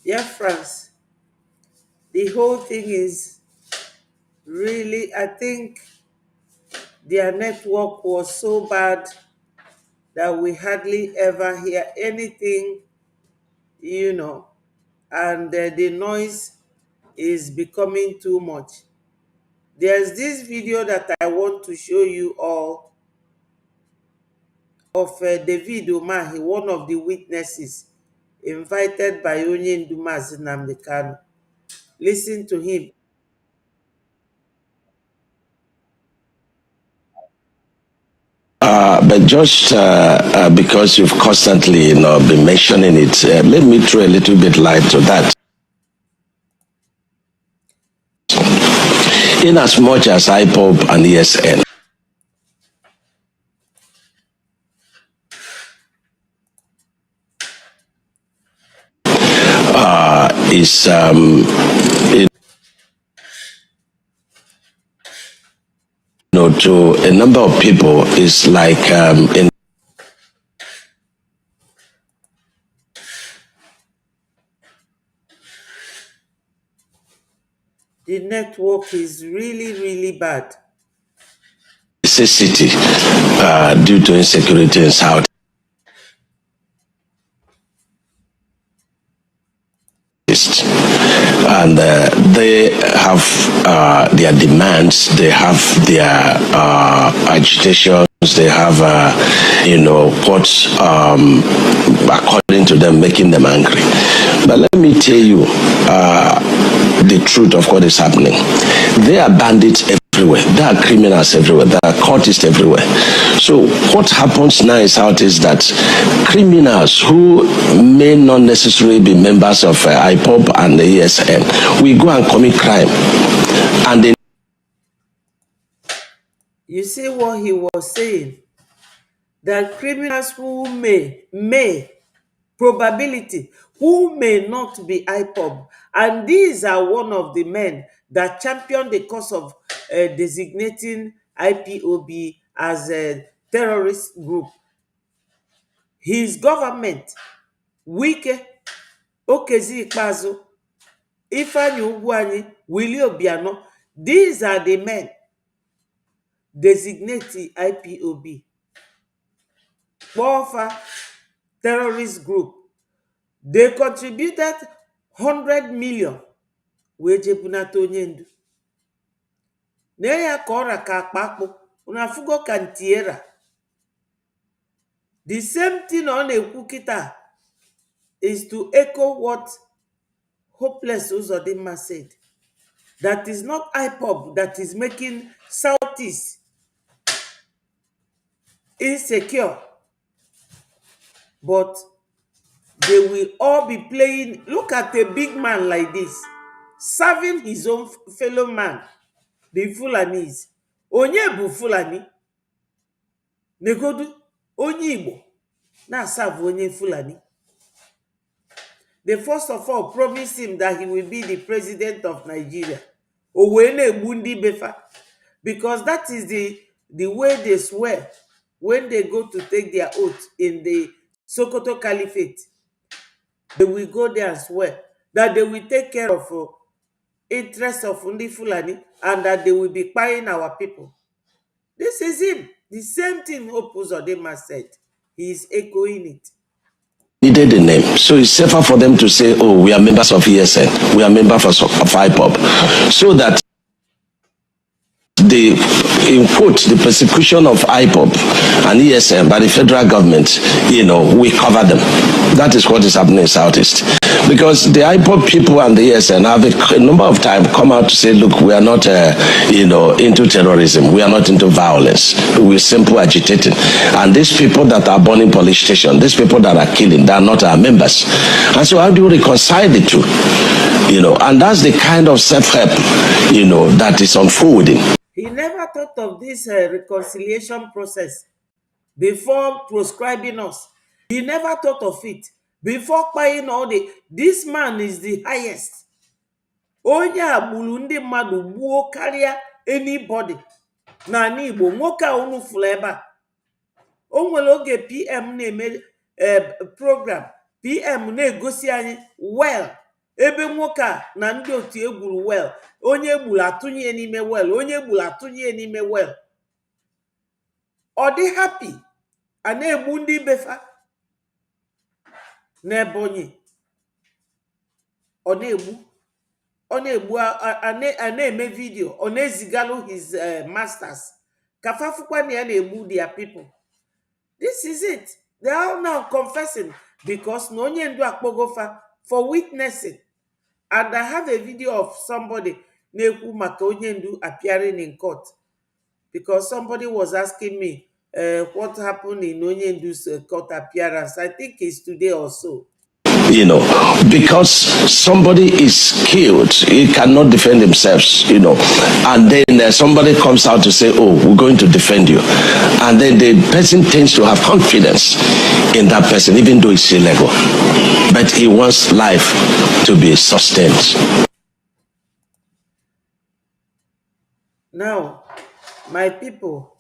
Biafrans, The whole thing is really, I think their network was so bad that we hardly ever hear anything, and the noise is becoming too much. There's this video that I want to show you all of David Umahi, one of the witnesses invited by Onye Ndumazi Nnamdi Kanu. Listen to him. But just because you've constantly been mentioning it, let me throw a little bit light to that. In as much as IPOB and ESN is to a number of people is like in The network is really, really bad. necessity due to insecurity in South. And they have their demands, they have their agitations, they have, what, according to them, making them angry. But let me tell you the truth of what is happening. They are bandits everywhere. There are criminals everywhere. There are cultists everywhere. So what happens now is that criminals who may not necessarily be members of IPOB and the ESN, we go and commit crime. And they You see what he was saying? That criminals who may probability, who may not be IPOB, and these are one of the men that championed the cause of designating IPOB as a terrorist group. His government, Wike, Okezi Ikpeazu, Ifeanyi Ugwuanyi, Willie Obiano, these are the men designating IPOB. Bofa terrorist group. They contributed 100 million. Wejebunata onye ndu. Neya kora ka akpakpo. Unafugo kantiera. The same thing on ekwu kita is to echo what Hopeless Uzodinma said. That is not IPOB that is making Southeast insecure. But they will all be playing. Look at a big man like this, serving his own fellow man, the Fulanis. Onye bu Fulani. Negodu, onye Igbo, na serve onye Fulani. They first of all promised him that he will be the president of Nigeria. Owene Bundi Befa. Because that is the way they swear when they go to take their oath in the Sokoto Caliphate. They will go there and swear that they will take care of interests of Undi Fulani and that they will be buying our people. This is him. The same thing Hope Uzodinma said. He is echoing it. needed the name. So it's safer for them to say, oh, we are members of ESN, we are members of IPOB. So that the, in quote, the persecution of IPOB and ESN by the federal government, we cover them. That is what is happening in Southeast. Because the IPOB people and the ESN have a number of times come out to say, look, we are not, into terrorism. We are not into violence. We're simply agitating. And these people that are burning police stations, these people that are killing, they are not our members. And so how do you reconcile the two? And that's the kind of self-help, that is unfolding. He never thought of this reconciliation process before proscribing us. He never thought of it before buying all the. This man is the highest. Onye agburu ndị mmadụ gbuo karịa anybody n'ala Igbo. Nwoke a unu fụrụ ebe a. O nwere oge PM na-eme program. PM na-egosi anyị well ebe nwoke a na ndị otu egburu well, onye egburu atụnye n'ime well, onye egburu atụnye n'ime well. Ọ dị happy a na-egbu ndị befa n'Ebonyi. Ọ na-egbu a na-eme video, ọ na-ezigalụ his masters kafafukwa na ya na-egbu their people. This is it. They are now confessing because no onye ndu akpogofa for witnessing. And I have a video of somebody na-ekwu maka onye ndu appearing in court because somebody was asking me what happened in onye ndu's court appearance. I think it's today or so. Because somebody is killed, he cannot defend himself, and then somebody comes out to say, oh, we're going to defend you. And then the person tends to have confidence in that person, even though it's illegal. But he wants life to be sustained. Now, my people,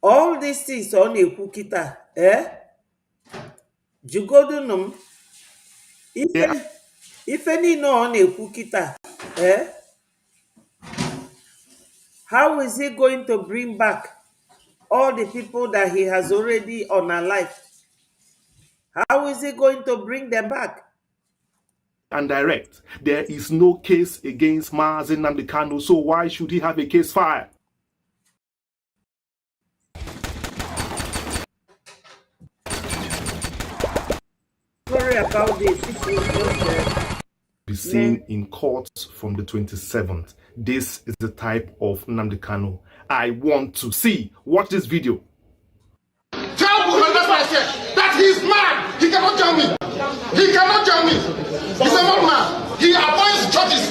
all these things on a kukita, Jugodunum. If any no on a kukita, how is he going to bring back all the people that he has already unalive? How is he going to bring them back? And direct. There is no case against Mazi Nnamdi Kanu, so why should he have a case filed? Sorry about this. Be seen in court from the 27th. This is the type of Nnamdi Kanu I want to see. Watch this video. Tell Buhari that he is mad. He cannot join me. He cannot join me. He's a madman. He appoints judges.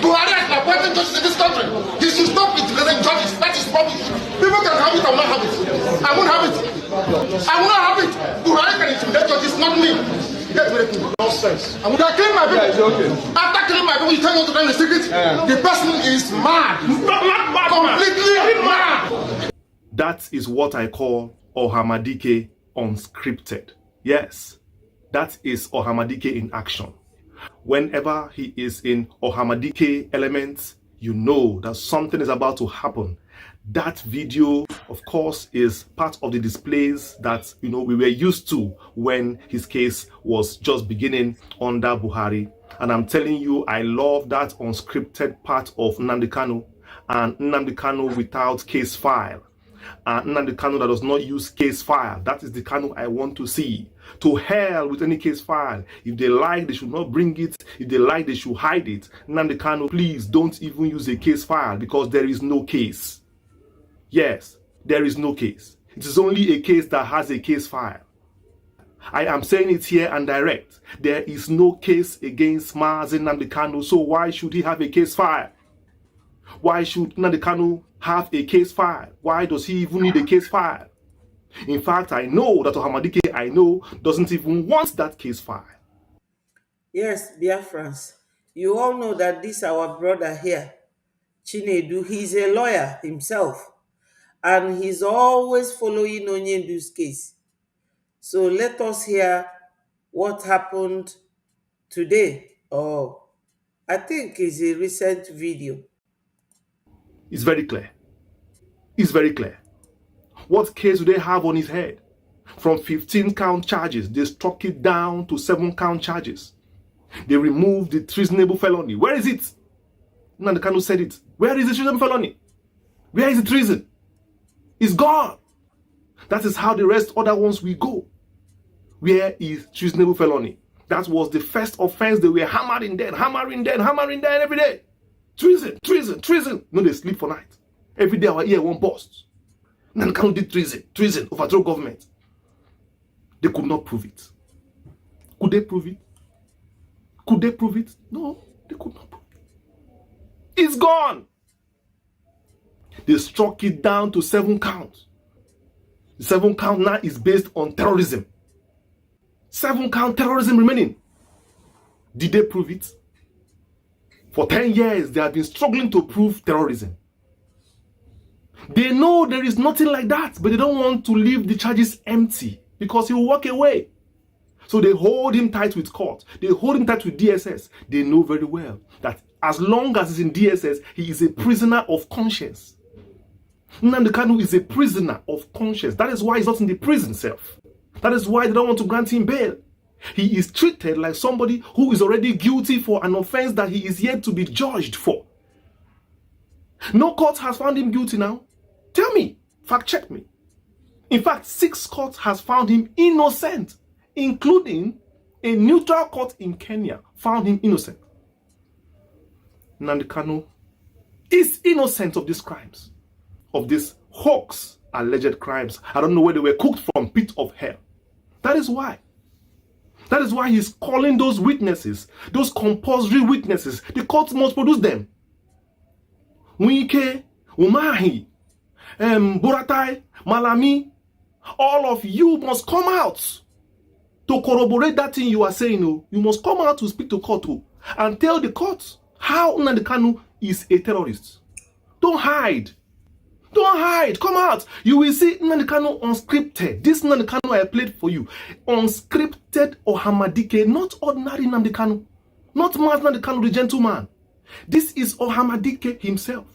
Buhari has appointed judges in this country. He should stop integrating judges. That is rubbish. People can have it or not have it. I won't have it. I will not have it. Buhari can intimidate judges, not me. Nonsense. I would have killed my people. Yeah, okay. After killing my people, you tell me to tell the secret. The person is mad. Not mad. Completely mad. That is what I call Ohamadike unscripted. Yes, that is Ohamadike in action. Whenever he is in Ohamadike elements, you know that something is about to happen. That video, of course, is part of the displays that we were used to when his case was just beginning under Buhari. And I'm telling you, I love that unscripted part of Nnamdi Kanu, and Nnamdi Kanu without case file. And Nnamdi Kanu that does not use case file. That is the Kanu I want to see. To hell with any case file. If they like, they should not bring it. If they like, they should hide it. Nnamdi Kanu, please don't even use a case file because there is no case. Yes, there is no case. It is only a case that has a case file. I am saying it here and direct. There is no case against Mazi Nnamdi Kanu, so why should he have a case file? Why should Nnamdi Kanu have a case file? Why does he even need a case file? In fact, I know that Ohamadike, doesn't even want that case file. Yes, Biafrans. You all know that this our brother here, Chinedu, he's a lawyer himself. And he's always following Onyendu's case. So let us hear what happened today. Or I think it's a recent video. It's very clear. It's very clear. What case do they have on his head? From 15 count charges, they struck it down to 7 count charges. They removed the treasonable felony. Where is it? Nnamdi Kanu said it. Where is the treasonable felony? Where is the treason? It's gone. That is how the rest other ones will go. Where is treasonable felony? That was the first offense they were hammering there every day. Treason, treason, treason. No, they sleep for night. Every day our ear won't burst. Nnamdi Kanu did treason, overthrow government. They could not prove it. Could they prove it? Could they prove it? No, they could not prove it. It's gone. They struck it down to 7 counts. The 7 count now is based on terrorism. 7 count terrorism remaining. Did they prove it? For 10 years, they have been struggling to prove terrorism. They know there is nothing like that, but they don't want to leave the charges empty because he will walk away. So they hold him tight with court. They hold him tight with DSS. They know very well that as long as he's in DSS, he is a prisoner of conscience. Nnamdi Kanu is a prisoner of conscience. That is why he's not in the prison self. That is why they don't want to grant him bail. He is treated like somebody who is already guilty for an offense that he is yet to be judged for. No court has found him guilty now. Tell me, fact check me. In fact, 6 courts has found him innocent, including a neutral court in Kenya found him innocent. Nnamdi Kanu is innocent of these crimes, of these hoax alleged crimes. I don't know where they were cooked from pit of hell. That is why. That is why he's calling those witnesses, those compulsory witnesses. The court must produce them. Wike, Umahi, Buratai, Malami, all of you must come out to corroborate that thing you are saying. You must come out to speak to court and tell the court how Nnamdi Kanu is a terrorist. Don't hide. Don't hide. Come out. You will see Nnamdi Kanu unscripted. This Nnamdi Kanu I played for you. Unscripted Ohamadike, not ordinary Nnamdi Kanu. Not Nnamdi Kanu, the gentleman. This is Ohamadike himself.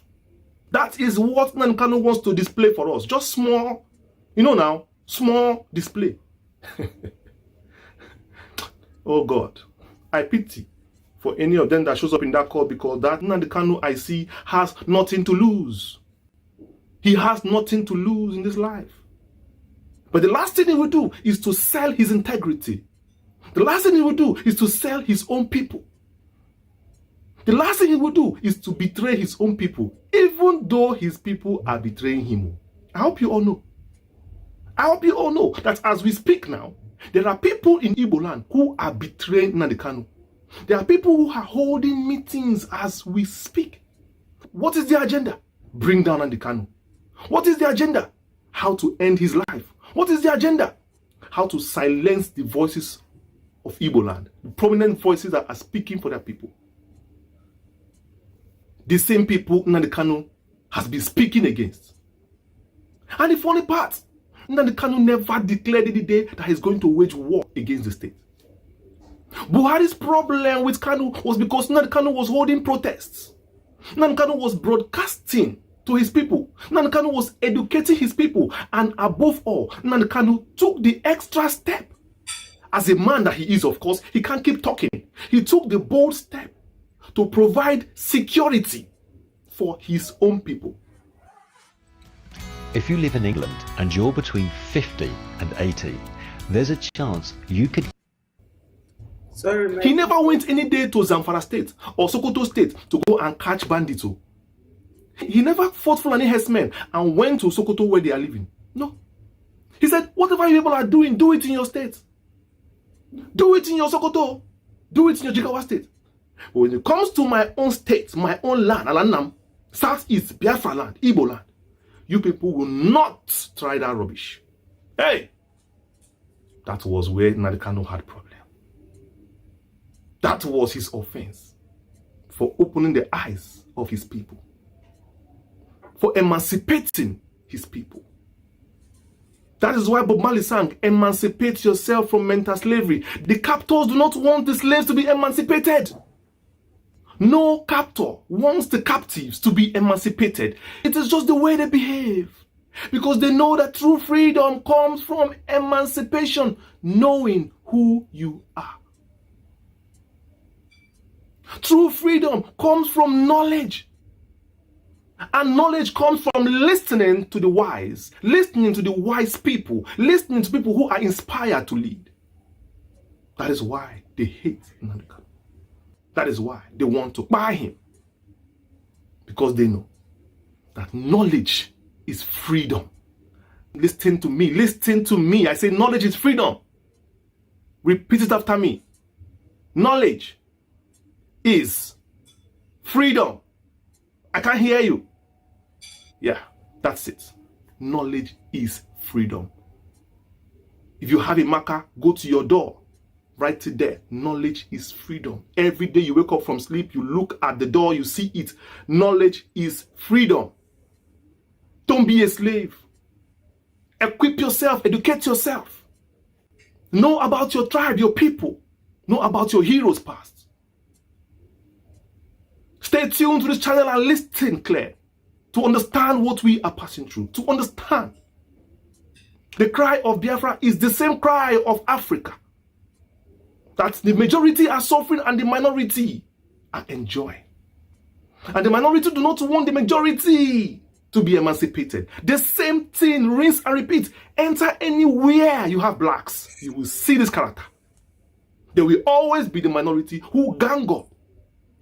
That is what Nnamdi Kanu wants to display for us. Just small, small display. Oh God, I pity for any of them that shows up in that court, because that Nnamdi Kanu I see has nothing to lose. He has nothing to lose in this life. But the last thing he will do is to sell his integrity. The last thing he will do is to sell his own people. The last thing he will do is to betray his own people, even though his people are betraying him. I hope you all know. I hope you all know that as we speak now, there are people in Igbo land who are betraying Nnamdi Kanu. There are people who are holding meetings as we speak. What is their agenda? Bring down Nnamdi Kanu. What is the agenda? How to end his life. What is the agenda? How to silence the voices of Igbo land, the prominent voices that are speaking for their people. The same people Nnamdi Kanu has been speaking against. And the funny part, Nnamdi Kanu never declared any day that he's going to wage war against the state. Buhari's problem with Kanu was because Nnamdi Kanu was holding protests. Nnamdi Kanu was broadcasting to his people. Nnamdi Kanu was educating his people. And above all, Nnamdi Kanu took the extra step. As a man that he is, of course, he can't keep talking. He took the bold step to provide security for his own people. If you live in England and you're between 50 and 80, there's a chance you could... Sorry, man. He never went any day to Zamfara State or Sokoto State to go and catch bandits. He never fought Fulani herdsmen and went to Sokoto where they are living. No. He said, whatever you people are doing, do it in your state. Do it in your Sokoto. Do it in your Jigawa state. But when it comes to my own state, my own land, Alanam, Southeast, Biafra land, Igbo land, you people will not try that rubbish. Hey! That was where Nnamdi Kanu had problem. That was his offense for opening the eyes of his people, for emancipating his people. That is why Bob Marley sang, emancipate yourself from mental slavery. The captors do not want the slaves to be emancipated. No captor wants the captives to be emancipated. It is just the way they behave. Because they know that true freedom comes from emancipation, knowing who you are. True freedom comes from knowledge. And knowledge comes from listening to the wise people, listening to people who are inspired to lead. That is why they hate Nnamdi Kanu. That is why they want to buy him. Because they know that knowledge is freedom. Listen to me, listen to me. I say knowledge is freedom. Repeat it after me. Knowledge is freedom. I can't hear you. Yeah, that's it. Knowledge is freedom. If you have a marker, go to your door. Write it there. Knowledge is freedom. Every day you wake up from sleep, you look at the door, you see it. Knowledge is freedom. Don't be a slave. Equip yourself, educate yourself. Know about your tribe, your people. Know about your heroes past. Stay tuned to this channel and listen clear to understand what we are passing through. To understand. The cry of Biafra is the same cry of Africa. That the majority are suffering and the minority are enjoying. And the minority do not want the majority to be emancipated. The same thing, rinse and repeat. Enter anywhere you have blacks, you will see this character. There will always be the minority who gang up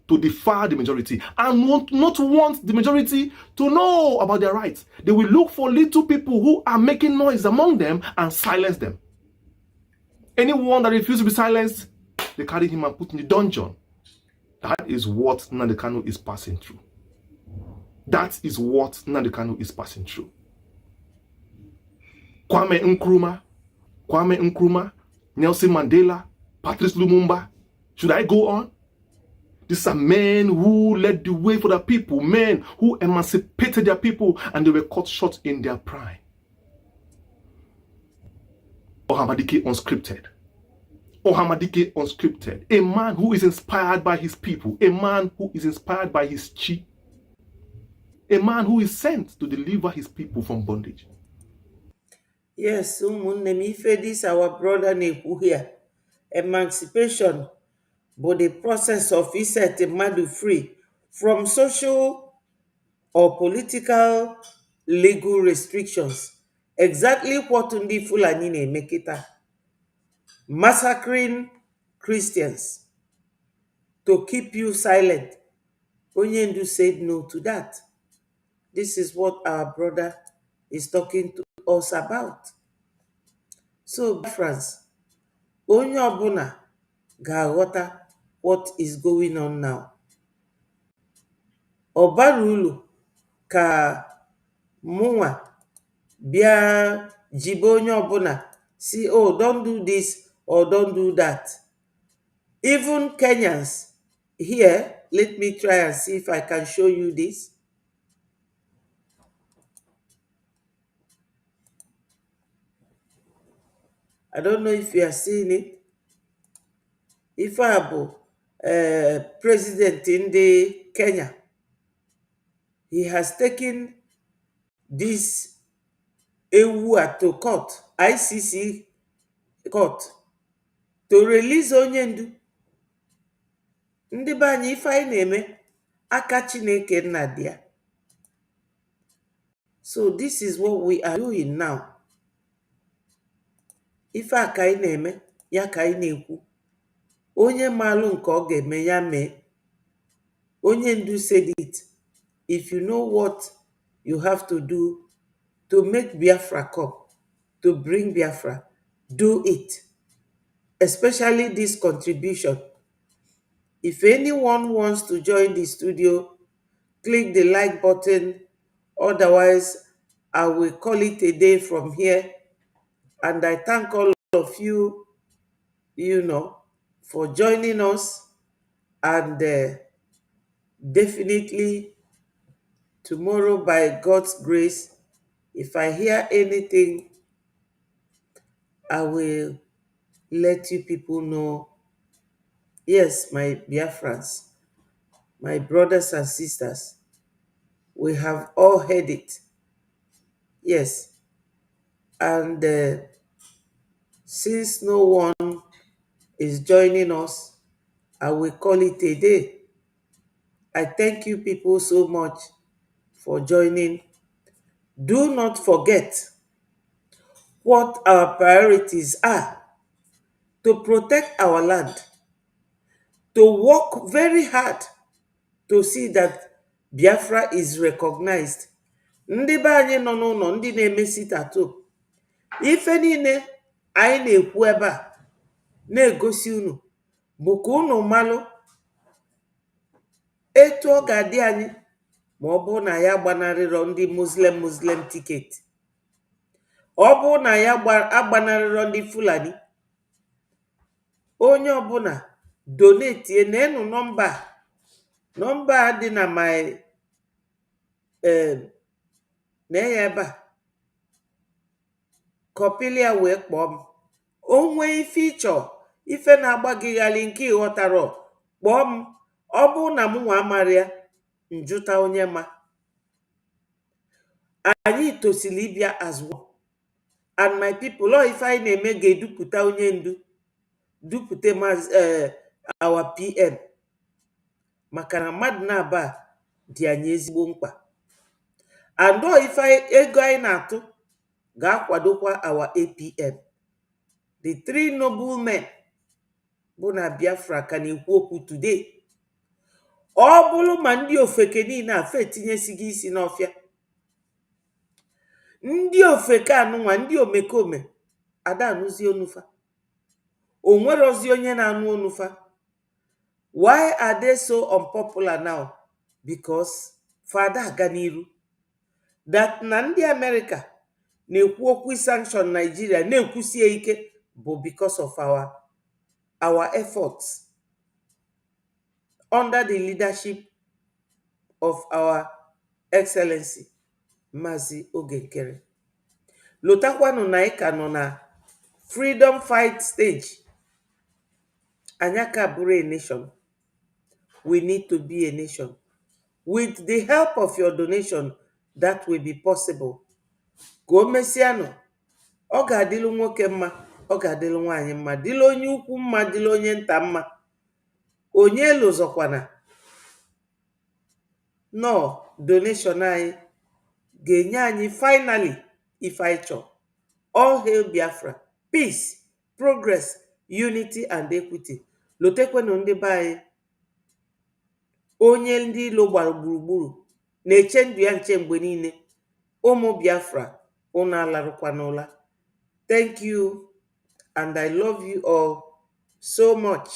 to defy the majority and not want the majority to know about their rights. They will look for little people who are making noise among them and silence them. Anyone that refuses to be silenced, they carry him and put in the dungeon. That is what Nnamdi Kanu is passing through. That is what Nnamdi Kanu is passing through. Kwame Nkrumah, Nelson Mandela, Patrice Lumumba. Should I go on? These are men who led the way for the people, men who emancipated their people, and they were cut short in their prime. Ohamadike Unscripted. Ohamadike Unscripted. A man who is inspired by his people. A man who is inspired by his chi. A man who is sent to deliver his people from bondage. Yes, this our brother na-ekwu here. Emancipation, but the process of set mmadụ free from social or political legal restrictions. Exactly what ndị Fulani na-eme kịta. Massacring Christians to keep you silent. Onyendu said no to that. This is what our brother is talking to us about. So, Biafrans, onye ọbụla ga-aghọta what is going on now. Ọ bara uru ka mụnwa bịa jibe onye ọbụla si, oh, don't do this or don't do that. Even Kenyans here, let me try and see if I can show you this. I don't know if you are seeing it. Ifeabo, president in the Kenya, he has taken this Iour to court, ICC court, to release Onyendu. Ndị be anyị ife anyị na-eme aka Chineke nna dị ya. So this is what we are doing now. Ife a ka anyị na-eme, ya ka anyị na-ekwu. Onye malụ nke ọ ga-eme ya mee. Onyendu said it. If you know what you have to do to make Biafra come, to bring Biafra, do it. Especially this contribution. If anyone wants to join the studio, click the like button. Otherwise, I will call it a day from here. And I thank all of you, for joining us. And definitely tomorrow, by God's grace, if I hear anything, I will let you people know. Yes, my Biafrans, my brothers and sisters, we have all heard it. Yes. And since no one is joining us, I will call it a day. I thank you people so much for joining. Do not forget what our priorities are: to protect our land, to work very hard to see that Biafra is recognized. Ndị be anyị nọ n'ụlọ, ndị na-eme tattoo, ife niile anyị na-ekwu ebe a na-egosi unu bụ ka unu malụ etu ọ ga-adị anyị ma ọ bụ na ya gbanarịrọ ndị Muslim tiketi. Ọ bụ na ya agbanarịrọ ndị Fulani. Onye ọbụla donate na-enu nọmba a dị na my na ya ebe a. Kọpilia wee kpọọ m onwe ife ịchọ ife na-agbagịghali nke ịghọtara kpọọ m. Ọ bụ na m nwa amara ya, njụta onye ma. Anyị tosili ịbịa as one. And my people, ọ ife anyị na-eme ga-edupụta onye ndu, dupụta our PM, maka na mmadụ na-aba dị anyị ezigbo mkpa. And ife ego anyị na-atụ ga-akwadokwa our APM. The three noble men bụ na Biafra ka na-ekwu okwu today. Ọ bụrụ ma ndị ofeke niile afa etinyesighị isi n'ọfịa, ndị ofeke anụnwa, ndị omekome ada anụzi onufa, o nwerozi onye na-anụ onufa. Why are they so unpopular now? Because fada aga n'iru that na ndị America na-ekwu okwu sanction Nigeria na-ekwusie ike bụ because of our efforts under the leadership of our excellency Mazi Ogenkere. Lotakwanu na ika nọ na freedom fight stage. Anyaka buru a nation. We need to be a nation. With the help of your donation, that will be possible. Go mesiano. Ọ ga-adịlụ nwoke mma, ọ ga-adịlụ nwaanyị mma, dịlụ onye ukwu mma, dịlụ onye nta mma. Onye lụzọkwana no donation anyị ga-enye anyị finally if I chọ. All hail Biafra, peace, progress, unity and equity. Lotekwenu ndị be anyị, onye ndị ilo gbara gburugburu na-eche ndụ ya nche mgbe niile. Ụmụ Biafra, unu alarụkwana ụla. Thank you and I love you all so much.